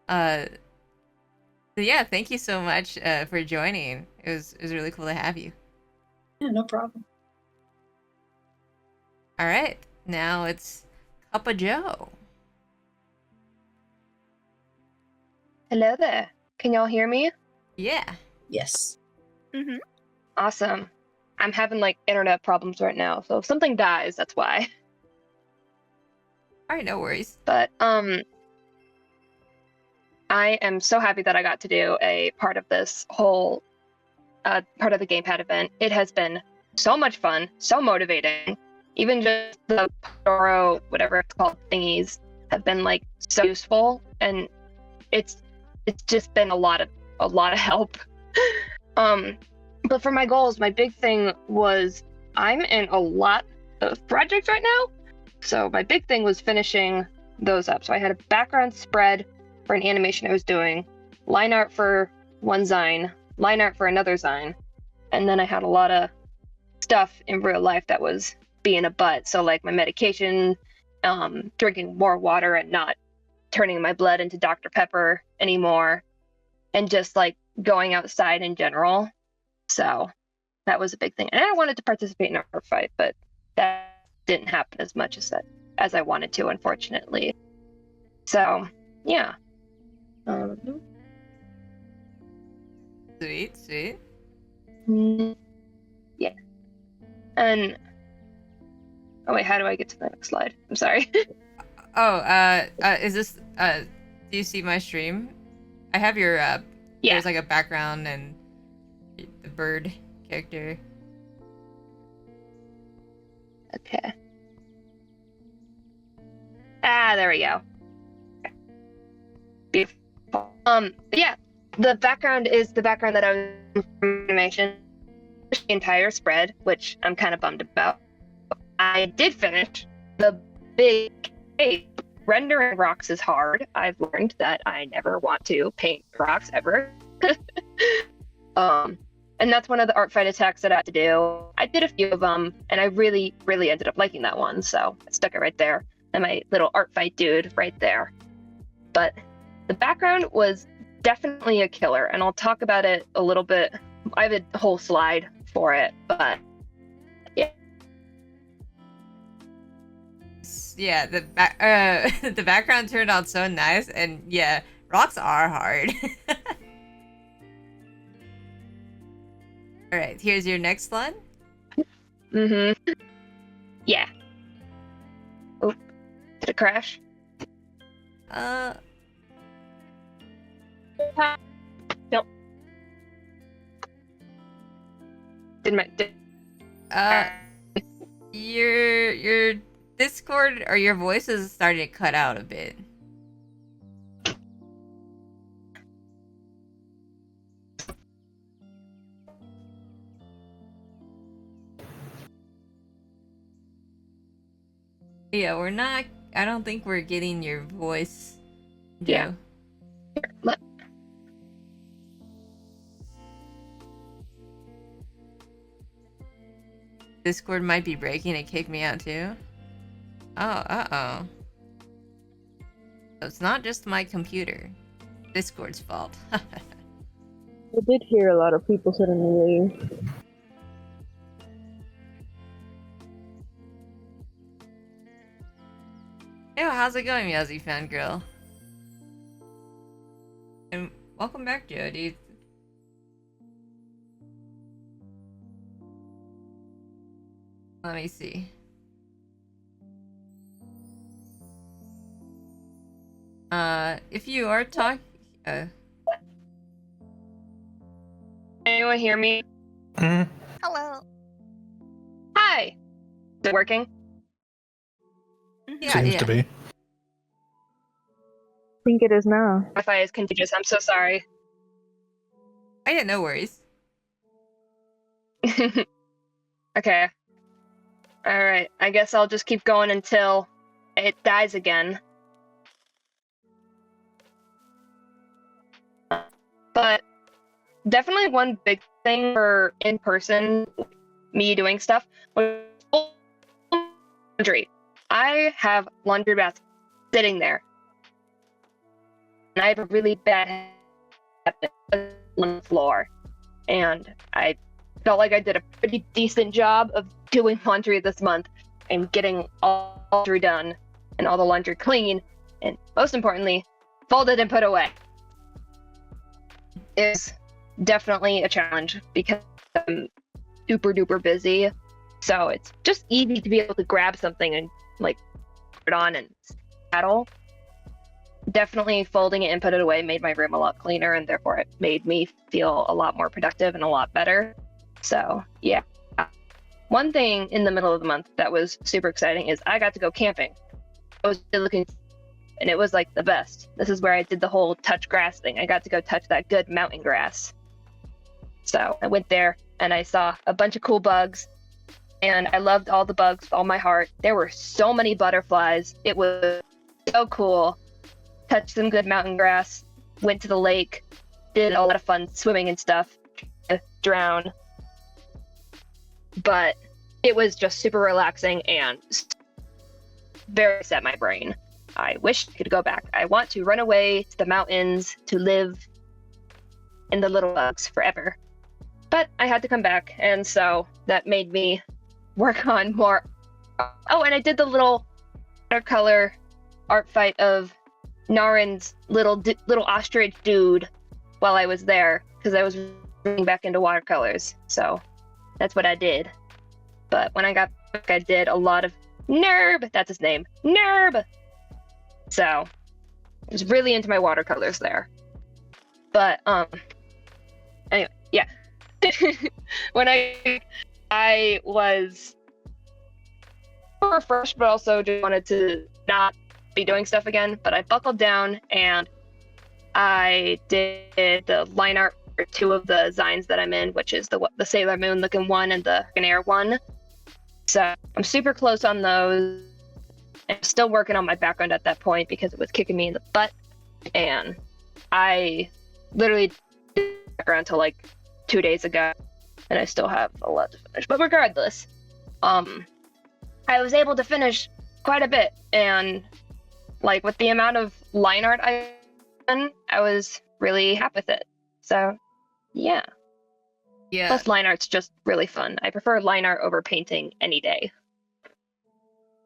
Yeah, thank you so much for joining. It was really cool to have you. Yeah, no problem. All right, now it's Cup of Joe. Hello there. Can y'all hear me? Yeah. Yes. Mm-hmm. Awesome. I'm having like internet problems right now, so if something dies, that's why. All right, no worries. But I am so happy that I got to do a part of this whole part of the GamePad event. It has been so much fun, so motivating. Even just the Pandoro, whatever it's called, thingies have been like so useful, and it's just been a lot of help. But for my goals, my big thing was I'm in a lot of projects right now. So my big thing was finishing those up. So I had a background spread for an animation I was doing, line art for one zine, line art for another zine, and then I had a lot of stuff in real life that was being a butt. So like my medication, drinking more water and not turning my blood into Dr. Pepper anymore, and just like going outside in general. So that was a big thing. And I wanted to participate in a art fight, but that didn't happen as much as I wanted to, unfortunately. So yeah. Sweet. Yeah. And oh wait, how do I get to the next slide? I'm sorry. Is this do you see my stream? I have your there's like a background and the bird character. Okay. There we go. Beautiful. Yeah, the background is the background that I was from animation, the entire spread, which I'm kind of bummed about. I did finish the big cape. Rendering rocks is hard. I've learned that I never want to paint rocks ever. And that's one of the art fight attacks that I had to do. I did a few of them, and I really, really ended up liking that one, so I stuck it right there. And my little art fight dude right there. But the background was definitely a killer, and I'll talk about it a little bit. I have a whole slide for it, but yeah. Yeah, the the background turned out so nice, and yeah, rocks are hard. All right, here's your next one. Yeah. Oh, did it crash? Nope. Your Discord or your voice is starting to cut out a bit. Yeah, we're not. I don't think we're getting your voice. Joe. Yeah. Discord might be breaking and kick me out too. Oh. So it's not just my computer. Discord's fault. I did hear a lot of people suddenly leave. Yo, how's it going, Yazzie fangirl? And welcome back, Jody. Let me see. If you are talking, anyone hear me? Hello. Hi. Is it working? Yeah, Seems to be. I think it is now. Wi-Fi is contagious. I'm so sorry. Oh yeah, no worries. Okay. Alright, I guess I'll just keep going until it dies again. But definitely one big thing for in-person, me doing stuff, was laundry. I have laundry baskets sitting there. And I have a really bad habit on the floor. And I felt like I did a pretty decent job of doing laundry this month and getting all the laundry done and all the laundry clean, and most importantly, folded and put away. It's definitely a challenge because I'm super duper busy. So it's just easy to be able to grab something and like put it on and paddle. Definitely folding it and put it away made my room a lot cleaner, and therefore it made me feel a lot more productive and a lot better. So yeah. One thing in the middle of the month that was super exciting is I got to go camping. I was looking, and it was like the best. This is where I did the whole touch grass thing. I got to go touch that good mountain grass. So I went there and I saw a bunch of cool bugs, and I loved all the bugs with all my heart. There were so many butterflies. It was so cool. Touched some good mountain grass, went to the lake, did a lot of fun swimming and stuff, drown. But it was just super relaxing and very set my brain. I wish I could go back. I want to run away to the mountains to live in the little bugs forever. But I had to come back, and so that made me work on more. Oh, and I did the little watercolor art fight of Narin's little ostrich dude while I was there, because I was getting back into watercolors. So that's what I did. But when I got back, I did a lot of Nerb. That's his name, Nerb. So I was really into my watercolors there. But anyway, yeah. When I was refreshed, but also just wanted to not be doing stuff again, but I buckled down and I did the line art for two of the designs that I'm in, which is the Sailor Moon looking one and the Air one. So I'm super close on those. I'm still working on my background at that point because it was kicking me in the butt, and I literally did the background until like 2 days ago, and I still have a lot to finish. But regardless, I was able to finish quite a bit, and like with the amount of line art I done, I was really happy with it. So yeah. Yeah. Plus line art's just really fun. I prefer line art over painting any day.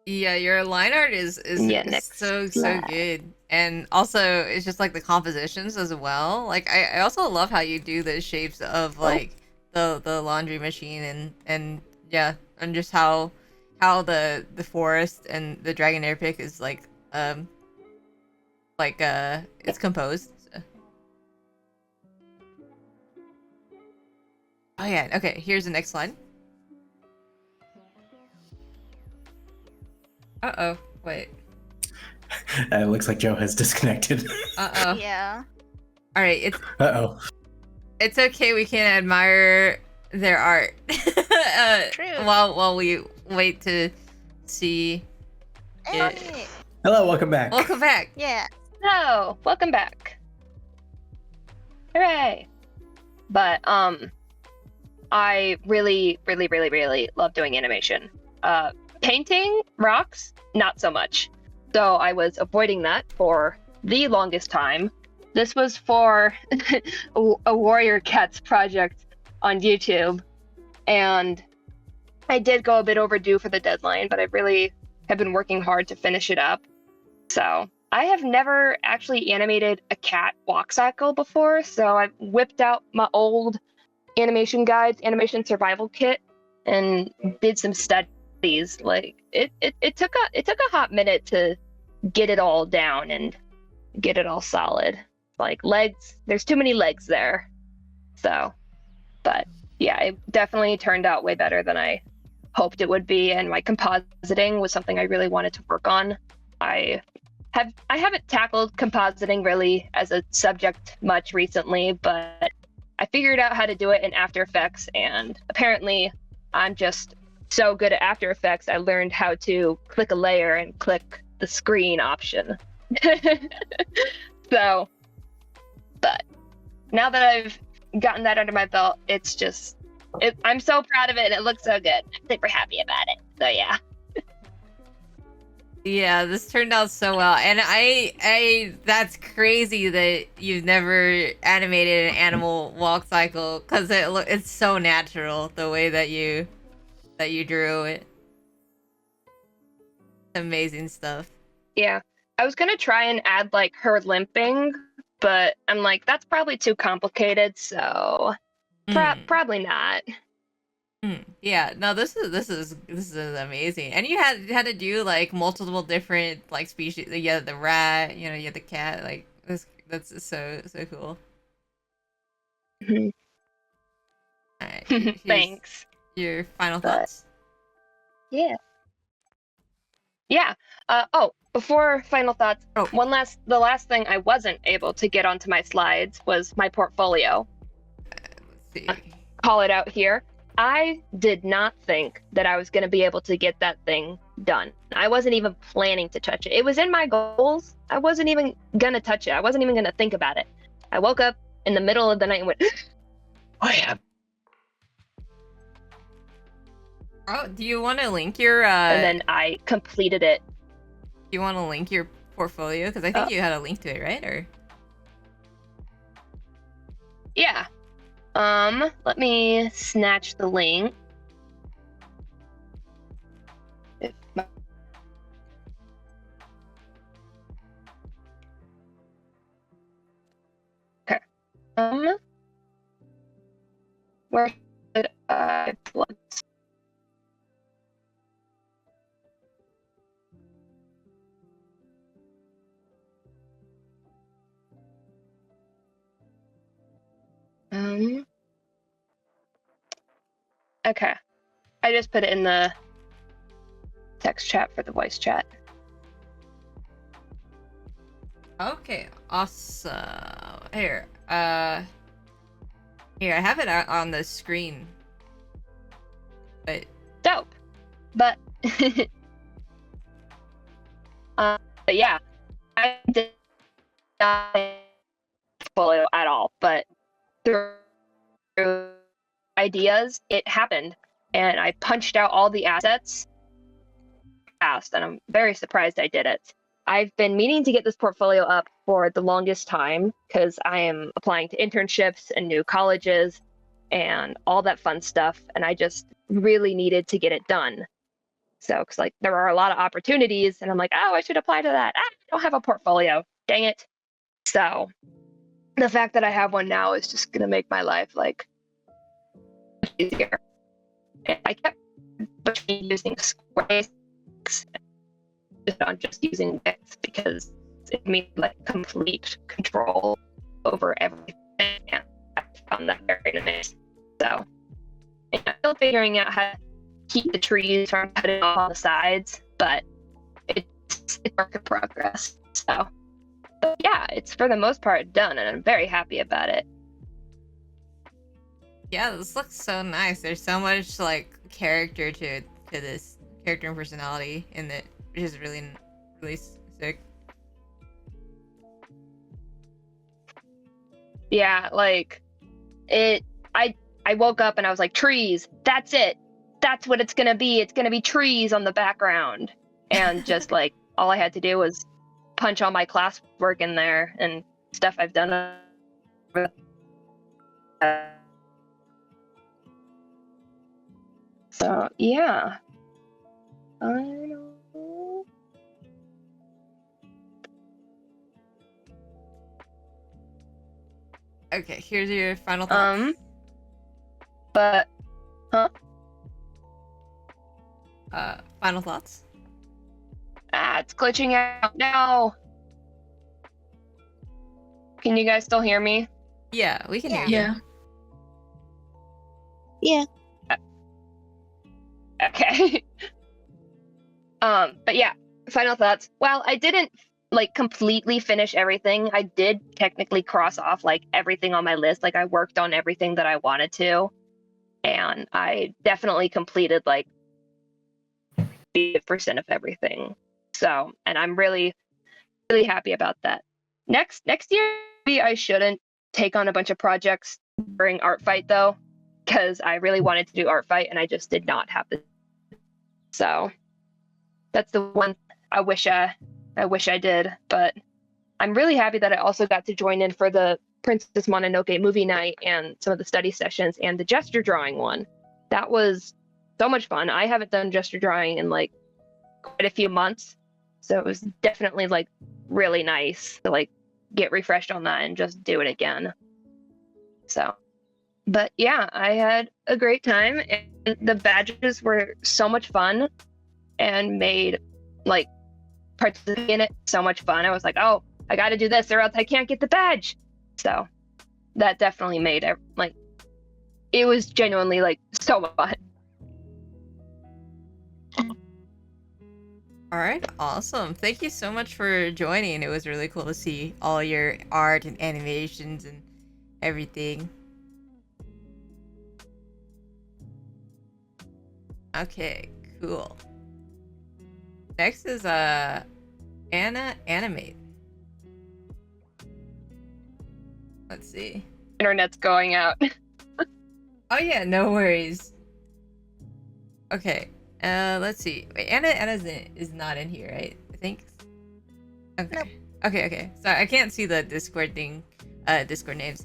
Yeah, your line art is so good. And also it's just like the compositions as well. Like I also love how you do the shapes of like the laundry machine and yeah, and just how the forest and the Dragonair pick is like it's composed. Oh yeah, okay, here's the next slide. Uh-oh, wait. It looks like Joe has disconnected. Uh-oh. Yeah. All right, it's Uh-oh. It's okay, we can admire their art. True. While we wait to see it. Hey. Hello, welcome back. Welcome back. Yeah. No, welcome back. Hooray. But I really love doing animation. Painting rocks, not so much. So I was avoiding that for the longest time. This was for a Warrior Cats project on YouTube, and I did go a bit overdue for the deadline, but I really have been working hard to finish it up. So I have never actually animated a cat walk cycle before, so I whipped out my old animation guides, animation survival kit, and did some studies. Like it took a hot minute to get it all down and get it all solid. Like legs, there's too many legs there. So, but yeah, it definitely turned out way better than I hoped it would be, and my compositing was something I really wanted to work on. I haven't tackled compositing really as a subject much recently, but I figured out how to do it in After Effects, and apparently I'm just so good at After Effects, I learned how to click a layer and click the screen option. So, but now that I've gotten that under my belt, it's just, I'm so proud of it, and it looks so good. I'm super happy about it. So yeah. Yeah, this turned out so well, and I that's crazy that you've never animated an animal walk cycle, because it's so natural the way that you drew it. Amazing stuff. Yeah, I was gonna try and add like her limping, but I'm like, that's probably too complicated, so probably not. Yeah, no, this is amazing. And you had to do like multiple different like species. You had the rat, you had the cat. Like that's so cool. Mhm. All right, here's Thanks. your final But thoughts. yeah. Yeah. Before final thoughts, the last thing I wasn't able to get onto my slides was my portfolio. Let's see. Call it out here. I did not think that I was going to be able to get that thing done. I wasn't even planning to touch it. It was in my goals. I wasn't even going to touch it. I wasn't even going to think about it. I woke up in the middle of the night and went, I have. Oh, do you want to link your And then I completed it. Do you want to link your portfolio? Because I think you had a link to it, right? Or Yeah. Let me snatch the link. Okay. Where should I plug? Okay. I just put it in the text chat for the voice chat. okay, awesome. Here, here I have it on the screen. But dope. But but yeah, I did not portfolio at all. But through ideas, it happened, and I punched out all the assets fast, and I'm very surprised I did it. I've been meaning to get this portfolio up for the longest time because I am applying to internships and new colleges and all that fun stuff, and I just really needed to get it done. So, because like there are a lot of opportunities, and I'm like, oh, I should apply to that. I don't have a portfolio. Dang it. So, the fact that I have one now is just gonna make my life like easier. And I kept using Squarespace on just using Wix because it means like complete control over everything, and I found that very nice. So, and I'm still figuring out how to keep the trees from cutting off on the sides, but it's work in progress. So, but yeah, it's for the most part done, and I'm very happy about it. yeah, this looks so nice. There's so much like character to this character and personality in it, which is really sick. Yeah, like I woke up and I was like, trees, that's it. That's what it's gonna be. It's gonna be trees on the background. And just like all I had to do was punch all my classwork in there and stuff I've done. So yeah. I don't know. Okay, here's your final thoughts. But final thoughts? It's glitching out now. Can you guys still hear me? Yeah, we can hear you. Yeah. Okay. But yeah, final thoughts. Well, I didn't like completely finish everything. I did technically cross off like everything on my list. Like I worked on everything that I wanted to, and I definitely completed like 50% of everything. So, and I'm really happy about that. Next year, maybe I shouldn't take on a bunch of projects during Art Fight though, because I really wanted to do Art Fight and I just did not have the. So that's the one I wish I did, but I'm really happy that I also got to join in for the Princess Mononoke movie night and some of the study sessions and the gesture drawing one. That was so much fun. I haven't done gesture drawing in like quite a few months, so it was definitely like really nice to like get refreshed on that and just do it again. So But yeah, I had a great time, and the badges were so much fun and made like participating in it so much fun. I was like, oh, I got to do this or else I can't get the badge. So that definitely made it like it was genuinely like so fun. All right, awesome. Thank you so much for joining. It was really cool to see all your art and animations and everything. Okay, cool. Next is Anna Animate. Let's see. Internet's going out. Oh yeah, no worries. Okay, let's see. Wait, Anna is not in here, right? I think. Okay. Nope. Okay. Sorry, I can't see the Discord thing, Discord names.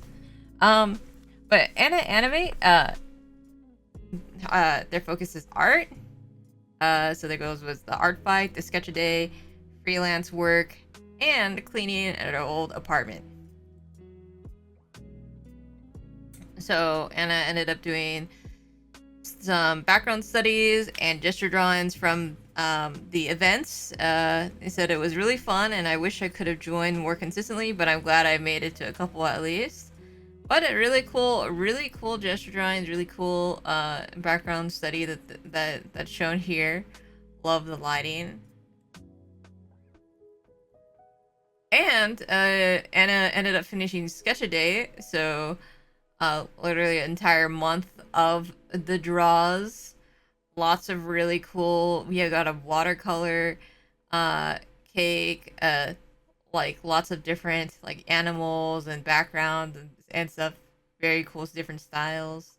But Anna Animate, their focus is art. So their goals was the art fight, the sketch a day, freelance work, and cleaning an old apartment. So Anna ended up doing some background studies and gesture drawings from the events. They said it was really fun, and I wish I could have joined more consistently, but I'm glad I made it to a couple at least. But a really cool gesture drawings, really cool background study that's shown here. Love the lighting. And Anna ended up finishing sketch a day, so literally an entire month of the draws. Lots of really cool. We got a watercolor cake, like lots of different like animals and backgrounds and stuff. Very cool, different styles.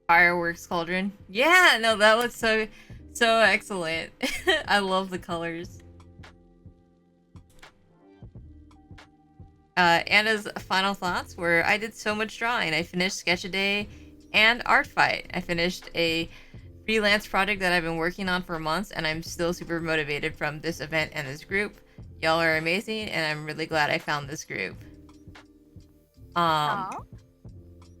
Fireworks cauldron. Yeah, no, that looks so excellent. I love the colors. Anna's final thoughts were, I did so much drawing. I finished sketch a day and art fight. I finished a freelance project that I've been working on for months, and I'm still super motivated from this event and this group. Y'all are amazing, and I'm really glad I found this group. Aww.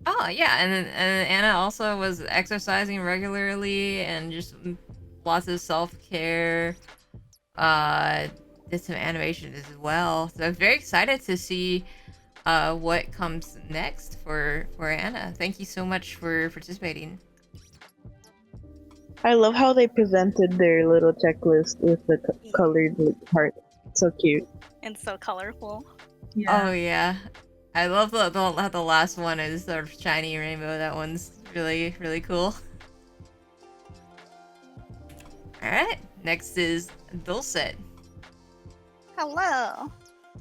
Oh yeah, and Anna also was exercising regularly and just lots of self-care. Did some animation as well. So I'm very excited to see what comes next for Anna. Thank you so much for participating. I love how they presented their little checklist with the colored heart. So cute. And so colorful. Oh yeah, I love the last one is sort of shiny rainbow. That one's really cool. All right, next is Dulcet. Hello,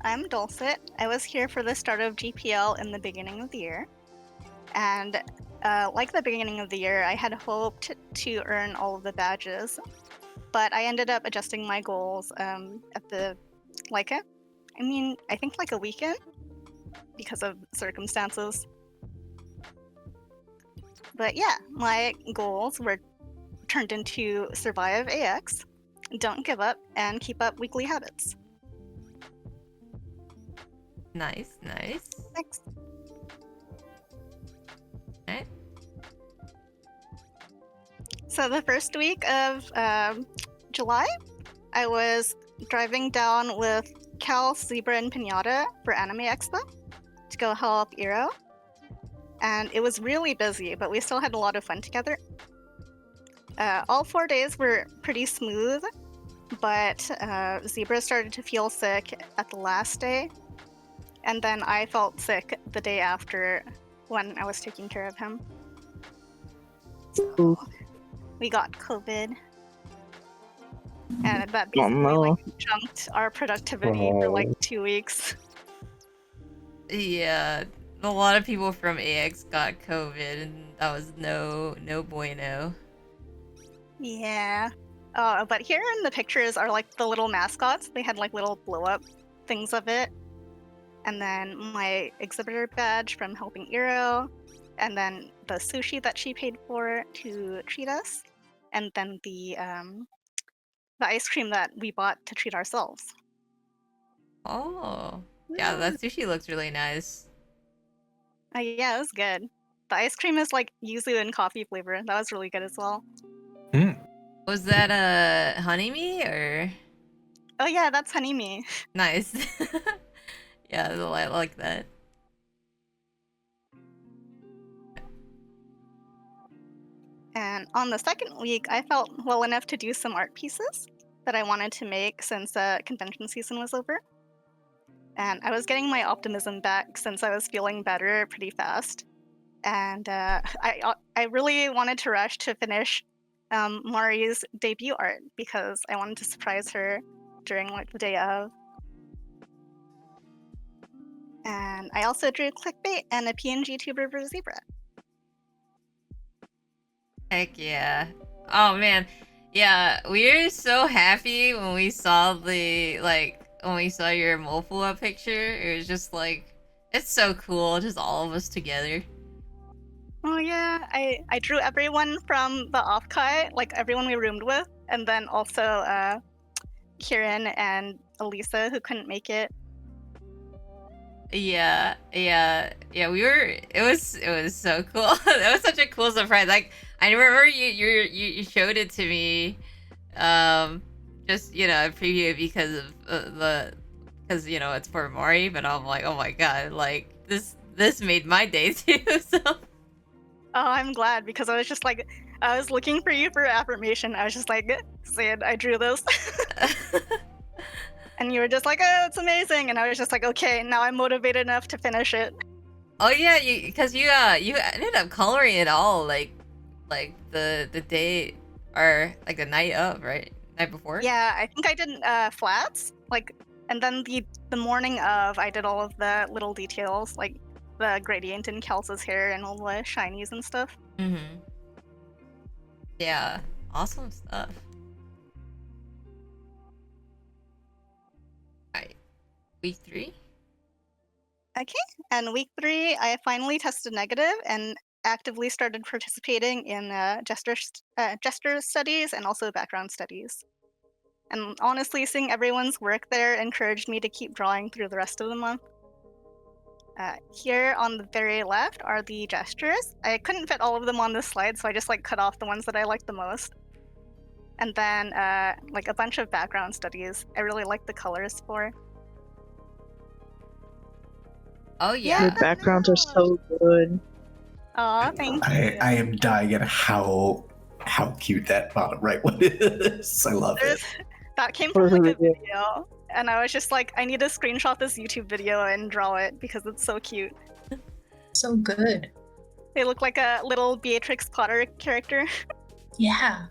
I'm Dulcet. I was here for the start of GPL in the beginning of the year. And like the beginning of the year, I had hoped to earn all of the badges. But I ended up adjusting my goals at the, I think like a weekend because of circumstances. But yeah, my goals were turned into survive AX, don't give up, and keep up weekly habits. Nice. Thanks. Alright. So the first week of July, I was driving down with Cal, Zebra, and Pinata for Anime Expo to go help Iro. And it was really busy, but we still had a lot of fun together. All 4 days were pretty smooth, but Zebra started to feel sick at the last day. And then I felt sick the day after when I was taking care of him. So we got COVID. And that basically junked our productivity for like 2 weeks. Yeah, a lot of people from AX got COVID, and that was no bueno. Yeah. But here in the pictures are like the little mascots. They had like little blow up things of it. And then my exhibitor badge from helping Iro. And then the sushi that she paid for to treat us. And then the ice cream that we bought to treat ourselves. Oh. Yeah, that sushi looks really nice. Yeah, it was good. The ice cream is like yuzu and coffee flavor. That was really good as well. Was that honey me or? Oh yeah, that's honey me. Nice. Yeah, I like that. And on the second week, I felt well enough to do some art pieces that I wanted to make since convention season was over. And I was getting my optimism back since I was feeling better pretty fast. And I really wanted to rush to finish Mari's debut art because I wanted to surprise her during like the day of. And I also drew clickbait and a PNG tuber for Zebra. Heck yeah. Oh man. Yeah, we were so happy when we saw when we saw your Mofua picture. It was just like, it's so cool, just all of us together. Oh yeah, I drew everyone from the Offkai, like everyone we roomed with, and then also Kieran and Elisa who couldn't make it. Yeah. We were. It was so cool. It was such a cool surprise. Like I remember you showed it to me, just a preview because of because it's for Mari. But I'm like, oh my god, like this made my day too. So. Oh, I'm glad because I was just like, I was looking for you for affirmation. I was just like, Sid, I drew this. And you were just like, oh, it's amazing. And I was just like, okay, now I'm motivated enough to finish it. Oh yeah, because you ended up coloring it all like the day or like the night of, right? Night before? Yeah, I think I did flats, like, and then the morning of, I did all of the little details, like the gradient in Kels's hair and all the shinies and stuff. Mm-hmm. Yeah, awesome stuff. Alright, week 3? Okay, and week 3, I finally tested negative and actively started participating in gesture studies and also background studies. And honestly, seeing everyone's work there encouraged me to keep drawing through the rest of the month. Here on the very left are the gestures. I couldn't fit all of them on this slide, so I just like cut off the ones that I liked the most. And then like a bunch of background studies I really like the colors for. Oh yeah. Your backgrounds are so good. Aw, thank you. I am dying at how cute that bottom right one is. I love it. That came from like a video, and I was just like, I need to screenshot this YouTube video and draw it because it's so cute. So good. They look like a little Beatrix Potter character. Yeah.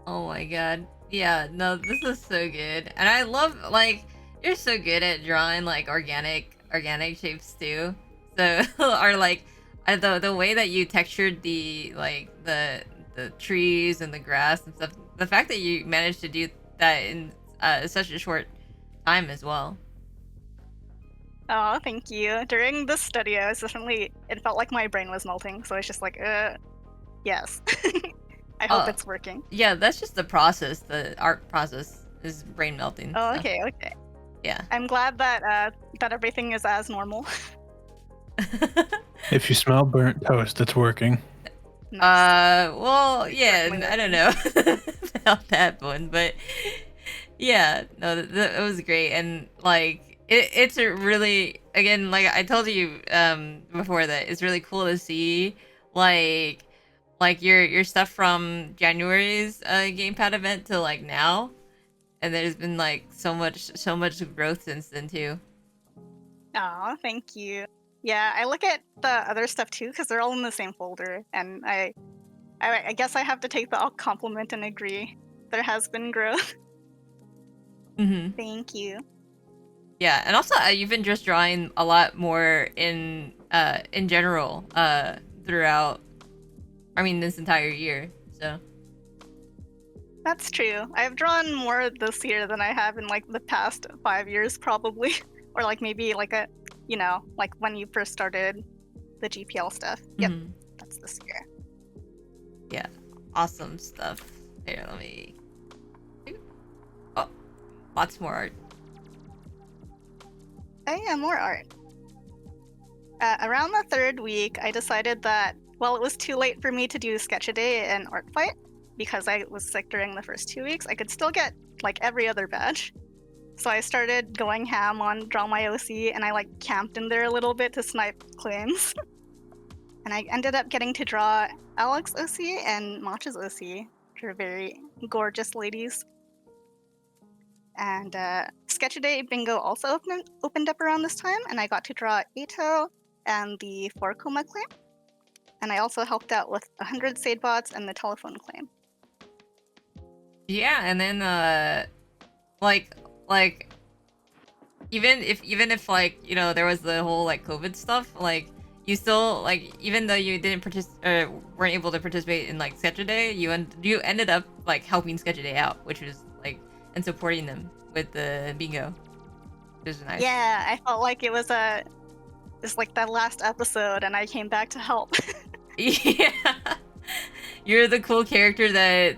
Oh my god. Yeah, no, this is so good. And I love, like, you're so good at drawing, like, organic shapes, too. So, or, like, the way that you textured the trees and the grass and stuff, the fact that you managed to do that in such a short time as well. Oh, thank you. During the study, I was definitely, it felt like my brain was melting, so I was just like, yes. I hope it's working. Yeah, that's just the process. The art process is brain melting. Oh, so. okay. Yeah. I'm glad that that everything is as normal. If you smell burnt toast, it's working. Well, yeah, I don't know about that one, but yeah, no, it was great, and like it's a really, again, like I told you before, that it's really cool to see like your stuff from January's GamePad event to like now, and there's been like so much growth since then too. Oh, thank you. Yeah, I look at the other stuff too because they're all in the same folder, and I guess I have to take the compliment and agree. There has been growth. Mm-hmm. Thank you. Yeah, and also you've been just drawing a lot more in general throughout, I mean, this entire year. So That's true. I've drawn more this year than I have in like the past 5 years probably, or like maybe like a, like when you first started the GPL stuff. Yep, that's this year. Yeah, awesome stuff. Here, let me. Oh, lots more art. Oh yeah, more art. Around the third week, I decided that, well, it was too late for me to do Sketch-A-Day and Art Fight because I was sick during the first 2 weeks. I could still get like every other badge. So I started going ham on Draw My OC, and I like camped in there a little bit to snipe claims. And I ended up getting to draw Alex OC and Matcha's OC, which are very gorgeous ladies. And Sketch-A-Day Bingo also opened up around this time, and I got to draw Ato and the 4 Coma claim. And I also helped out with 100 Sadebots and the telephone claim. Yeah, and then like even if like, you know, there was the whole like COVID stuff, like you still, like, even though you didn't weren't able to participate in like Sketch-A-Day, you ended up like helping Sketch-A-Day out, which was like, and supporting them with the bingo, which is nice. Yeah, I felt like it was like that last episode, and I came back to help. Yeah, you're the cool character that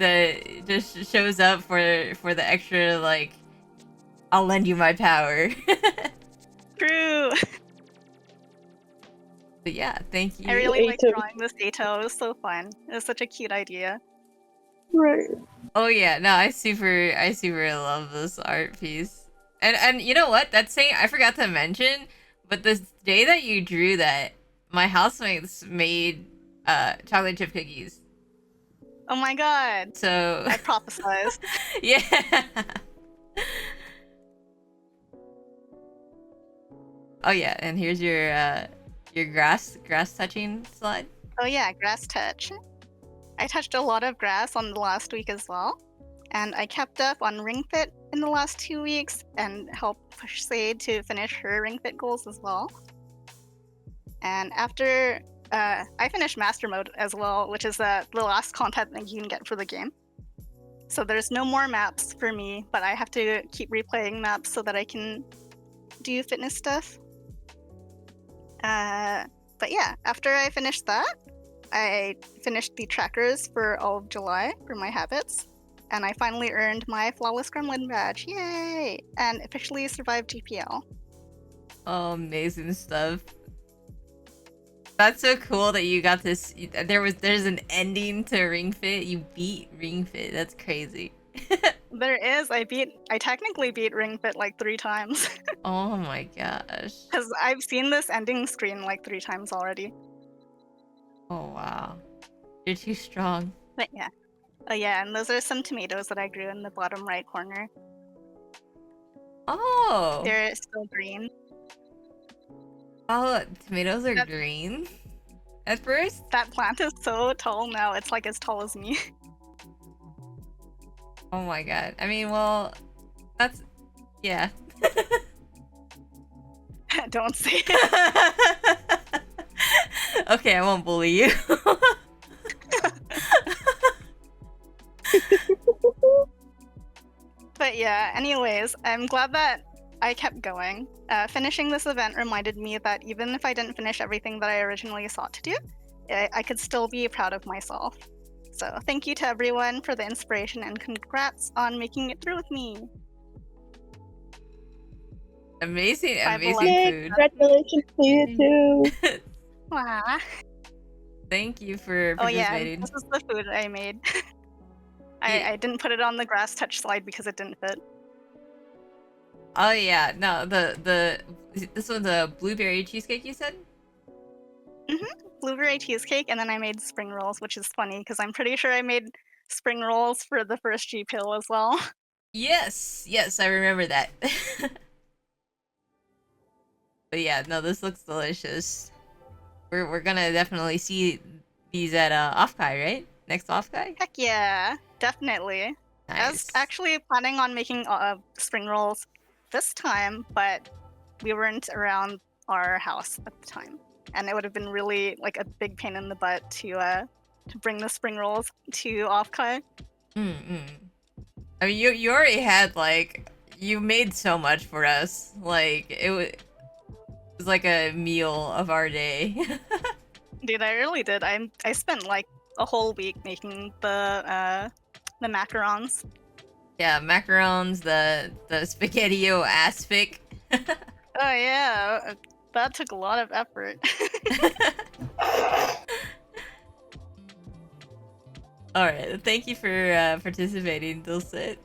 just shows up for the extra, like, I'll lend you my power. True. But yeah, thank you. I really like drawing this Ato. It was so fun. It was such a cute idea. Right. Oh yeah, no, I super love this art piece. And you know what? That saying I forgot to mention, but the day that you drew that, my housemates made chocolate chip cookies. Oh my god. So I prophesized. Yeah. Oh yeah, and here's your grass touching slide. Oh yeah, grass touch. I touched a lot of grass on the last week as well, and I kept up on Ring Fit in the last 2 weeks and helped push Sade to finish her Ring Fit goals as well. And after I finished Master Mode as well, which is the last content that you can get for the game. So there's no more maps for me, but I have to keep replaying maps so that I can do fitness stuff. But yeah, after I finished that, I finished the trackers for all of July for my habits, and I finally earned my Flawless Gremlin badge. Yay! And officially survived GPL. Oh, amazing stuff. That's so cool that you got this. There's an ending to Ring Fit. You beat Ring Fit. That's crazy. There is. I technically beat Ring Fit like 3 times. Oh my gosh. Because I've seen this ending screen like 3 times already. Oh wow. You're too strong. But yeah. Oh yeah, and those are some tomatoes that I grew in the bottom right corner. Oh. They're still green. Oh, tomatoes are green at first? That plant is so tall now. It's like as tall as me. Oh my god. I mean, well, that's... yeah. Don't say it. Okay, I won't bully you. But yeah, anyways, I'm glad that I kept going. Finishing this event reminded me that even if I didn't finish everything that I originally sought to do, I could still be proud of myself. So thank you to everyone for the inspiration, and congrats on making it through with me. Amazing food. Congratulations to you too. Wow. Thank you for Oh yeah, participating. this is the food I made. I didn't put it on the grass touch slide because it didn't fit. Oh yeah, no, this one's a blueberry cheesecake, you said? Blueberry cheesecake, and then I made spring rolls, which is funny because I'm pretty sure I made spring rolls for the first G pill as well. Yes, I remember that. But yeah, no, this looks delicious. We're gonna definitely see these at Offkai, right? Next Offkai? Heck yeah, definitely. I was actually planning on making spring rolls this time, but we weren't around our house at the time, and it would have been really like a big pain in the butt to bring the spring rolls to Offkai. I mean, you already had, like, you made so much for us. Like, it was like a meal of our day. Dude, I really did. I spent like a whole week making the macarons. Yeah, macarons, the spaghetti-o aspic. Oh yeah, that took a lot of effort. All right, thank you for participating, Dulcet.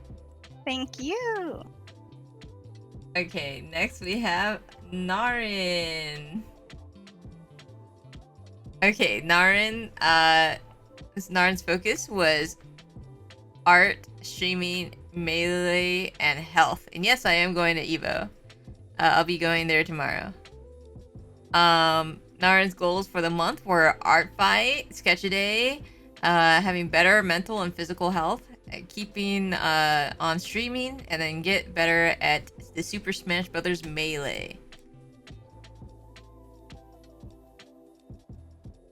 Thank you. Okay, next we have Narin. Okay, Narin's focus was art, streaming, melee, and health. And yes, I am going to Evo. I'll be going there tomorrow. Narin's goals for the month were art fight, sketch a day, having better mental and physical health, keeping on streaming, and then get better at the Super Smash Brothers Melee.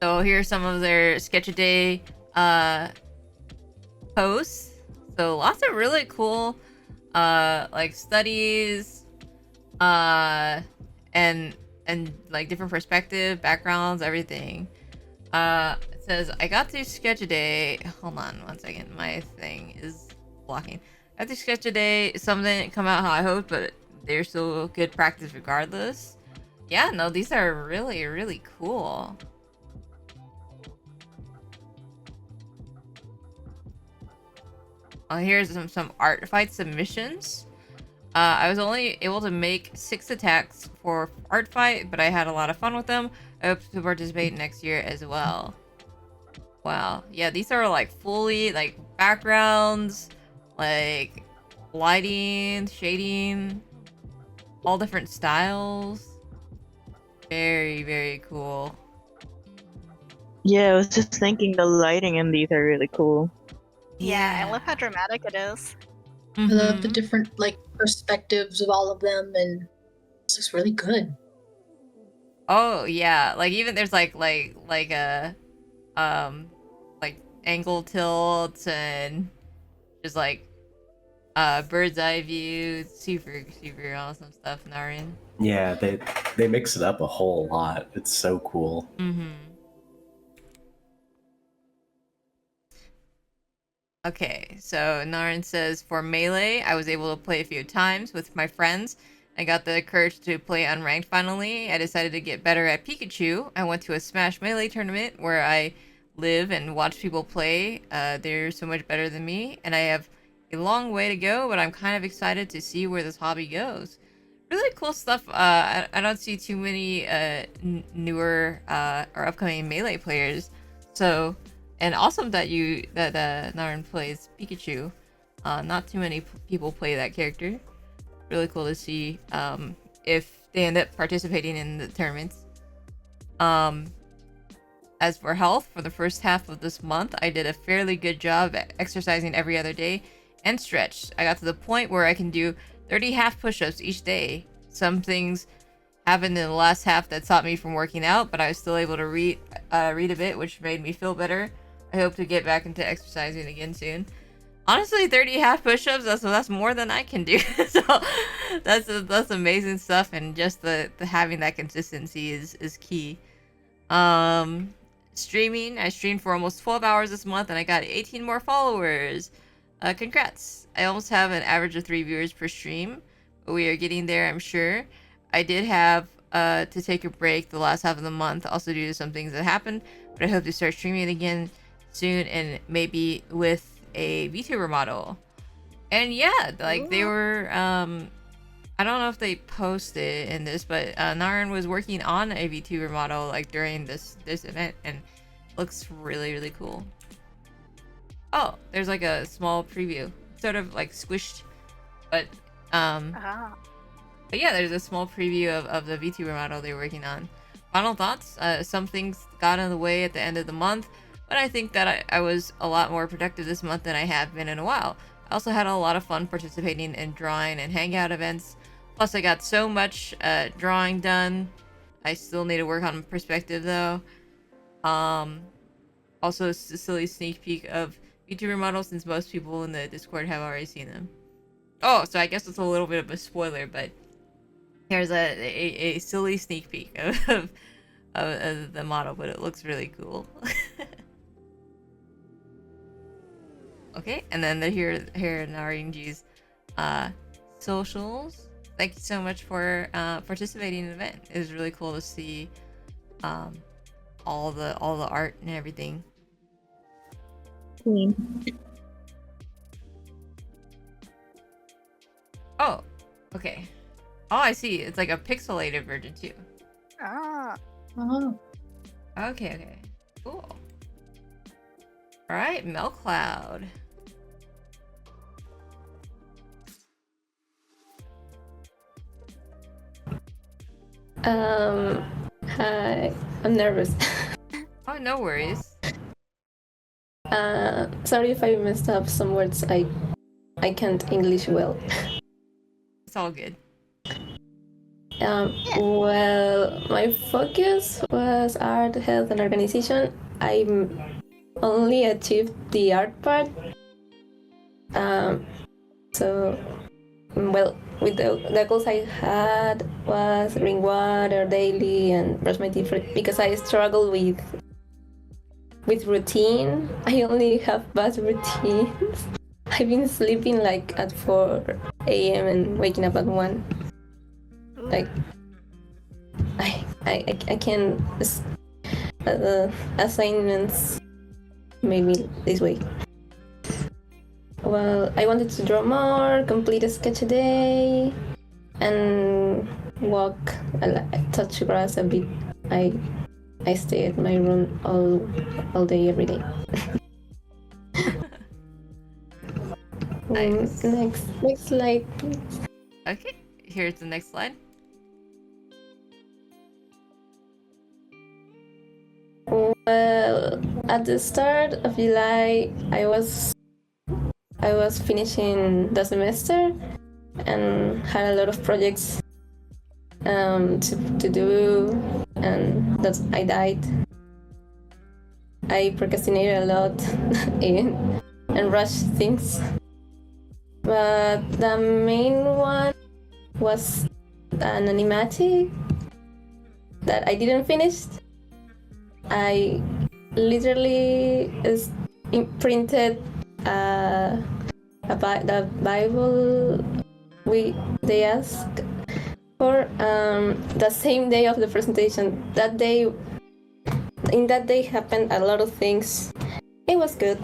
So here's some of their sketch a day posts. So lots of really cool like studies and like different perspective, backgrounds, everything. It says I got to sketch a day. Hold on one second, my thing is blocking. I got to sketch a day. Some didn't come out how I hoped, but they're still good practice regardless. Yeah, no, these are really, really cool. Here's some art fight submissions. I was only able to make 6 attacks for art fight, but I had a lot of fun with them. I hope to participate next year as well. Wow, yeah, these are like fully like backgrounds, like lighting, shading, all different styles. Very, very cool. Yeah, I was just thinking the lighting in these are really cool. Yeah, I love how dramatic it is. I love the different like perspectives of all of them, and it's just really good. Oh yeah, like even there's like a like angle tilts and just like bird's eye view. Super awesome stuff, Narin. Yeah, they mix it up a whole lot. It's so cool. Okay, so Narin says, for Melee, I was able to play a few times with my friends. I got the courage to play unranked finally. I decided to get better at Pikachu. I went to a Smash Melee tournament where I live and watch people play. They're so much better than me, and I have a long way to go, but I'm kind of excited to see where this hobby goes. Really cool stuff. I don't see too many newer or upcoming Melee players, so... And awesome that Narin plays Pikachu. Not too many people play that character. Really cool to see if they end up participating in the tournaments. As for health, for the first half of this month, I did a fairly good job at exercising every other day and stretched. I got to the point where I can do 30 half push-ups each day. Some things happened in the last half that stopped me from working out, but I was still able to read a bit, which made me feel better. I hope to get back into exercising again soon. Honestly, 30 half push-ups, that's more than I can do. So that's amazing stuff, and just the having that consistency is key. Streaming, I streamed for almost 12 hours this month and I got 18 more followers. Congrats. I almost have an average of 3 viewers per stream, but we are getting there, I'm sure. I did have to take a break the last half of the month, also due to some things that happened, but I hope to start streaming again soon, and maybe with a VTuber model. And yeah, like they were I don't know if they posted in this, but Narin was working on a VTuber model like during this event, and looks really cool. Oh, there's like a small preview, sort of like squished, but yeah, there's a small preview of the VTuber model they're working on. Final thoughts, some things got in the way at the end of the month, but I think that I was a lot more productive this month than I have been in a while. I also had a lot of fun participating in drawing and hangout events. Plus, I got so much drawing done. I still need to work on perspective, though. Also, a silly sneak peek of VTuber models, since most people in the Discord have already seen them. Oh, so I guess it's a little bit of a spoiler, but here's a silly sneak peek of the model, but it looks really cool. Okay, and then here are Narinji's socials. thank you so much for participating in the event. It was really cool to see all the art and everything. Oh, okay. Oh, I see. It's like a pixelated version too. Ah. Oh. Okay. Cool. All right, Milk Cloud. Hi. I'm nervous. Oh, no worries. Sorry if I messed up some words. I can't English well. It's all good. Well, my focus was art, health, and organization. I only achieved the art part. So, well, with the goals I had was drink water daily and brush my teeth because I struggle with routine. I only have bad routines. I've been sleeping like at 4 a.m. and waking up at 1. Like, I can assignments maybe this way. Well, I wanted to draw more, complete a sketch a day, and walk, touch grass a bit. I stay at my room all day, every day. Nice. Next slide, please. Okay, here's the next slide. Well, at the start of July, I was finishing the semester and had a lot of projects to do, and I died. I procrastinated a lot and rushed things. But the main one was an animatic that I didn't finish. I literally printed the Bible they asked for the same day of the presentation. In that day happened a lot of things. It was good.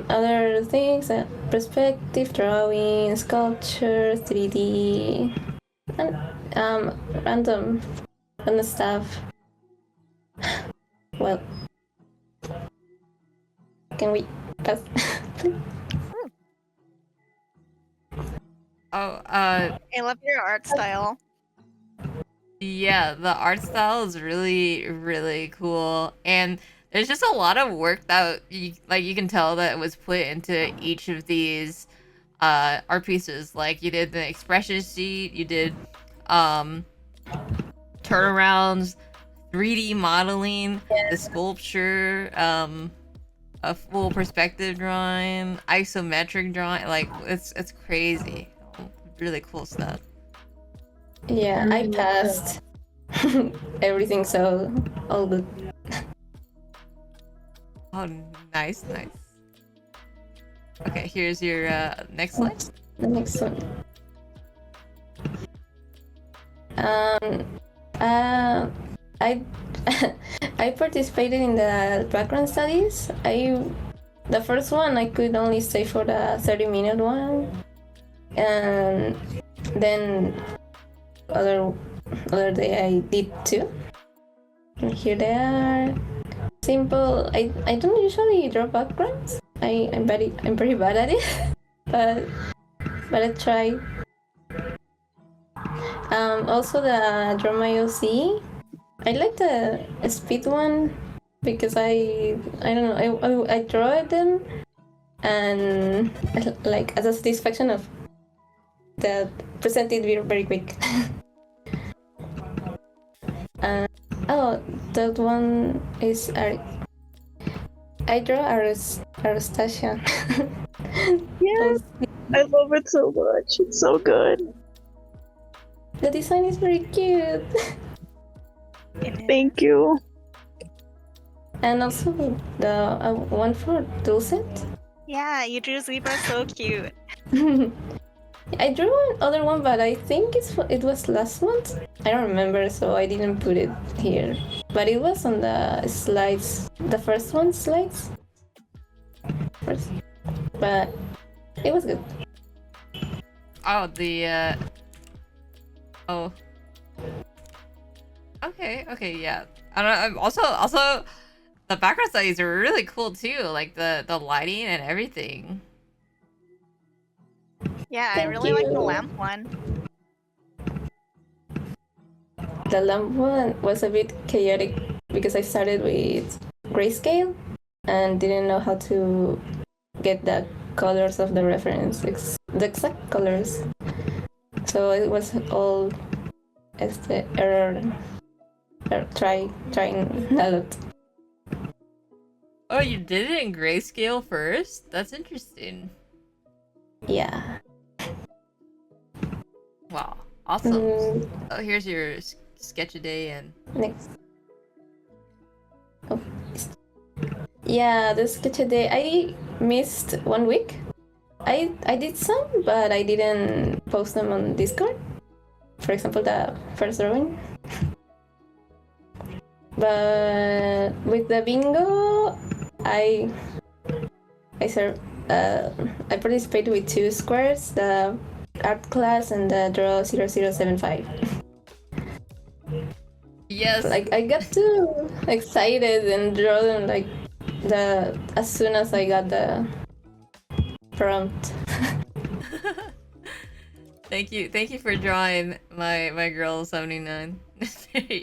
Other things, perspective, drawing, sculpture, 3D, and random stuff. Well, can we pass? I love your art style. Yeah, the art style is really, really cool, and there's just a lot of work that you can tell that was put into each of these art pieces. Like, you did the expression sheet, you did turnarounds, 3D modeling, the sculpture, a full perspective drawing, isometric drawing. Like, it's crazy. Really cool stuff. Yeah, I passed everything, so all good. Oh, nice. Okay, here's your next slide. The next one. I I participated in the background studies. The first one I could only stay for the 30-minute one, and then other day I did 2. And here they are. Simple. I don't usually draw backgrounds. I'm very bad at it, but I try. Also the Draw My OC. I like the speed one because I don't know, I draw them and like as a satisfaction of that presented very quick. That one is I draw Arastasia. Yes, I love it so much. It's so good. The design is very cute. Thank you. And also the one for Dulcet. Yeah, you drew zebra so cute. I drew another one, but I think it was last month. I don't remember, so I didn't put it here. But it was on the slides, the first one slides. First. But it was good. Oh, the oh. Okay, yeah. I don't know. Also, the background studies are really cool too. Like the lighting and everything. Yeah, I Thank really like the you. lamp one. The lamp one was a bit chaotic because I started with grayscale and didn't know how to get the colors of the reference, the exact colors. So it was all error trying a lot. Oh, you did it in grayscale first? That's interesting. Yeah. Wow, awesome. Oh, here's your sketch a day and Next. Oh. Yeah, the sketch a day. I missed 1 week. I did some, but I didn't post them on Discord. For example, the first drawing. But with the bingo, I participated with 2 squares, the art class and the draw 0075. Yes. Like I got too excited and draw them like as soon as I got the prompt. Thank you for drawing my girl 79.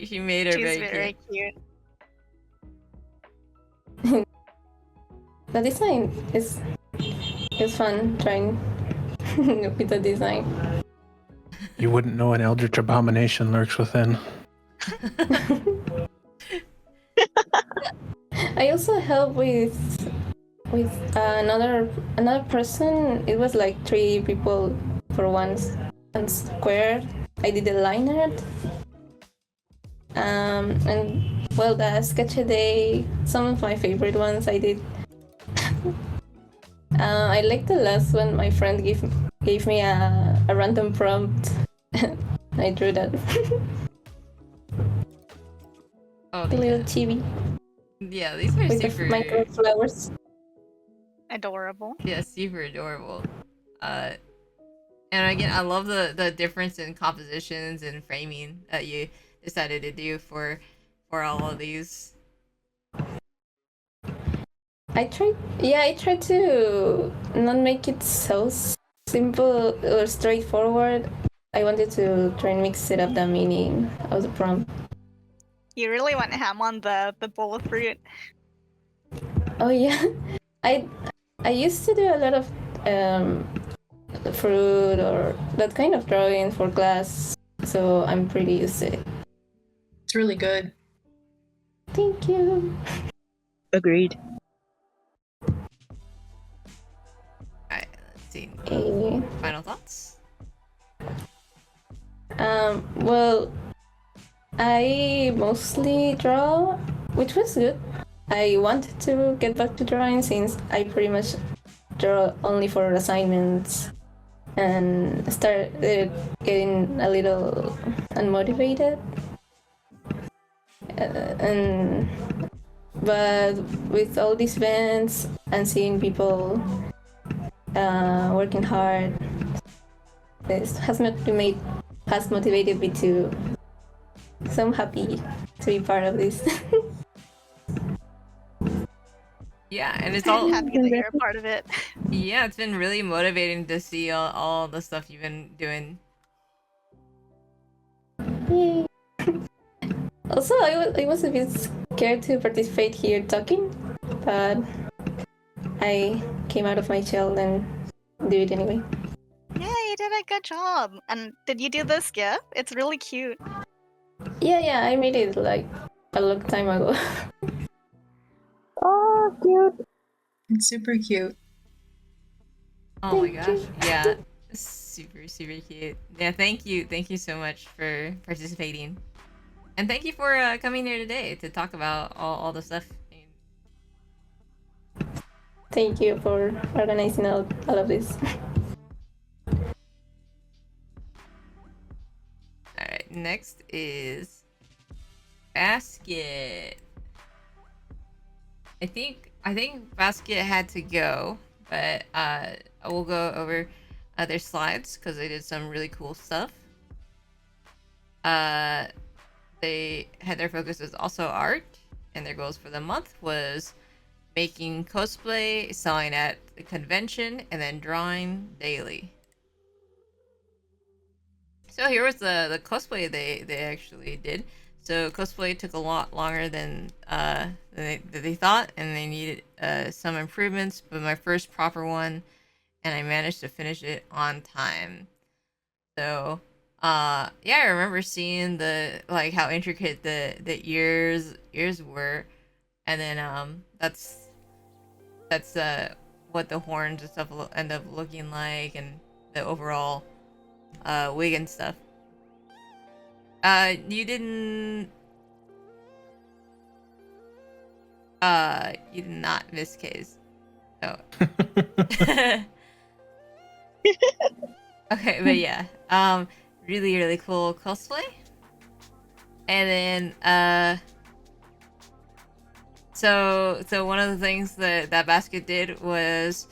She made her She's very cute. The design is fun trying with the design. You wouldn't know an eldritch abomination lurks within. I also helped with another person. It was like 3 people for one square. I did a line art. And well, the sketch a day, some of my favorite ones I did. I like the last one. My friend gave me a random prompt. I drew that. Oh, the little chibi. Yeah, these are with super the microflowers. Adorable. Yeah, super adorable. And again, I love the difference in compositions and framing that you decided to do for all of these. I tried to not make it so simple or straightforward. I wanted to try and mix it up the meaning of the prompt. You really went ham on the bowl of fruit. Oh yeah, I used to do a lot of fruit or that kind of drawing for class, so I'm pretty used to it. It's really good. Thank you. Agreed. Alright, let's see. Final thoughts? Well, I mostly draw, which was good. I wanted to get back to drawing since I pretty much draw only for assignments and started getting a little unmotivated. But with all these events and seeing people working hard, this has motivated me to. So I'm happy to be part of this. Yeah, and it's all happy that you're a part of it. Yeah, it's been really motivating to see all the stuff you've been doing. Yay. Also, I was a bit scared to participate here talking, but I came out of my shell and do it anyway. Yeah, you did a good job. And did you do the skip? It's really cute. Yeah, I made it like a long time ago. Oh, cute. It's super cute. Oh my gosh. Yeah. Super cute. Yeah, thank you so much for participating. And thank you for coming here today to talk about all the stuff. Thank you for organizing all of this. Alright, next is Basket. I think Basket had to go, but I will go over their slides because they did some really cool stuff. They had their focus was also art, and their goals for the month was making cosplay, selling at the convention, and then drawing daily. So here was the cosplay they actually did. So cosplay took a lot longer than they thought, and they needed some improvements. But my first proper one, and I managed to finish it on time. So yeah, I remember seeing the like how intricate the ears were, and then that's what the horns and stuff end up looking like, and the overall wig and stuff. You didn't. You did not miss K's. Oh. Okay, but yeah, really cool cosplay. And then so one of the things that Basket did was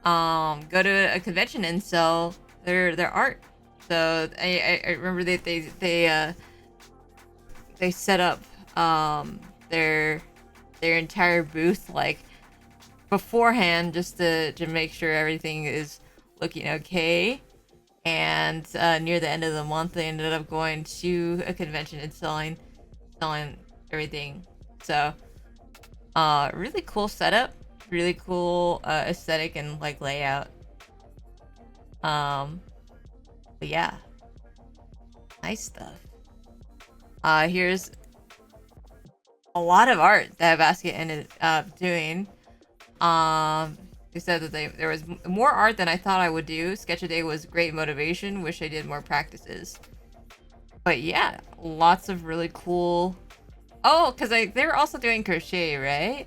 go to a convention and sell their art. So I remember that they set up their entire booth like beforehand just to make sure everything is looking okay. And near the end of the month, they ended up going to a convention and selling everything. So really cool setup, really cool aesthetic and like layout. But yeah, nice stuff. Here's a lot of art that Basket ended up doing. They said that there was more art than I thought I would do. Sketch a day was great motivation. Wish I did more practices. But yeah, lots of really cool. Oh, because they're also doing crochet, right?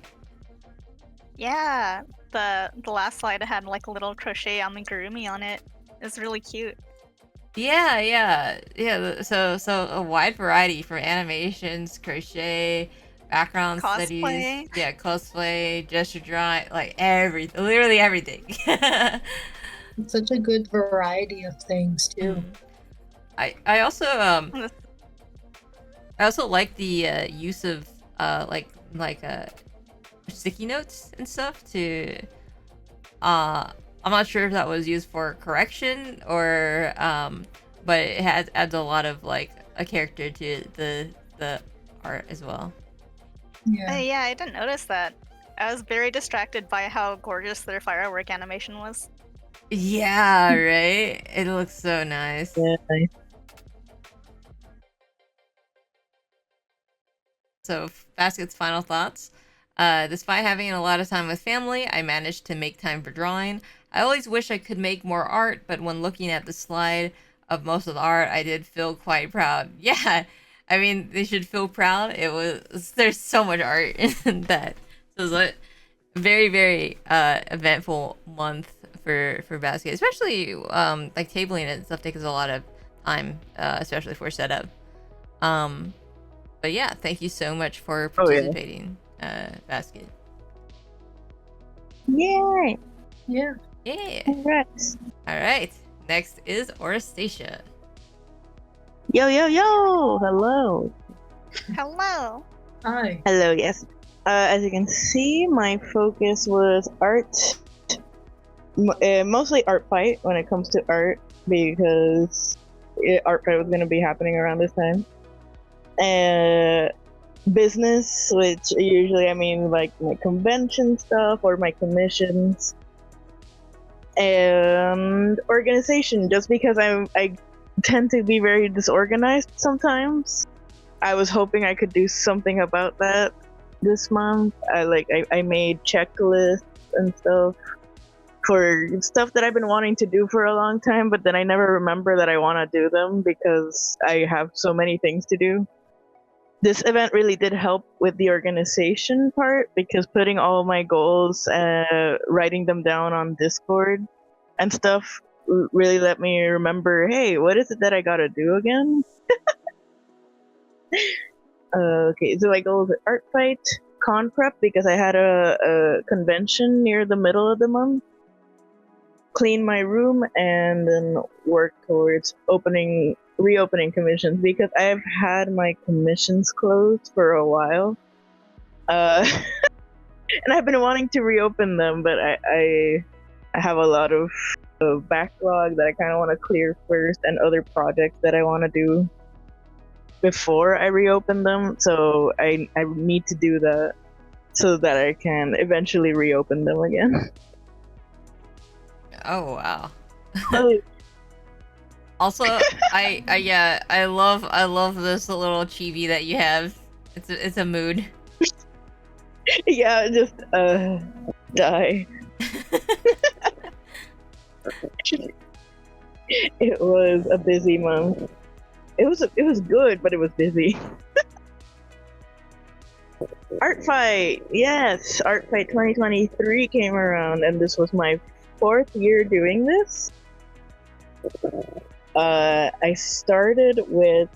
Yeah, the last slide had like a little crochet amigurumi on it. It's really cute. Yeah. So a wide variety from animations, crochet, background studies, yeah, cosplay, gesture drawing, like everything, literally everything. It's such a good variety of things too. I also like the use of like sticky notes and stuff to I'm not sure if that was used for correction or but it adds a lot of like a character to the art as well. Yeah, I didn't notice that. I was very distracted by how gorgeous their firework animation was. Yeah, right? It looks so nice. Yeah. So, Basket's final thoughts. Despite having a lot of time with family, I managed to make time for drawing. I always wish I could make more art, but when looking at the slide of most of the art, I did feel quite proud. Yeah, I mean, they should feel proud. There's so much art in that. So it was a very eventful month for Basket, especially like tabling and stuff takes a lot of time, especially for setup. But yeah, thank you so much for participating, Basket. Yay! Yeah. Congrats. All right. Next is Orastacia. Yo! Hello. Hello. Hi. Hello. Yes. As you can see, my focus was art, mostly art fight when it comes to art because art fight was going to be happening around this time. Business, which usually I mean like my convention stuff or my commissions, and organization, just because I tend to be very disorganized sometimes. I was hoping I could do something about that this month. I made checklists and stuff for stuff that I've been wanting to do for a long time, but then I never remember that I want to do them because I have so many things to do. this event really did help with the organization part, because putting all my goals, writing them down on Discord and stuff really let me remember, hey, what is it that I gotta do again? Okay, so my goals are art fight, con prep, because I had a convention near the middle of the month, clean my room, and then work towards reopening commissions, because I've had my commissions closed for a while. And I've been wanting to reopen them, but I have a lot of backlog that I kind of want to clear first, and other projects that I want to do before I reopen them. So I need to do that so that I can eventually reopen them again. Oh wow. Also, I love this little chibi that you have. It's a mood. Yeah, just die. It was a busy month. It was good, but it was busy. Art Fight, yes, Art Fight 2023 came around, and this was my 4th year doing this. I started with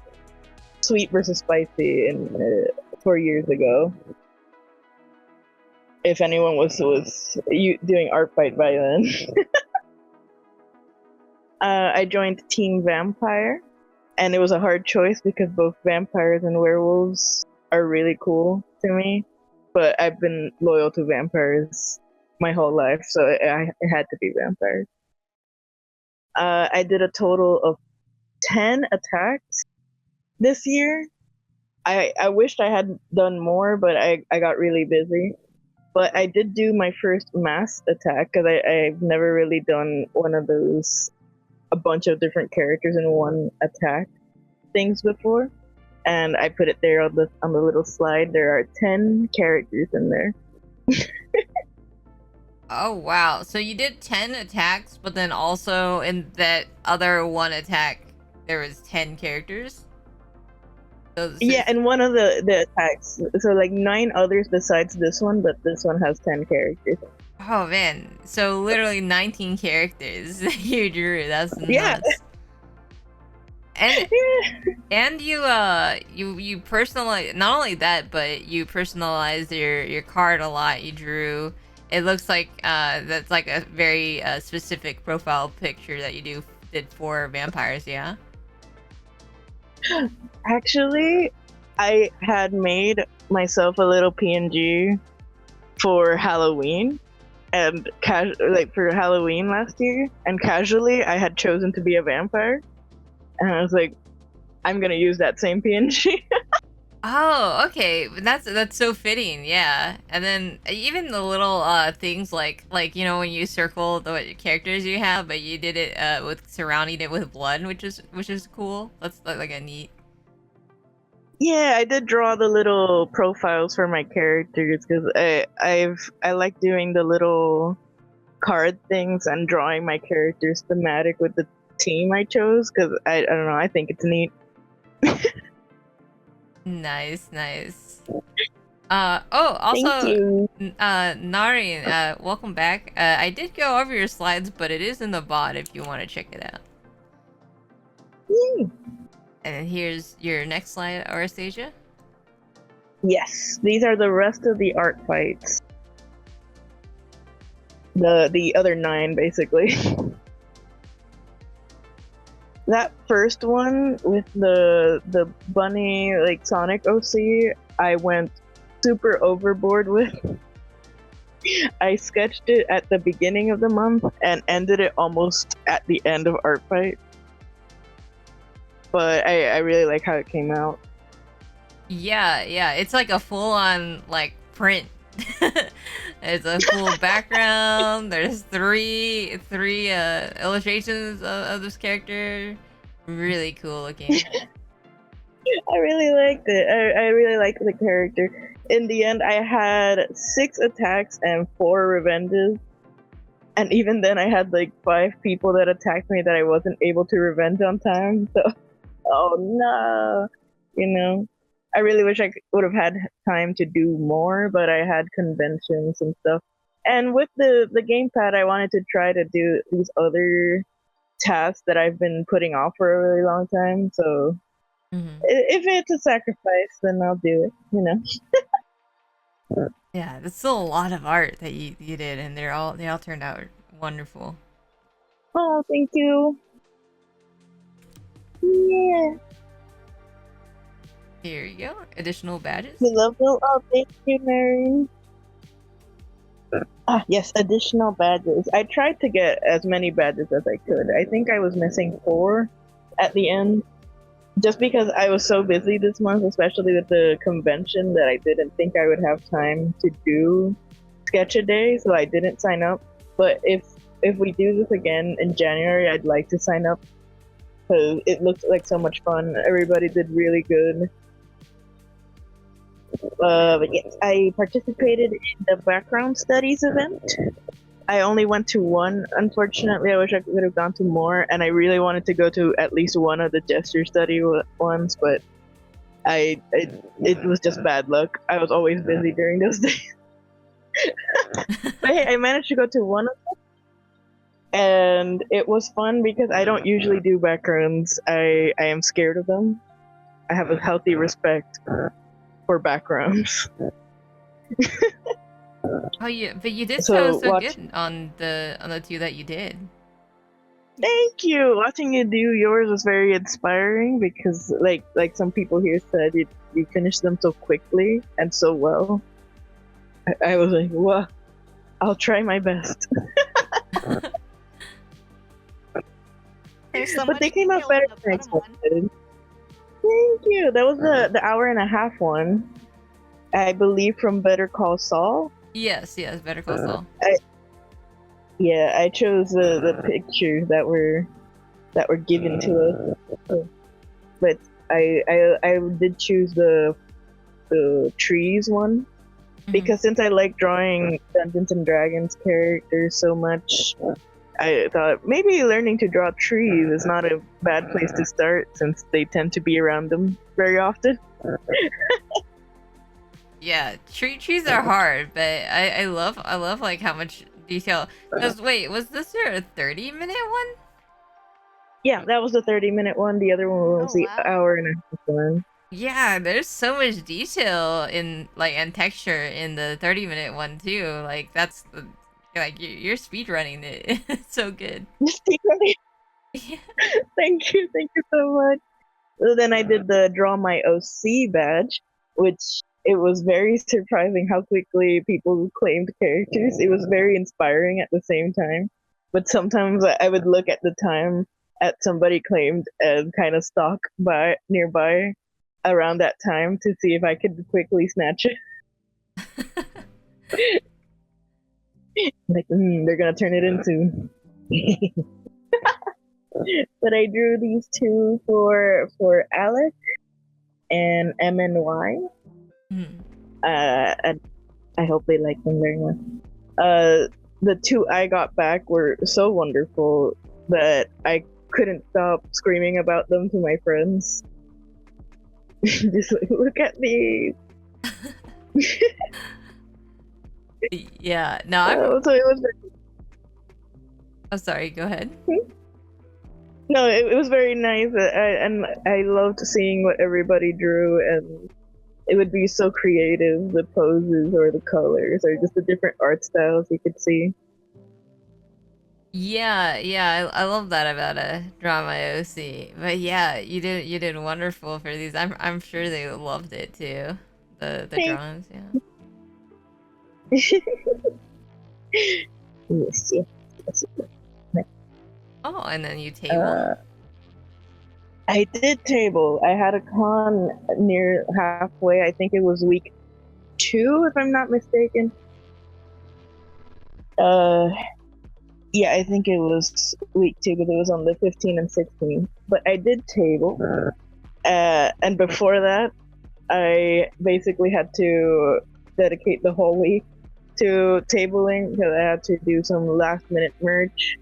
Sweet versus Spicy 4 years ago. If anyone was doing Art Fight by then. I joined Team Vampire, and it was a hard choice because both vampires and werewolves are really cool to me, but I've been loyal to vampires my whole life, so it had to be vampires. I did a total of 10 attacks this year. I wished I had done more, but I got really busy. But I did do my first mass attack, because I've never really done one of those, a bunch of different characters in one attack things before. And I put it there on the little slide. There are 10 characters in there. Oh wow. So you did 10 attacks, but then also in that other one attack there was 10 characters? Yeah, and one of the attacks. So like 9 others besides this one, but this one has 10 characters. Oh man. So literally 19 characters you drew. That's nuts. Yeah. And you personalize, not only that, but you personalized your card a lot. You drew, it looks like that's like a very specific profile picture that you did for vampires, yeah? Actually, I had made myself a little PNG for Halloween, and for Halloween last year, and casually I had chosen to be a vampire, and I was like, I'm gonna use that same PNG. Oh, okay. That's so fitting, yeah. And then even the little things like you know when you circle the characters you have, but you did it with surrounding it with blood, which is cool. That's like a neat. Yeah, I did draw the little profiles for my characters, because I like doing the little card things and drawing my characters thematic with the team I chose, because I don't know, I think it's neat. Nice. Also, Nari, welcome back. I did go over your slides, but it is in the bot if you want to check it out. And here's your next slide, Anastasia. Yes, these are the rest of the art fights. The other 9, basically. That first one with the bunny, like Sonic OC, I went super overboard with. I sketched it at the beginning of the month and ended it almost at the end of Art Fight. But I really like how it came out. Yeah, it's like a full-on like print. It's a full background. There's three illustrations of this character. Really cool looking. I really liked it. I really liked the character. In the end, I had 6 attacks and 4 revenges. And even then, I had like 5 people that attacked me that I wasn't able to revenge on time. So, oh no. You know, I really wish I would have had time to do more, but I had conventions and stuff. And with the gamepad, I wanted to try to do these other tasks that I've been putting off for a really long time. So if it's a sacrifice, then I'll do it. You know. Yeah, that's still a lot of art that you did, and they all turned out wonderful. Oh, thank you. Yeah. Here you go. Additional badges. The level. Oh, thank you, Mary. Yes, additional badges. I tried to get as many badges as I could. I think I was missing 4 at the end. Just because I was so busy this month, especially with the convention, that I didn't think I would have time to do sketch a day, so I didn't sign up. But if we do this again in January, I'd like to sign up because it looked like so much fun. Everybody did really good. But yes, I participated in the background studies event. I only went to one, unfortunately. I wish I could have gone to more, and I really wanted to go to at least one of the gesture study ones, but it was just bad luck. I was always busy during those days. But hey, I managed to go to one of them, and it was fun because I don't usually do backgrounds. I am scared of them. I have a healthy respect for backgrounds. Oh, but you did So so good on the 2 that you did. Thank you. Watching you do yours was very inspiring because, like some people here said, you finished them so quickly and so well. I was like, wow, I'll try my best. But they came out better than I expected. Thank you. That was the hour and a half one, I believe, from Better Call Saul. Yes, Better Call Saul. I chose the pictures that were given to us, but I did choose the trees one because since I like drawing Dungeons and Dragons characters so much, I thought maybe learning to draw trees is not a bad place to start since they tend to be around them very often. Yeah, trees are hard, but I love like how much detail. Because wait, was this your 30-minute one? Yeah, that was the 30-minute one. The other one was the hour and a half one. Yeah, there's so much detail in and texture in the 30-minute one too. Like that's you're speed running it. It's so good. Speedrunning. Yeah. Thank you so much. So then I did the Draw My OC badge, which it was very surprising how quickly people claimed characters. It was very inspiring at the same time. But sometimes I would look at the time at somebody claimed and kind of stalk by nearby around that time to see if I could quickly snatch it. Like, they're gonna turn it into. But I drew these 2 for Alec and MNY. And I hope they like them very much. The 2 I got back were so wonderful that I couldn't stop screaming about them to my friends. Just like, look at these. Yeah, no, so it was. Oh, sorry. Go ahead. No, it was very nice, and I loved seeing what everybody drew, and it would be so creative, the poses or the colors or just the different art styles you could see. Yeah, I love that about a drama OC. But yeah, you did wonderful for these. I'm sure they loved it too. The drawings, yeah. Yes. Oh, and then you table. I did table. I had a con near halfway. I think it was week 2, if I'm not mistaken. Yeah, I think it was week 2 because it was on the 15 and 16. But I did table. And before that, I basically had to dedicate the whole week to tabling because I had to do some last minute merch,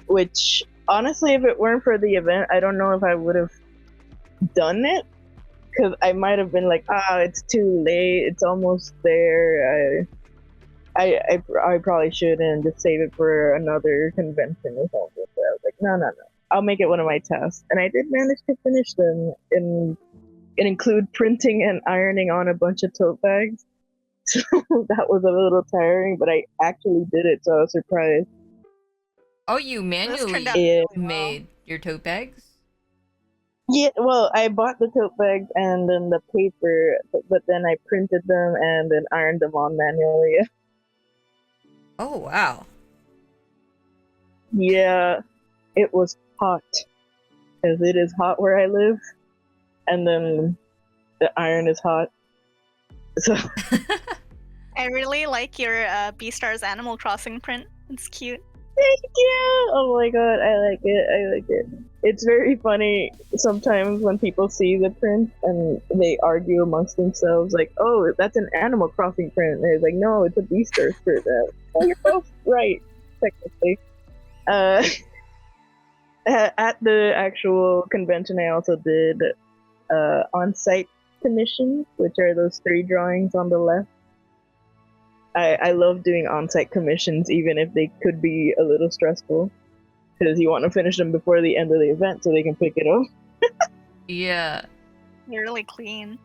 which honestly, if it weren't for the event, I don't know if I would have done it because I might have been like, it's too late. It's almost there. I probably shouldn't just save it for another convention or something. So I was like, no. I'll make it one of my tasks. And I did manage to finish them. And it include printing and ironing on a bunch of tote bags. So that was a little tiring, but I actually did it, so I was surprised. Oh, you manually made your tote bags? Yeah, well, I bought the tote bags and then the paper, but then I printed them and then ironed them on manually. Oh, wow. Yeah, it was hot, because it is hot where I live, and then the iron is hot. So I really like your Beastars Animal Crossing print. It's cute. Thank you! Oh my god, I like it. It's very funny sometimes when people see the print and they argue amongst themselves, like, oh, that's an Animal Crossing print. And they're like, no, it's a Beastars print. Oh, you're both right, technically. At the actual convention, I also did on-site commissions, which are those 3 drawings on the left. I love doing on-site commissions, even if they could be a little stressful, because you want to finish them before the end of the event so they can pick it up. Yeah. You're really clean.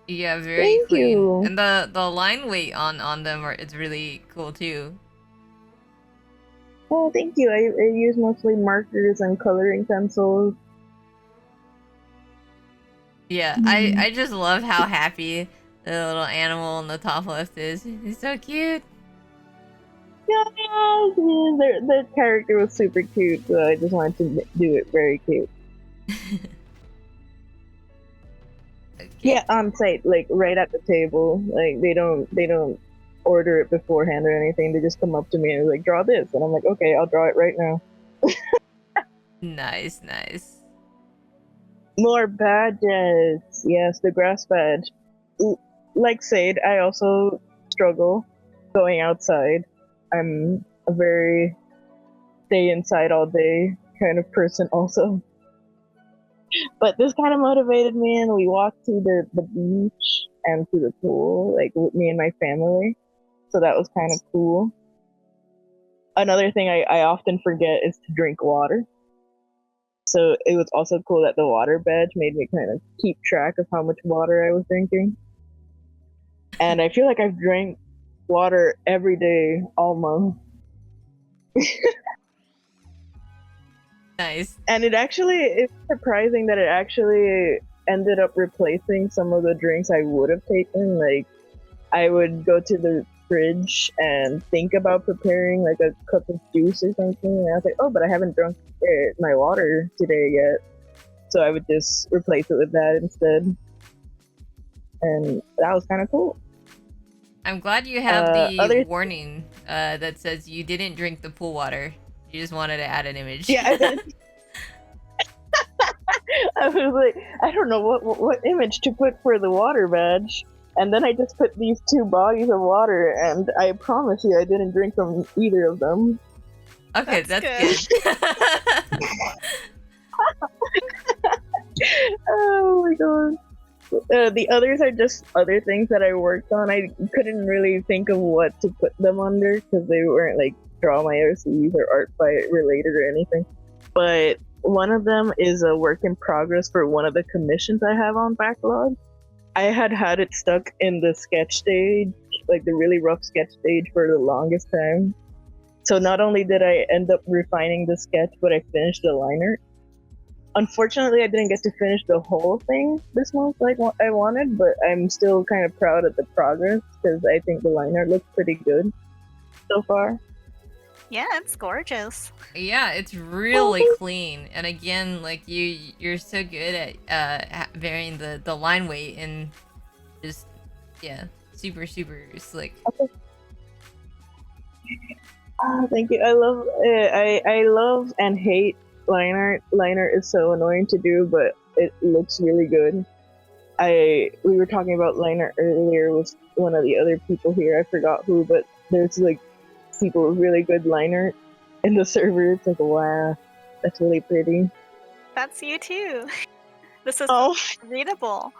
Yeah, very Thank clean. you. And the line weight on them it's really cool too. Oh, thank you. I use mostly markers and coloring pencils. Yeah, I just love how happy the little animal on the top left is. He's so cute. Yeah, the character was super cute, so I just wanted to do it very cute. Yeah, on site, like right at the table. Like they don't order it beforehand or anything. They just come up to me and like, draw this, and I'm like, okay, I'll draw it right now. Nice. More badges. Yes, the grass badge. Like Sade, I also struggle going outside. I'm a very stay inside all day kind of person also. But this kind of motivated me, and we walked to the beach and to the pool, like with me and my family. So that was kind of cool. Another thing I often forget is to drink water. So it was also cool that the water badge made me kind of keep track of how much water I was drinking. And I feel like I've drank water every day all month. Nice. And it's surprising that it actually ended up replacing some of the drinks I would have taken. Like, I would go to the fridge and think about preparing like a cup of juice or something, and I was like, oh, but I haven't drunk my water today yet. So I would just replace it with that instead. And that was kind of cool. I'm glad you have the warning that says you didn't drink the pool water. You just wanted to add an image. Yeah, I did. I was like, I don't know what image to put for the water badge. And then I just put these 2 bodies of water, and I promise you I didn't drink from either of them. Okay, that's good. Oh my god. The others are just other things that I worked on. I couldn't really think of what to put them under because they weren't like Draw My OCs or Art Fight related or anything. But one of them is a work in progress for one of the commissions I have on backlog. I had it stuck in the sketch stage, like the really rough sketch stage for the longest time. So not only did I end up refining the sketch, but I finished the liner. Unfortunately, I didn't get to finish the whole thing this month like I wanted, but I'm still kind of proud of the progress because I think the liner looks pretty good so far. Yeah, it's gorgeous. Yeah, it's really clean. And again, like you're so good at varying the line weight and just super slick. Okay. Oh, thank you. I love I love and hate line art. Line art is so annoying to do, but it looks really good. We were talking about line art earlier with one of the other people here. I forgot who, but there's like people with really good line art in the server. It's like, wow, that's really pretty. That's you too. This is readable.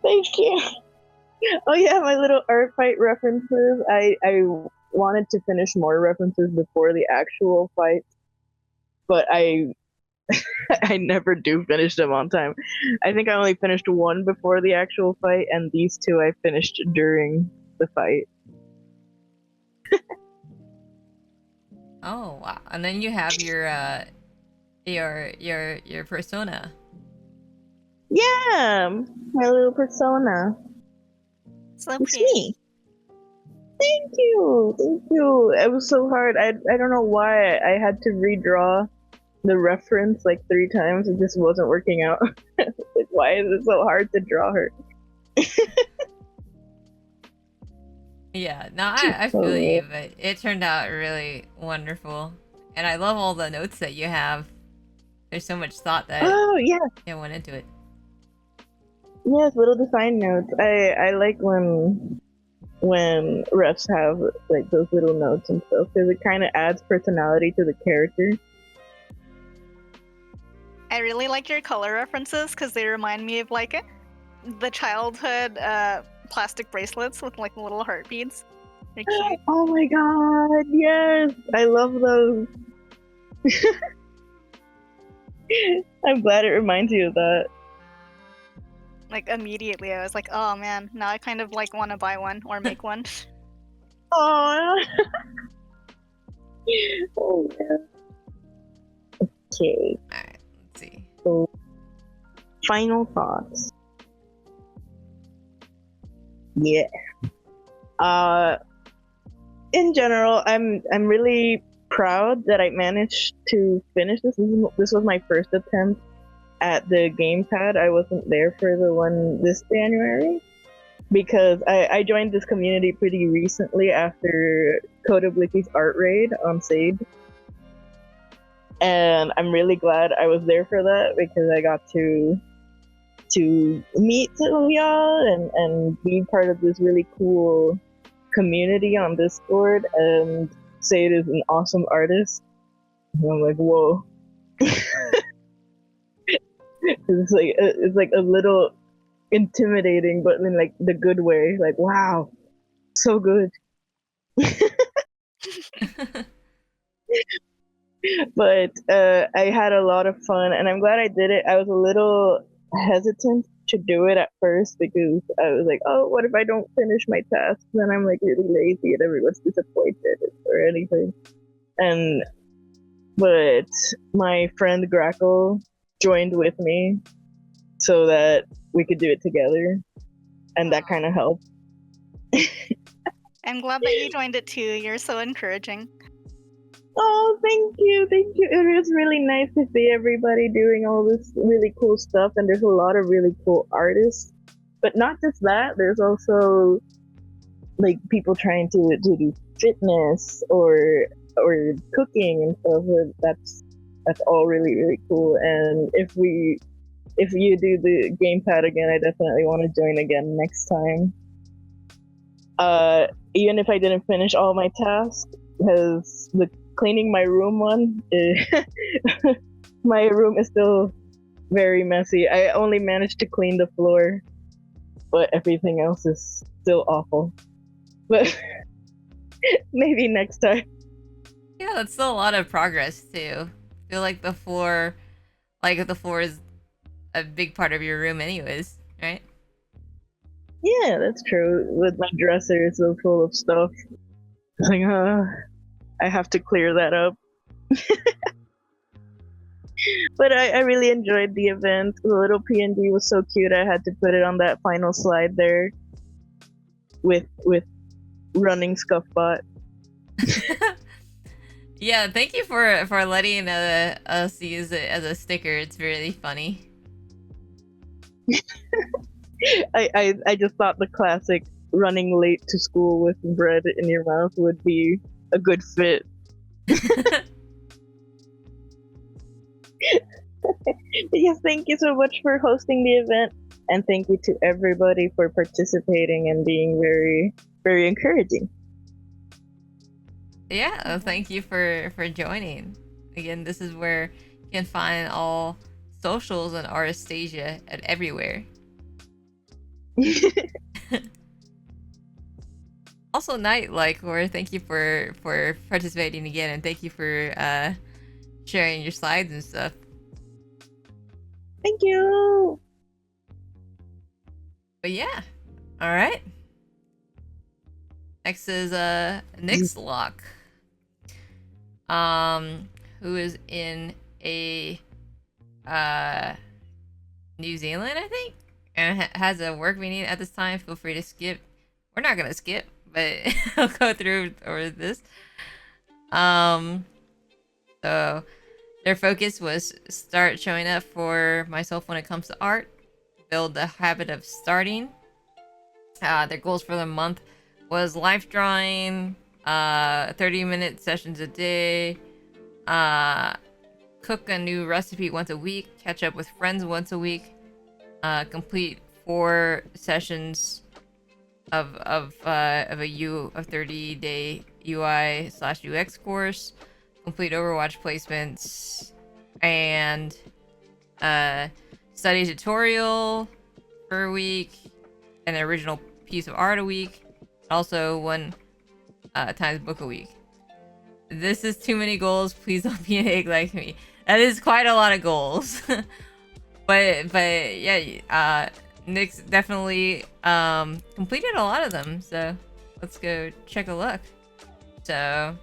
Thank you. Oh yeah, my little art fight references. I wanted to finish more references before the actual fight, but I I never do finish them on time. I think I only finished one before the actual fight, and these two I finished during the fight. Oh wow! And then you have your persona. Yeah, my little persona. So It's pretty. me. Thank you, thank you. It was so hard. I don't know why I had to redraw the reference like 3 times. It just wasn't working out. Like, why is it so hard to draw her? Yeah, no, I feel you, but it turned out really wonderful, and I love all the notes that you have. There's so much thought that Oh yeah, went into it. yes, little design notes. I like when refs have like those little notes and stuff because it kind of adds personality to the character. I really like your color references because they remind me of like the childhood plastic bracelets with like little heart beads. They're cute. Oh my god, yes! I love those. I'm glad it reminds you of that. Like immediately, I was like, oh man, now I kind of like want to buy one or make one. Aww. Oh man. Okay. Alright, let's see. So, final thoughts. Yeah. In general, I'm really proud that I managed to finish this. This was my first attempt at the GamePad. I wasn't there for the one this January because I joined this community pretty recently after Codoblicky's art raid on Sade. And I'm really glad I was there for that because I got to meet some of y'all and be part of this really cool community on Discord. And Sade is an awesome artist. And I'm like, whoa. It's like a little intimidating, but in like the good way. Like, wow, so good. But I had a lot of fun, and I'm glad I did it. I was a little hesitant to do it at first because I was like, oh, what if I don't finish my tasks? Then I'm like really lazy and everyone's disappointed or anything. But my friend Grackle joined with me so that we could do it together, and that kind of helped. I'm glad that you joined it too. You're so encouraging. Oh, thank you, thank you. It was really nice to see everybody doing all this really cool stuff, and there's a lot of really cool artists. But not just that, there's also like people trying to do fitness or cooking and stuff. That's all really really cool. And if you do the GamePad again, I definitely want to join again next time. Even if I didn't finish all my tasks, because the cleaning my room one, my room is still very messy. I only managed to clean the floor, but everything else is still awful. But maybe next time. Yeah, that's still a lot of progress too. I feel like the floor is a big part of your room anyways, right? Yeah, that's true. With my dresser, it's so full of stuff. It's like, I have to clear that up. But I really enjoyed the event. The little PNG was so cute. I had to put it on that final slide there with running Scuffbot. Yeah, thank you for letting us use it as a sticker. It's really funny. I just thought the classic running late to school with bread in your mouth would be a good fit. Yes, thank you so much for hosting the event, and thank you to everybody for participating and being very, very encouraging. Yeah, thank you for joining. Again, this is where you can find all socials and Artastasia at everywhere. Also, Nightlight, thank you for participating again, and thank you for sharing your slides and stuff. Thank you. But yeah, all right. Next is Nick's Lock, who is in a New Zealand, I think, and has a work meeting at this time. Feel free to skip. We're not gonna skip, but I'll go through over this. So their focus was start showing up for myself when it comes to art, build the habit of starting. Their goals for the month was life drawing, 30-minute sessions a day, cook a new recipe once a week, catch up with friends once a week, complete 4 sessions of a 30-day UI/UX course, complete Overwatch placements, and study tutorial per week, an original piece of art a week, also 1 times book a week. This is too many goals. Please don't be an egg like me. That is quite a lot of goals. but yeah, Nick's definitely completed a lot of them. So let's go check a look. So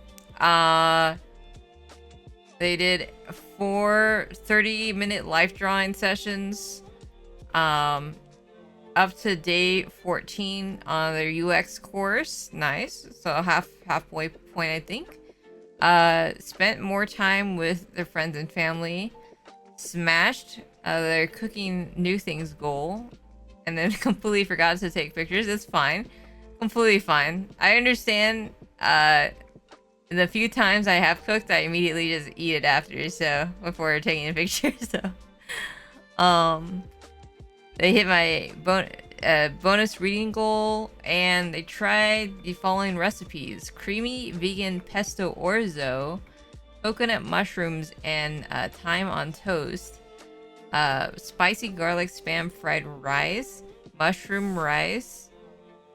they did 4 30-minute life drawing sessions. Up to day 14 on their UX course. Nice. So halfway point, I think. Spent more time with their friends and family. Smashed their cooking new things goal. And then completely forgot to take pictures. It's fine. Completely fine. I understand the few times I have cooked, I immediately just eat it after, so before taking a picture. So they hit my bonus reading goal, and they tried the following recipes: creamy vegan pesto orzo, coconut mushrooms and thyme on toast, spicy garlic spam fried rice, mushroom rice,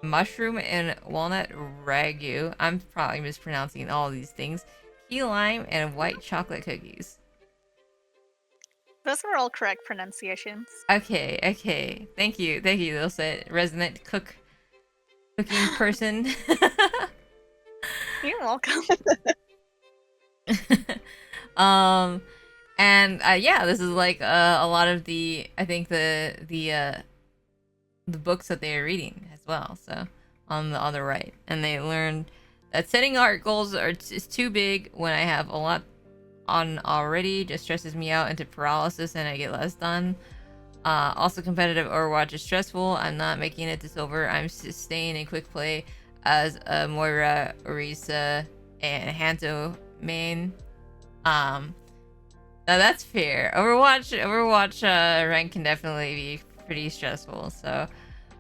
mushroom and walnut ragu. I'm probably mispronouncing all these things. Key lime and white chocolate cookies. Those were all correct pronunciations. Okay. Thank you, Ilse, resident cooking person. You're welcome. And yeah, this is like a lot of the, I think the books that they are reading as well. So on the right, and they learned that setting art goals is too big when I have a lot on already. Just stresses me out into paralysis and I get less done. Also, competitive Overwatch is stressful. I'm not making it to silver. I'm staying in quick play as Moira, Orisa, and Hanzo main. Now that's fair. Overwatch rank can definitely be pretty stressful. So,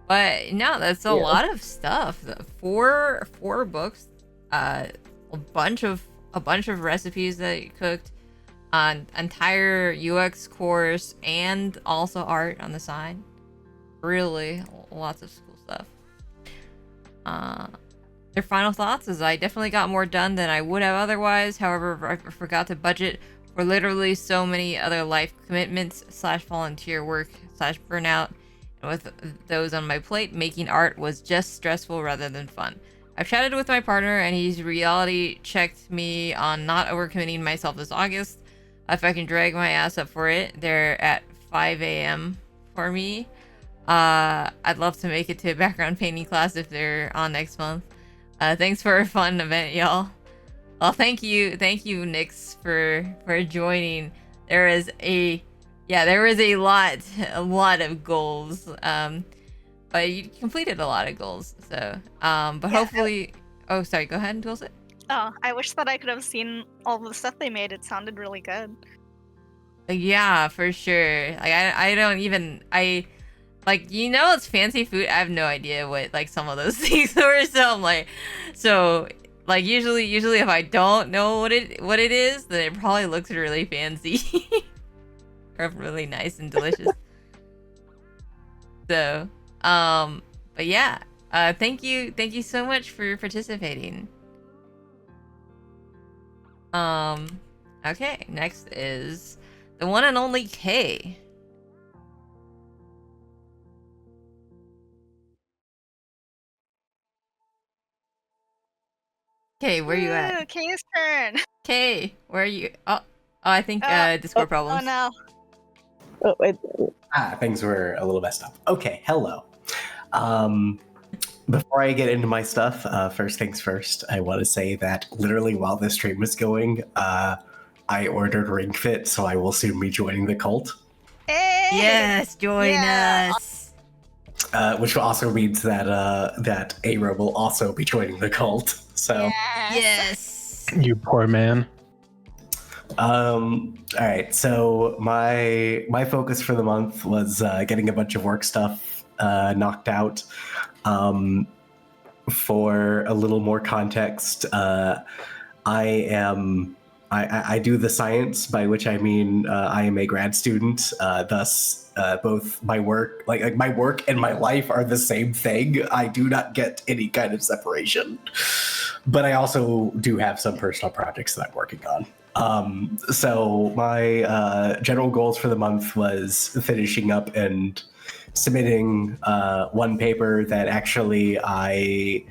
but no, that's a lot of stuff. 4 books, a bunch of recipes that you cooked, an entire UX course, and also art on the side. Really, lots of school stuff. Their final thoughts is, I definitely got more done than I would have otherwise. However, I forgot to budget for literally so many other life commitments / volunteer work / burnout. And with those on my plate, making art was just stressful rather than fun. I've chatted with my partner, and he's reality checked me on not overcommitting myself this August. If I can drag my ass up for it, they're at 5 a.m. for me. I'd love to make it to a background painting class if they're on next month. Thanks for a fun event, y'all. Well, thank you, Nix, for joining. There was a lot of goals. But you completed a lot of goals, so but hopefully. Oh, sorry. Go ahead and close it. Oh, I wish that I could have seen all the stuff they made. It sounded really good. Yeah, for sure. Like I don't even it's fancy food. I have no idea what like some of those things were. So usually if I don't know what it is, then it probably looks really fancy or really nice and delicious. So But yeah, thank you so much for participating. Okay, next is the one and only Kay. Kay, where are you at? Kay's turn. Kay, where are you? Oh, I think Discord problems. Oh no. Oh, wait. Things were a little messed up. Okay, hello. Before I get into my stuff, first things first, I want to say that literally while this stream was going, I ordered Ring Fit, so I will soon be joining the cult. Hey! Yes, join us. Which also means that that Aro will also be joining the cult. So yes. You poor man. All right. So my focus for the month was getting a bunch of work stuff knocked out. For a little more context, I do the science, by which I mean I am a grad student. Thus, both my work, like my work and my life, are the same thing. I do not get any kind of separation, but I also do have some personal projects that I'm working on. So my general goals for the month was finishing up and submitting one paper that actually I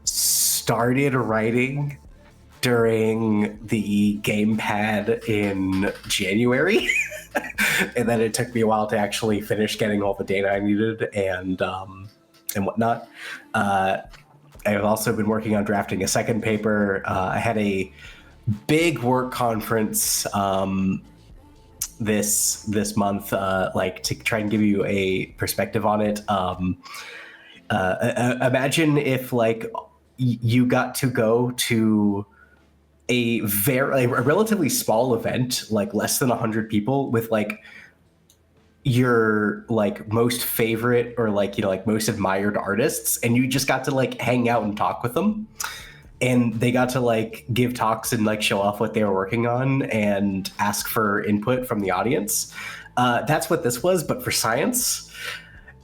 started writing during the GamePad in January. And then it took me a while to actually finish getting all the data I needed and whatnot. I've also been working on drafting a second paper. I had a big work conference this month, like to try and give you a perspective on it. Imagine if like you got to go to a relatively small event, like less than 100 people, with like your like most favorite or like, you know, like most admired artists, and you just got to like hang out and talk with them, and they got to like give talks and like show off what they were working on and ask for input from the audience. That's what this was, but for science.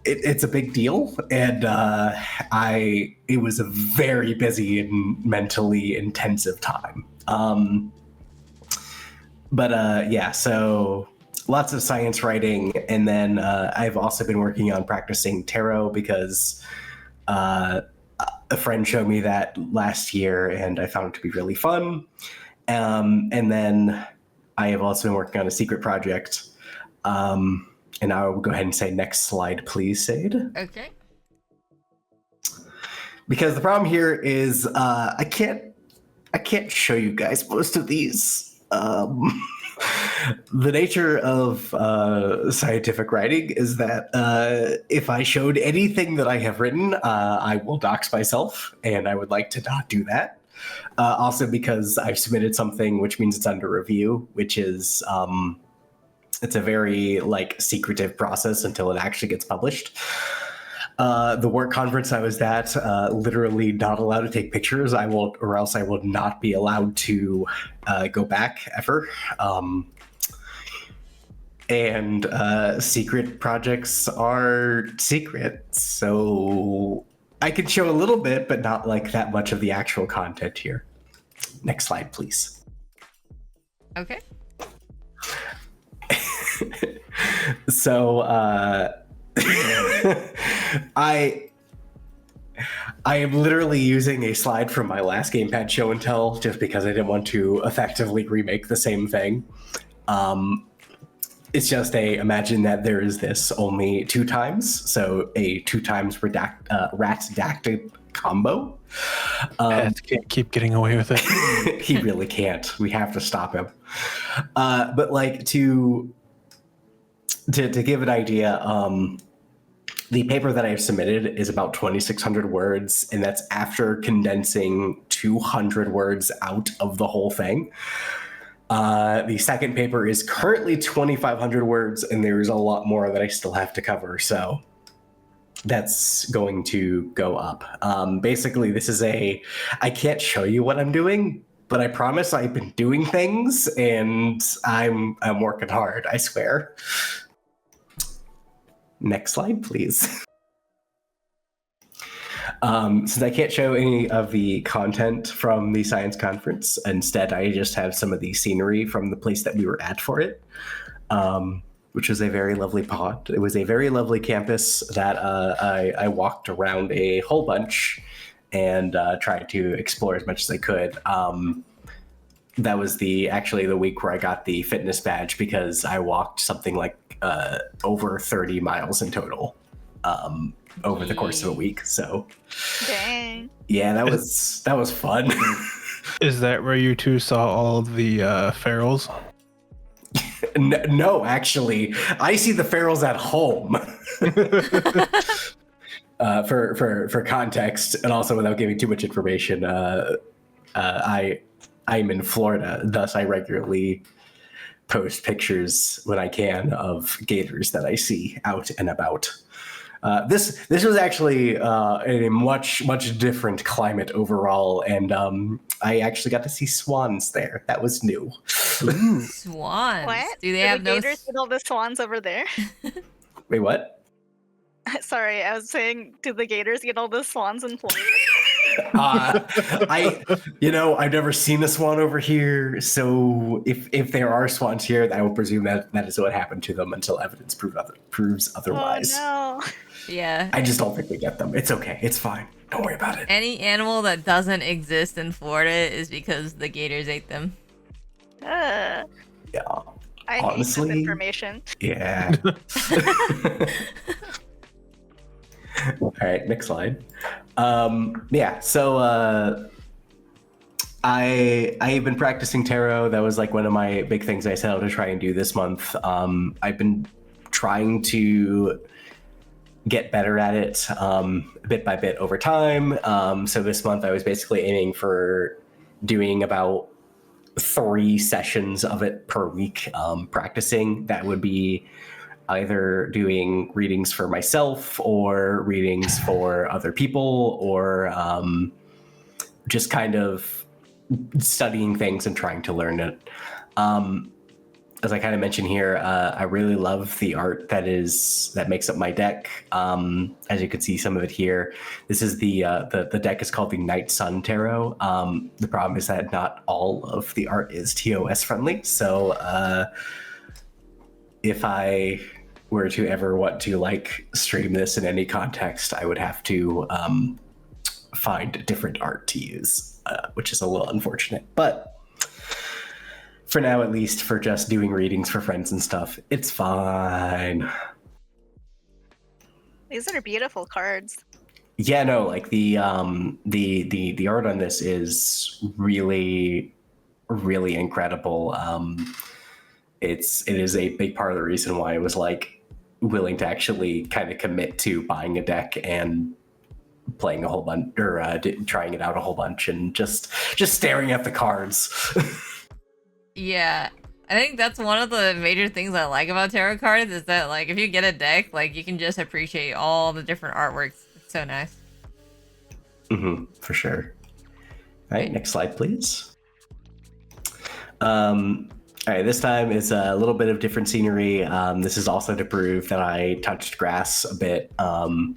It's a big deal, and it was a very busy and mentally intensive time. Yeah, so lots of science writing, and then I've also been working on practicing tarot because a friend showed me that last year, and I found it to be really fun. And then I have also been working on a secret project. And I will go ahead and say next slide, please, Sade. Okay. Because the problem here is I can't show you guys most of these. The nature of scientific writing is that if I showed anything that I have written, I will dox myself, and I would like to not do that. Also because I've submitted something, which means it's under review, which is it's a very like secretive process until it actually gets published. The work conference I was at, literally not allowed to take pictures. Or else I will not be allowed to go back ever. And secret projects are secret, so I can show a little bit, but not like that much of the actual content here. Next slide, please. Okay. So I am literally using a slide from my last GamePad show and tell just because I didn't want to effectively remake the same thing. It's just imagine that there is this only 2 times, so a 2 times rat-dacted combo. Pets can't keep getting away with it. He really can't. We have to stop him. But like to give an idea, the paper that I've submitted is about 2,600 words, and that's after condensing 200 words out of the whole thing. The second paper is currently 2,500 words, and there's a lot more that I still have to cover, so that's going to go up. Basically, this is I can't show you what I'm doing, but I promise I've been doing things, and I'm working hard, I swear. Next slide, please. Since I can't show any of the content from the science conference, instead I just have some of the scenery from the place that we were at for it, which was a very lovely pod. It was a very lovely campus that I walked around a whole bunch and tried to explore as much as I could. That was actually the week where I got the fitness badge because I walked something like over 30 miles in total over the course of a week. So, Dang. yeah, that was fun. Is that where you two saw all of the ferals? No, actually, I see the ferals at home. For context, and also without giving too much information, I'm in Florida, thus I regularly post pictures when I can of gators that I see out and about. This was actually in a much different climate overall, and I actually got to see swans there. That was new. Swans. What? Do they Do have the no? gators get all the swans over there? Wait, what? Sorry, I was saying, do the gators get all the swans in Florida? I've never seen a swan over here, so if there are swans here, I will presume that is what happened to them until evidence proves otherwise. Oh no. Yeah. I just don't think we get them. It's okay. It's fine. Don't worry about it. Any animal that doesn't exist in Florida is because the gators ate them. Yeah. I Honestly, hate this information. Yeah. All right, next slide. So I've been practicing tarot. That was like one of my big things I set out to try and do this month. I've been trying to get better at it bit by bit over time. So this month I was basically aiming for doing about 3 sessions of it per week, practicing. That would be either doing readings for myself or readings for other people, or just kind of studying things and trying to learn it. As I kind of mentioned here, I really love the art that makes up my deck. As you can see some of it here, this is the deck is called the Night Sun Tarot. The problem is that not all of the art is TOS friendly. So if I were to ever want to stream this in any context, I would have to find different art to use, which is a little unfortunate. But for now, at least, for just doing readings for friends and stuff, it's fine. These are beautiful cards. Yeah, no, like the art on this is really, really incredible. It is a big part of the reason why I was willing to actually kind of commit to buying a deck and playing a whole bunch, or trying it out a whole bunch, and just staring at the cards. Yeah, I think that's one of the major things I like about tarot cards is that if you get a deck, you can just appreciate all the different artworks. It's so nice. For sure. All right, next slide, please. All right, this time is a little bit of different scenery. This is also to prove that I touched grass a bit, and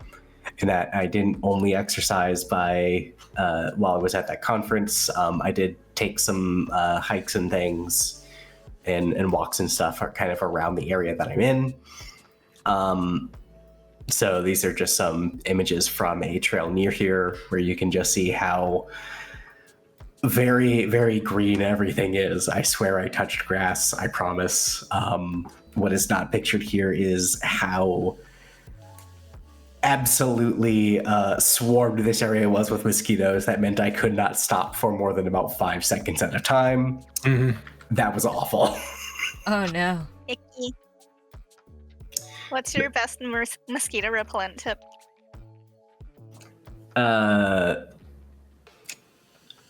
that I didn't only exercise while I was at that conference. I did take some hikes and things and walks and stuff kind of around the area that I'm in. So these are just some images from a trail near here where you can just see how very, very green everything is. I swear I touched grass, I promise. What is not pictured here is how absolutely swarmed this area was with mosquitoes. That meant I could not stop for more than about 5 seconds at a time. That was awful. Oh no. Icky. What's your best mosquito repellent tip?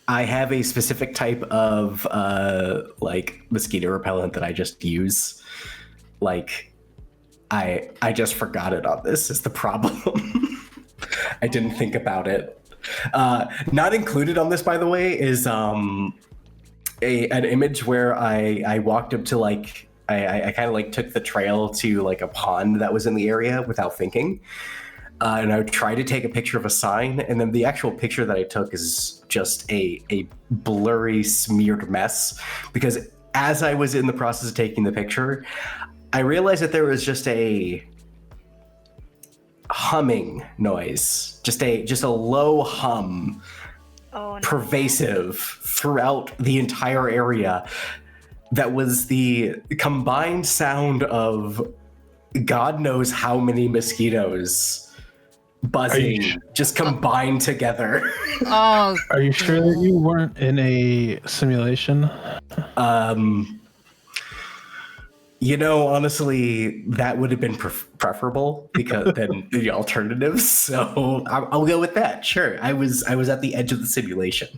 I have a specific type of mosquito repellent that I just use. I just forgot it on this is the problem. I didn't think about it. Not included on this, by the way, is an image where I walked up to I kind of took the trail to a pond that was in the area without thinking. and I would try to take a picture of a sign, and then the actual picture that I took is just a blurry, smeared mess. Because as I was in the process of taking the picture, I realized that there was just a humming noise, just a low hum, pervasive throughout the entire area. That was the combined sound of God knows how many mosquitoes buzzing, just combined together. Oh, Are you sure that you weren't in a simulation? Honestly, that would have been preferable because than the alternatives. So I'll go with that. Sure, I was at the edge of the simulation.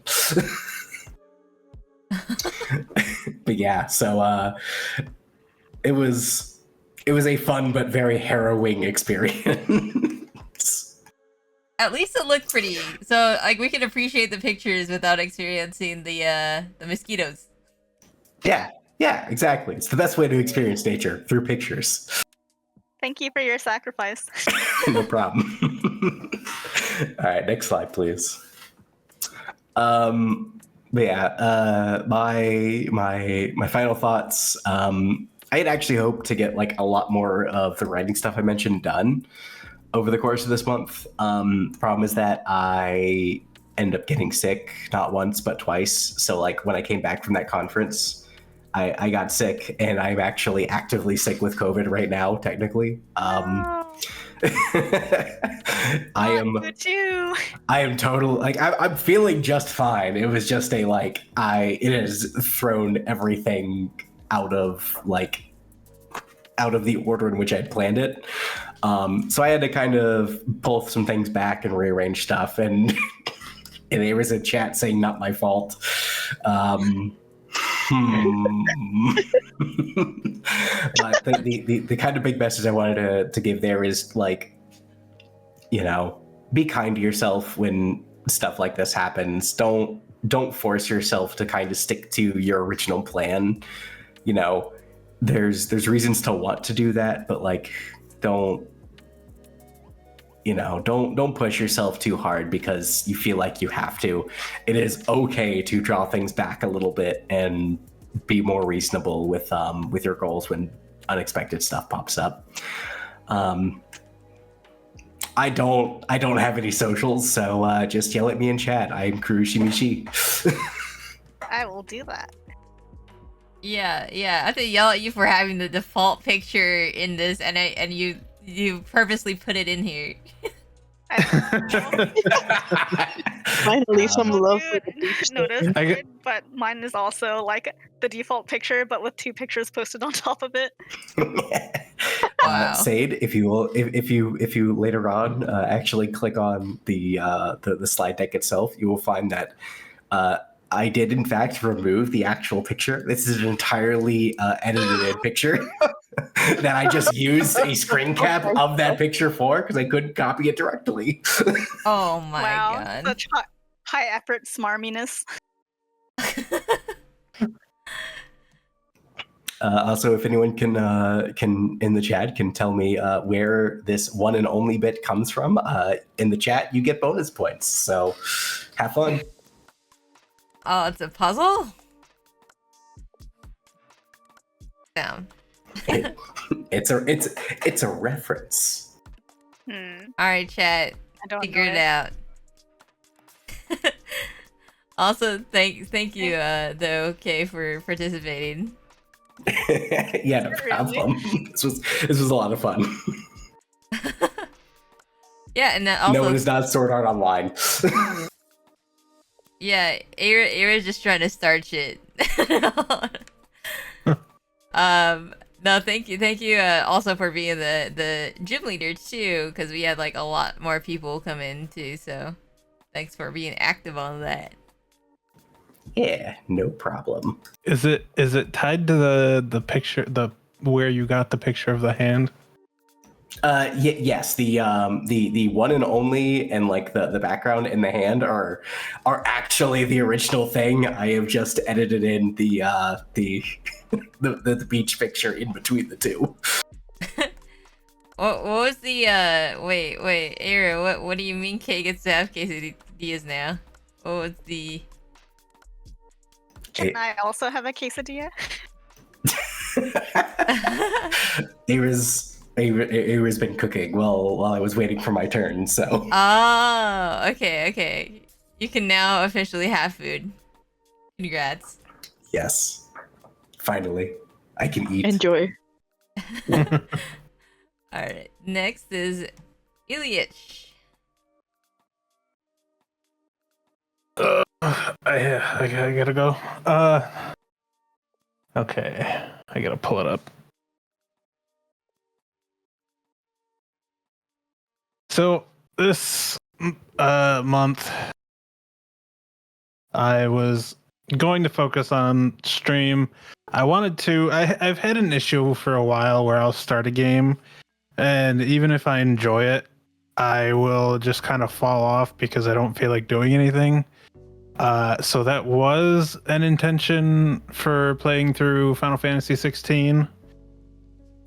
But yeah, so it was a fun but very harrowing experience. At least it looked pretty. So like we can appreciate the pictures without experiencing the mosquitoes. Yeah, exactly. It's the best way to experience nature, through pictures. Thank you for your sacrifice. No problem. All right, next slide, please. But yeah, my final thoughts. I had actually hoped to get like a lot more of the writing stuff I mentioned done over the course of this month. The problem is that I ended up getting sick, not once but twice. So like when I came back from that conference, I got sick, and I'm actually actively sick with COVID right now, technically. I am total like I'm feeling just fine. It was just it has thrown everything out of the order in which I'd planned it. So I had to kind of pull some things back and rearrange stuff, and and there was a chat saying not my fault. The kind of big message I wanted to give there is like, be kind to yourself when stuff like this happens. Don't force yourself to kind of stick to your original plan. There's reasons to want to do that, but like don't push yourself too hard because you feel like you have to. It is okay to draw things back a little bit and be more reasonable with your goals when unexpected stuff pops up. I don't have any socials, so just yell at me in chat. I'm Kurushi Mishi. I will do that. Yeah. I have to yell at you for having the default picture in this, and you purposely put it in here. Finally, some love for the deep Notice, state. but mine is also like the default picture, but with 2 pictures posted on top of it. Sade, if you later on actually click on the slide deck itself, you will find that I did in fact remove the actual picture. This is an entirely edited picture that I just used a screen cap of that picture for because I couldn't copy it directly. Oh my god! Such high effort smarminess. Also, if anyone can in the chat can tell me where this one and only bit comes from, in the chat you get bonus points. So have fun. Oh, it's a puzzle? Damn. It's a reference. Alright, chat. Figure it out. Also, thank you, though, Kay, for participating. Yeah, no problem. This was a lot of fun. Yeah, and then also no, it is not Sword Art Online. Yeah, Era's just trying to start shit. No, thank you also for being the gym leader too, because we had like a lot more people come in too, so thanks for being active on that. Yeah, no problem. Is it tied to the picture, where you got the picture of the hand? Yes, the one and only and like the background and the hand are actually the original thing. I have just edited in the beach picture in between the two. What was the wait, Aaron, what do you mean Kay gets to have quesadillas now? What was the Can I also have a quesadilla? Ava's been cooking while I was waiting for my turn, so. Oh, okay. You can now officially have food. Congrats. Yes. Finally. I can eat. Enjoy. Alright, next is Ilyich. I gotta go. Okay. I gotta pull it up. So this month, I was going to focus on stream. I've had an issue for a while where I'll start a game, and even if I enjoy it, I will just kind of fall off because I don't feel like doing anything. So that was an intention for playing through Final Fantasy 16.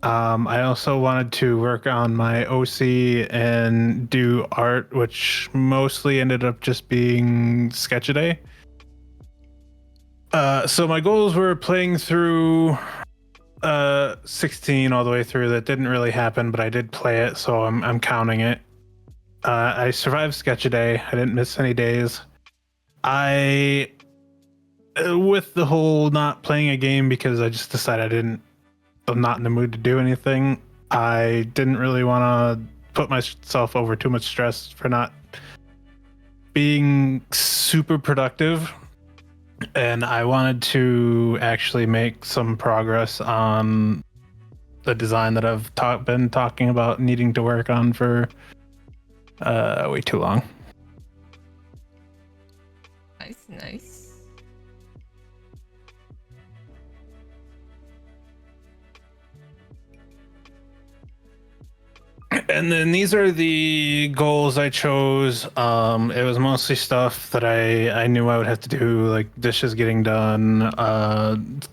I also wanted to work on my OC and do art, which mostly ended up just being Sketch-A-Day. So my goals were playing through 16 all the way through. That didn't really happen, but I did play it, so I'm counting it. I survived Sketch-A-Day. I didn't miss any days. With the whole not playing a game because I just decided I'm not in the mood to do anything. I didn't really want to put myself over too much stress for not being super productive. And I wanted to actually make some progress on the design that I've been talking about needing to work on for way too long. Nice. And then these are the goals I chose. It was mostly stuff that I knew I would have to do, like dishes getting done,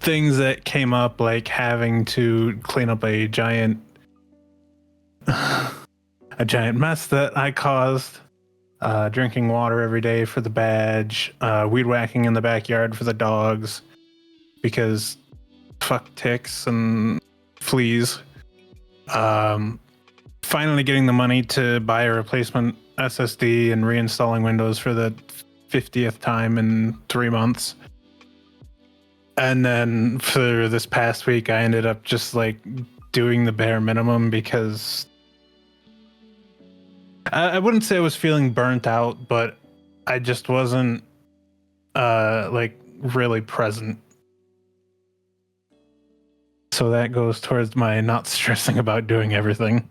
things that came up, like having to clean up a giant mess that I caused, drinking water every day for the badge, weed whacking in the backyard for the dogs, because fuck ticks and fleas. Finally getting the money to buy a replacement SSD and reinstalling Windows for the 50th time in 3 months. And then for this past week, I ended up just like doing the bare minimum because I wouldn't say I was feeling burnt out, but I just wasn't like really present. So that goes towards my not stressing about doing everything.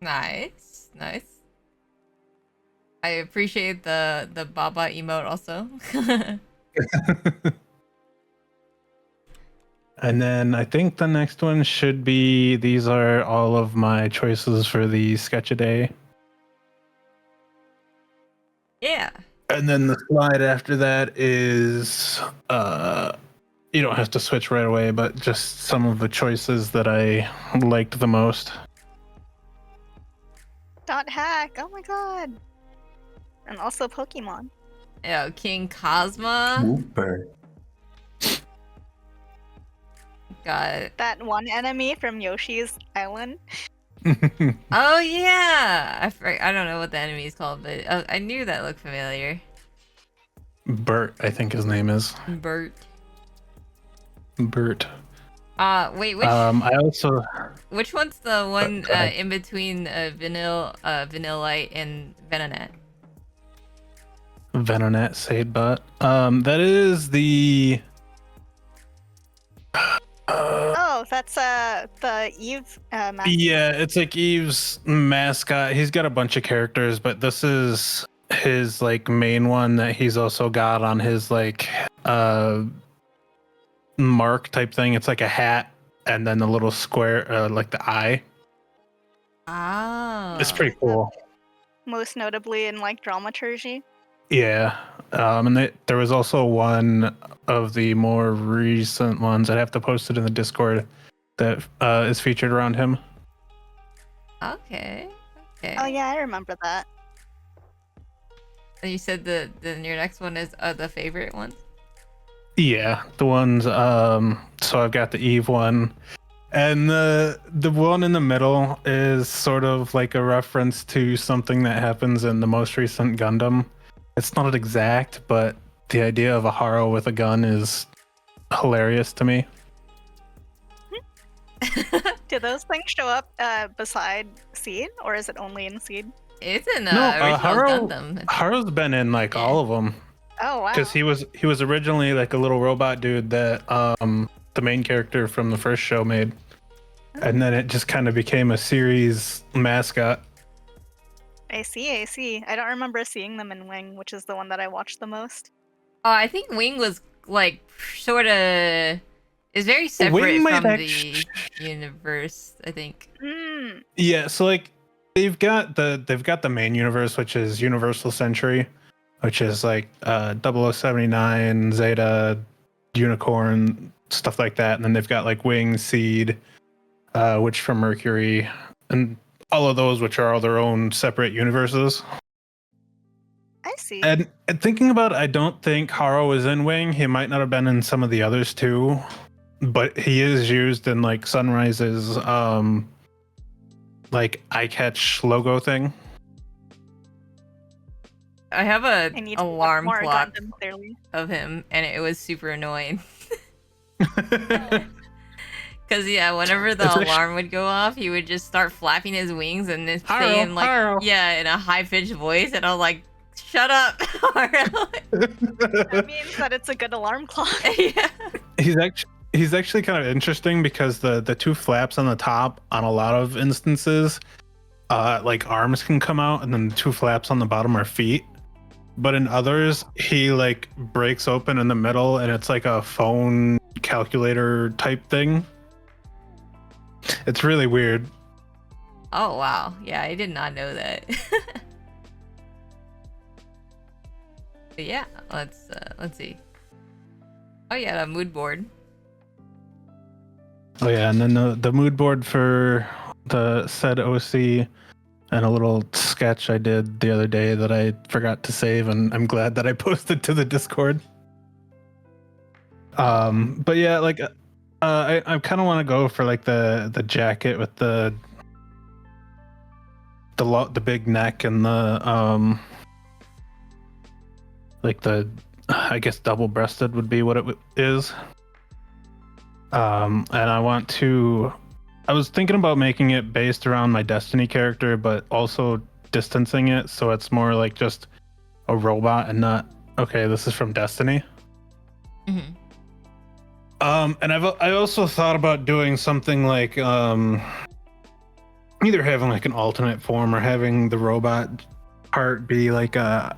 Nice. I appreciate the Baba emote also. And then I think the next one should be, these are all of my choices for the Sketch-A-Day. Yeah. And then the slide after that is, you don't have to switch right away, but just some of the choices that I liked the most. Dot hack. Oh my god. And also Pokemon. Yeah, King Cosma. Super. Got That one enemy from Yoshi's Island. Oh yeah, I don't know what the enemy is called, but I knew that looked familiar. Bert, I think his name is. Bert. Wait, which one's the one in between Vanillite and Venonat? Venonat Sadebot. That is the. Oh, that's the Eve mascot. Yeah, it's like Eve's mascot. He's got a bunch of characters, but this is his like main one that he's also got on his like mark type thing. It's like a hat and then the little square like the eye. Oh. It's pretty cool. Most notably in like dramaturgy. Yeah. And there was also one of the more recent ones. I'd have to post it in the Discord that is featured around him. Okay. Okay. Oh yeah, I remember that. And you said your next one is the favorite one? Yeah, the ones. So I've got the Eve one, and the one in the middle is sort of like a reference to something that happens in the most recent Gundam. It's not exact, but the idea of a Haro with a gun is hilarious to me. Do those things show up beside Seed, or is it only in Seed? It's in No, original Haro. Gundam. Haro's been in like all of them. Oh wow. Because he was originally like a little robot dude that the main character from the first show made, and then it just kind of became a series mascot. I see. I don't remember seeing them in Wing, which is the one that I watched the most. Oh, I think Wing was like sort of is very separate from the universe. I think. Mm. Yeah, so like they've got the main universe, which is Universal Century, which is like 0079, Zeta, Unicorn, stuff like that, and then they've got like Wing, Seed, which from Mercury, and all of those which are all their own separate universes. I see. And thinking about it, I don't think Haro is in Wing. He might not have been in some of the others too, but he is used in like Sunrise's like eye catch logo thing. I have a I need to watch alarm more clock Gundam, clearly. of him, and it was super annoying. Because yeah, whenever the alarm would go off, he would just start flapping his wings and then saying like, yeah, in a high pitched voice, and I was like, "Shut up!" That means that it's a good alarm clock. Yeah. He's actually kind of interesting because the two flaps on the top on a lot of instances, like arms can come out, and then the two flaps on the bottom are feet. But in others, he like breaks open in the middle, and it's like a phone calculator type thing. It's really weird. Oh wow, yeah, I did not know that. But yeah, let's see. Oh yeah, the mood board. Oh yeah, and then the mood board for the said OC, and a little sketch I did the other day that I forgot to save, and I'm glad that I posted to the Discord. But yeah, like I kind of want to go for like the jacket with the big neck and the like the, I guess double breasted would be what it is. And I was thinking about making it based around my Destiny character, but also distancing it so it's more like just a robot and not, okay, this is from Destiny. Mm-hmm. And I also thought about doing something like either having like an alternate form or having the robot part be like a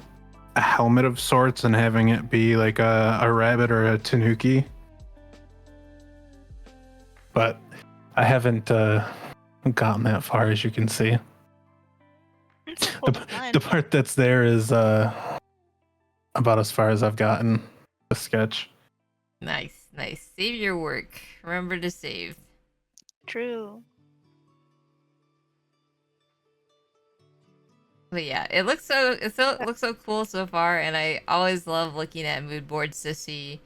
helmet of sorts and having it be like a rabbit or a tanuki. But I haven't gotten that far, as you can see. The part that's there is about as far as I've gotten the sketch. Nice. Save your work. Remember to save. True. But yeah, it looks so cool so far, and I always love looking at mood boards to see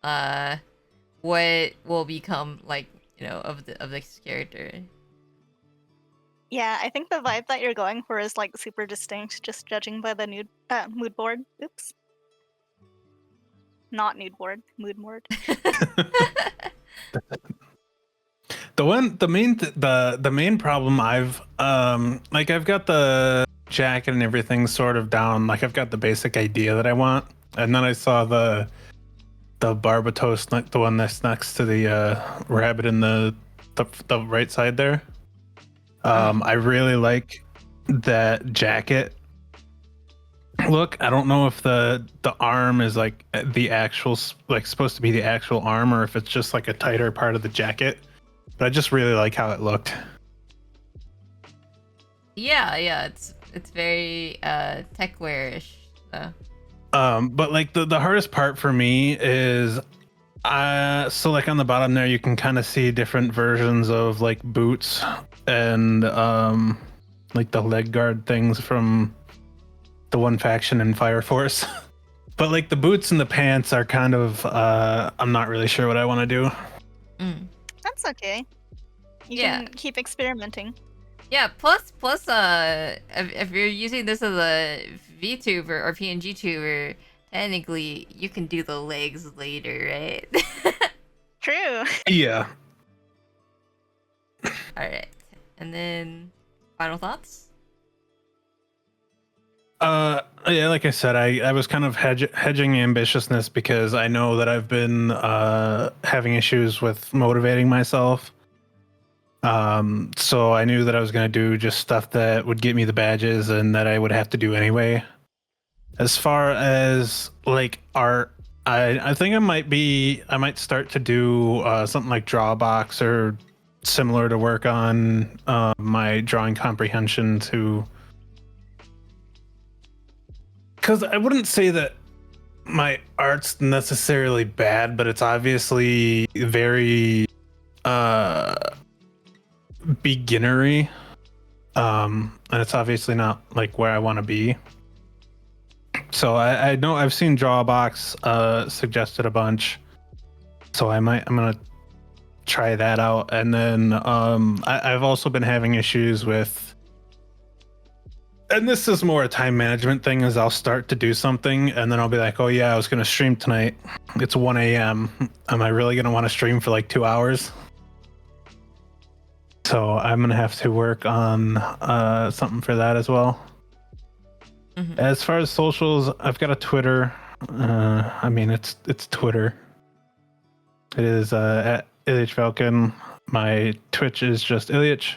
what will become like, you know, of this character. Yeah, I think the vibe that you're going for is like super distinct, just judging by the mood board. Oops. Not nude board, mood board. The main problem I've I've got the jacket and everything sort of down. Like I've got the basic idea that I want, and then I saw the Barbatos, the one that's next to the rabbit in the right side there. I really like that jacket look. I don't know if the arm is like the actual, like supposed to be the actual arm, or if it's just like a tighter part of the jacket, but I just really like how it looked. Yeah, it's very techwear-ish. So. But like the hardest part for me is So like on the bottom there, you can kind of see different versions of like boots and like the leg guard things from the one faction in Fire Force. But like the boots and the pants are kind of I'm not really sure what I want to do. That's okay. You Yeah. can keep experimenting. Yeah, plus, if you're using this as a VTuber or PNG tuber, technically you can do the legs later, right? True. Yeah. Alright. And then, final thoughts? Yeah, like I said, I was kind of hedging ambitiousness because I know that I've been having issues with motivating myself. So I knew that I was going to do just stuff that would get me the badges and that I would have to do anyway. As far as like art, I think I might start to do something like Drawbox or similar to work on my drawing comprehension to, because I wouldn't say that my art's necessarily bad, but it's obviously very beginnery, and it's obviously not like where I want to be. So I know I've seen Drawbox suggested a bunch, so I'm gonna try that out. And then I've also been having issues with, and this is more a time management thing, is I'll start to do something and then I'll be like, oh yeah, I was gonna stream tonight. It's 1 a.m. Am I really gonna want to stream for like 2 hours? So I'm gonna have to work on something for that as well. As far as socials, I've got a Twitter. I mean, it's Twitter. It is at Ilyich Falcon. My Twitch is just Ilyich.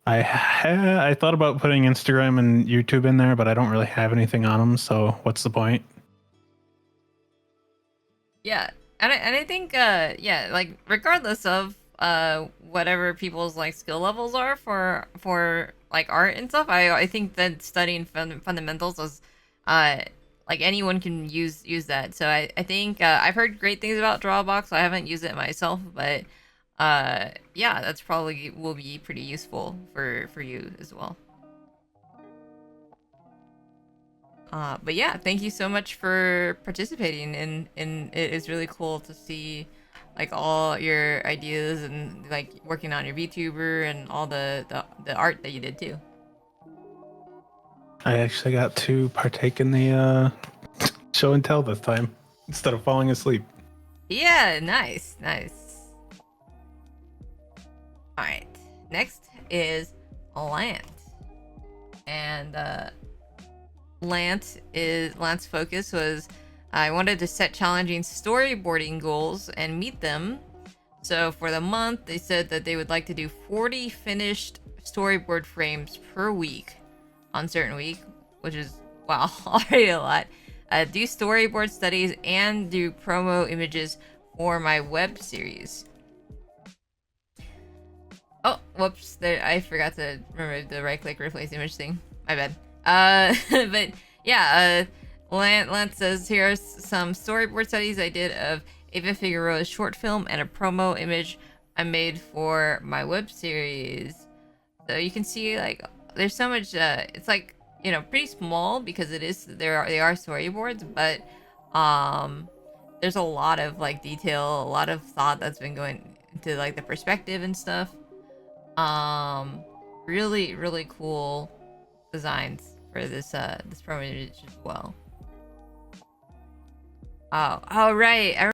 I thought about putting Instagram and YouTube in there, but I don't really have anything on them. So what's the point? Yeah, and I think yeah, like regardless of whatever people's like skill levels are for like art and stuff, I think that studying fundamentals is like anyone can use that. So I think I've heard great things about Drawbox. I haven't used it myself, but yeah, that's probably will be pretty useful for you as well. But yeah, thank you so much for participating, and it is really cool to see like all your ideas and like working on your VTuber and all the art that you did too. I actually got to partake in the show and tell this time instead of falling asleep. Yeah, nice. All right, next is Lant, and Lant's focus was I wanted to set challenging storyboarding goals and meet them. So for the month, they said that they would like to do 40 finished storyboard frames per week on certain week, which is, wow, already a lot. Do storyboard studies and do promo images for my web series. Oh, whoops, there, I forgot to remove the right-click replace image thing. My bad. But yeah, Lance says, here are some storyboard studies I did of Ava Figueroa's short film and a promo image I made for my web series. So you can see like there's so much. It's like, you know, pretty small because it is they are storyboards, but there's a lot of like detail, a lot of thought that's been going into like the perspective and stuff. Really cool designs for this this promo image as well. Oh right.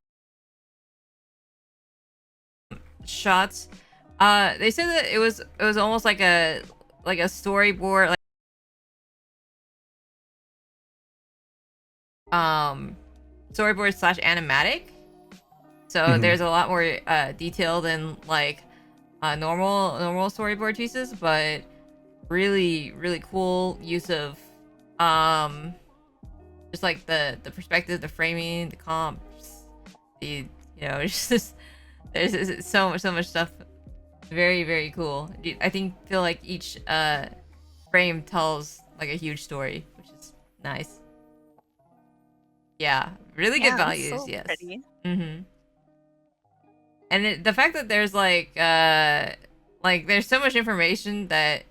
Shots. They said that it was almost like a storyboard, like storyboard / animatic. So there's a lot more detail than like normal storyboard pieces, but really cool use of just like the perspective, the framing, the comps, the, you know, it's just there's so much stuff. Very cool. I feel like each frame tells like a huge story, which is nice. Yeah, really good values. So yes. pretty. the fact that there's like there's so much information that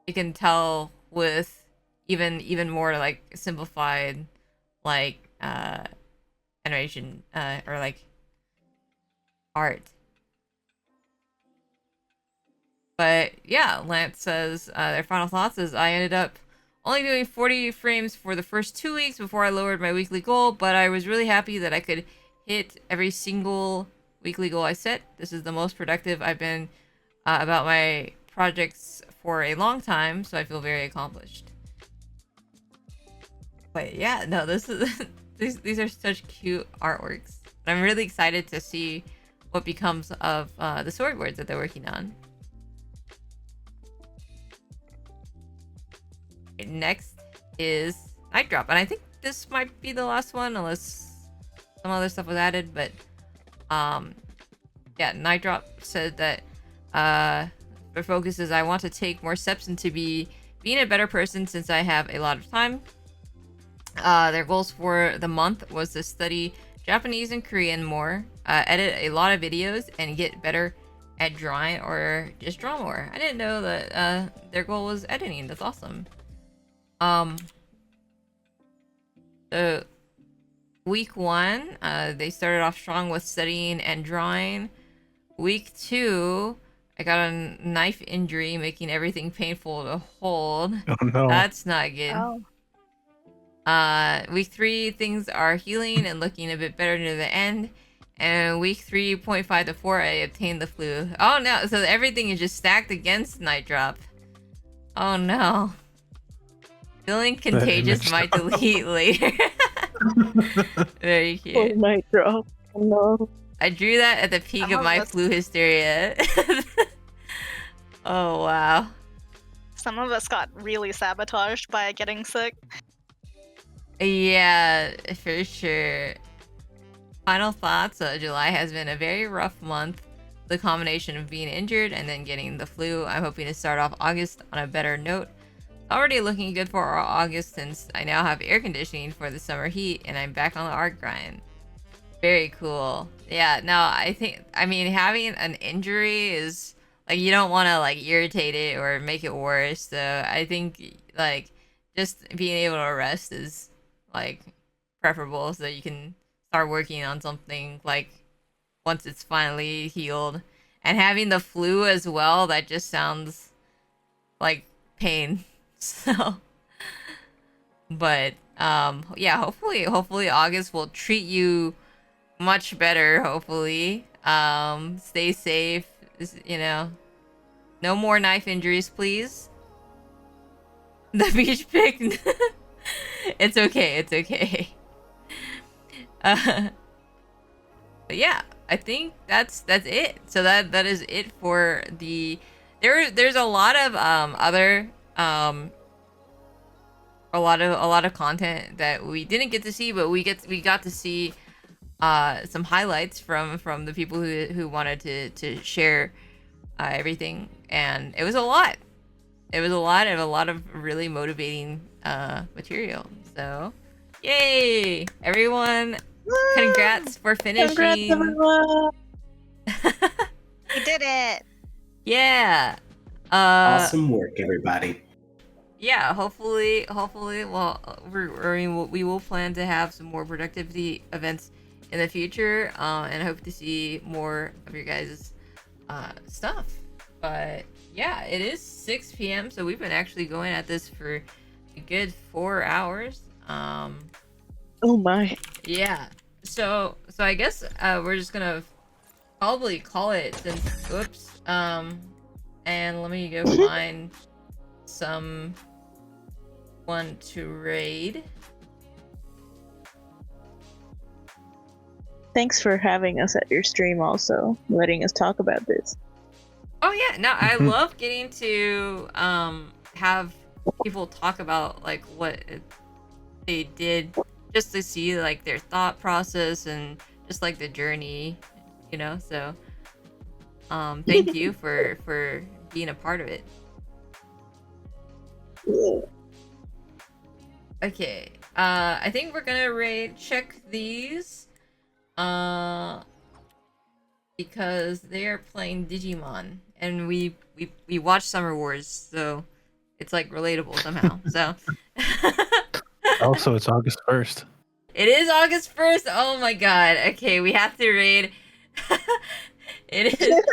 you can tell with even more like simplified like animation or like art. But yeah, Lance says their final thoughts is I ended up only doing 40 frames for the first 2 weeks before I lowered my weekly goal, but I was really happy that I could hit every single weekly goal I set. This is the most productive I've been about my projects for a long time, so I feel very accomplished. But yeah, no, this is these are such cute artworks. I'm really excited to see what becomes of the storyboards that they're working on. Next is Night Drop, and I think this might be the last one unless some other stuff was added. But yeah, Night Drop said that their focus is I want to take more steps into being a better person since I have a lot of time. Their goals for the month was to study Japanese and Korean more, edit a lot of videos, and get better at drawing or just draw more. I didn't know that their goal was editing. That's awesome. So week 1, they started off strong with studying and drawing. Week 2, I got a knife injury, making everything painful to hold. Oh no. That's not good. Oh. Week 3, things are healing and looking a bit better near the end. And week 3.5 to 4, I obtained the flu. Oh no, so everything is just stacked against Night Drop. Oh no. Feeling contagious might delete later. Very cute. Oh, Night Drop. Oh, no. I drew that at the peak of my flu hysteria. Oh wow. Some of us got really sabotaged by getting sick. Yeah, for sure. Final thoughts. July has been a very rough month. The combination of being injured and then getting the flu. I'm hoping to start off August on a better note. Already looking good for our August since I now have air conditioning for the summer heat and I'm back on the art grind. Very cool. Yeah, no, I mean, having an injury is like, you don't want to like irritate it or make it worse. So I think like just being able to rest is like preferable so you can start working on something like once it's finally healed. And having the flu as well, that just sounds like pain. So, but yeah, hopefully August will treat you much better. Hopefully, stay safe. You know, no more knife injuries, please. The beach pic. It's okay. It's okay. But yeah, I think that's it. So that is it for the. There's a lot of other a lot of content that we didn't get to see, but we got to see some highlights from the people who wanted to share everything, and it was a lot. It was a lot of really motivating material. So, yay, everyone! Congrats for finishing. Congrats, everyone. We did it. Yeah. Awesome work, everybody. Yeah, hopefully, well, we will plan to have some more productivity events in the future, and hope to see more of your guys' stuff. But yeah, it is 6 p.m., so we've been actually going at this for a good 4 hours. Oh my. Yeah. So I guess we're just gonna probably call it since. Oops. And let me go find someone to raid. Thanks for having us at your stream, also letting us talk about this. Oh yeah, no, I love getting to have people talk about like what they did, just to see like their thought process and just like the journey, you know. So thank you for being a part of it. Okay, I think we're gonna check these. because they are playing Digimon, and we watch Summer Wars, so it's like relatable somehow. So Also, it's August 1st. it is August 1st. Oh my god. Okay, we have to raid. It is.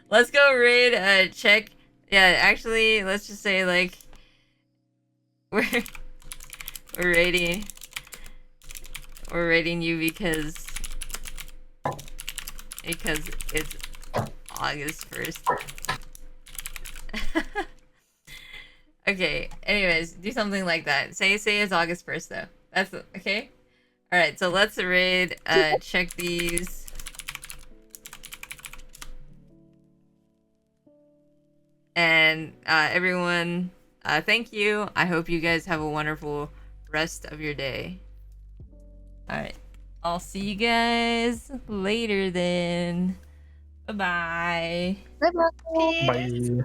Let's go raid. Check. Yeah, actually, let's just say like we're raiding. We're raiding you because it's August 1st. Okay. Anyways, do something like that. Say it's August 1st though. That's okay. All right. So let's raid. Check these. And everyone, thank you. I hope you guys have a wonderful rest of your day. All right. I'll see you guys later then. Bye-bye. Bye-bye. Bye.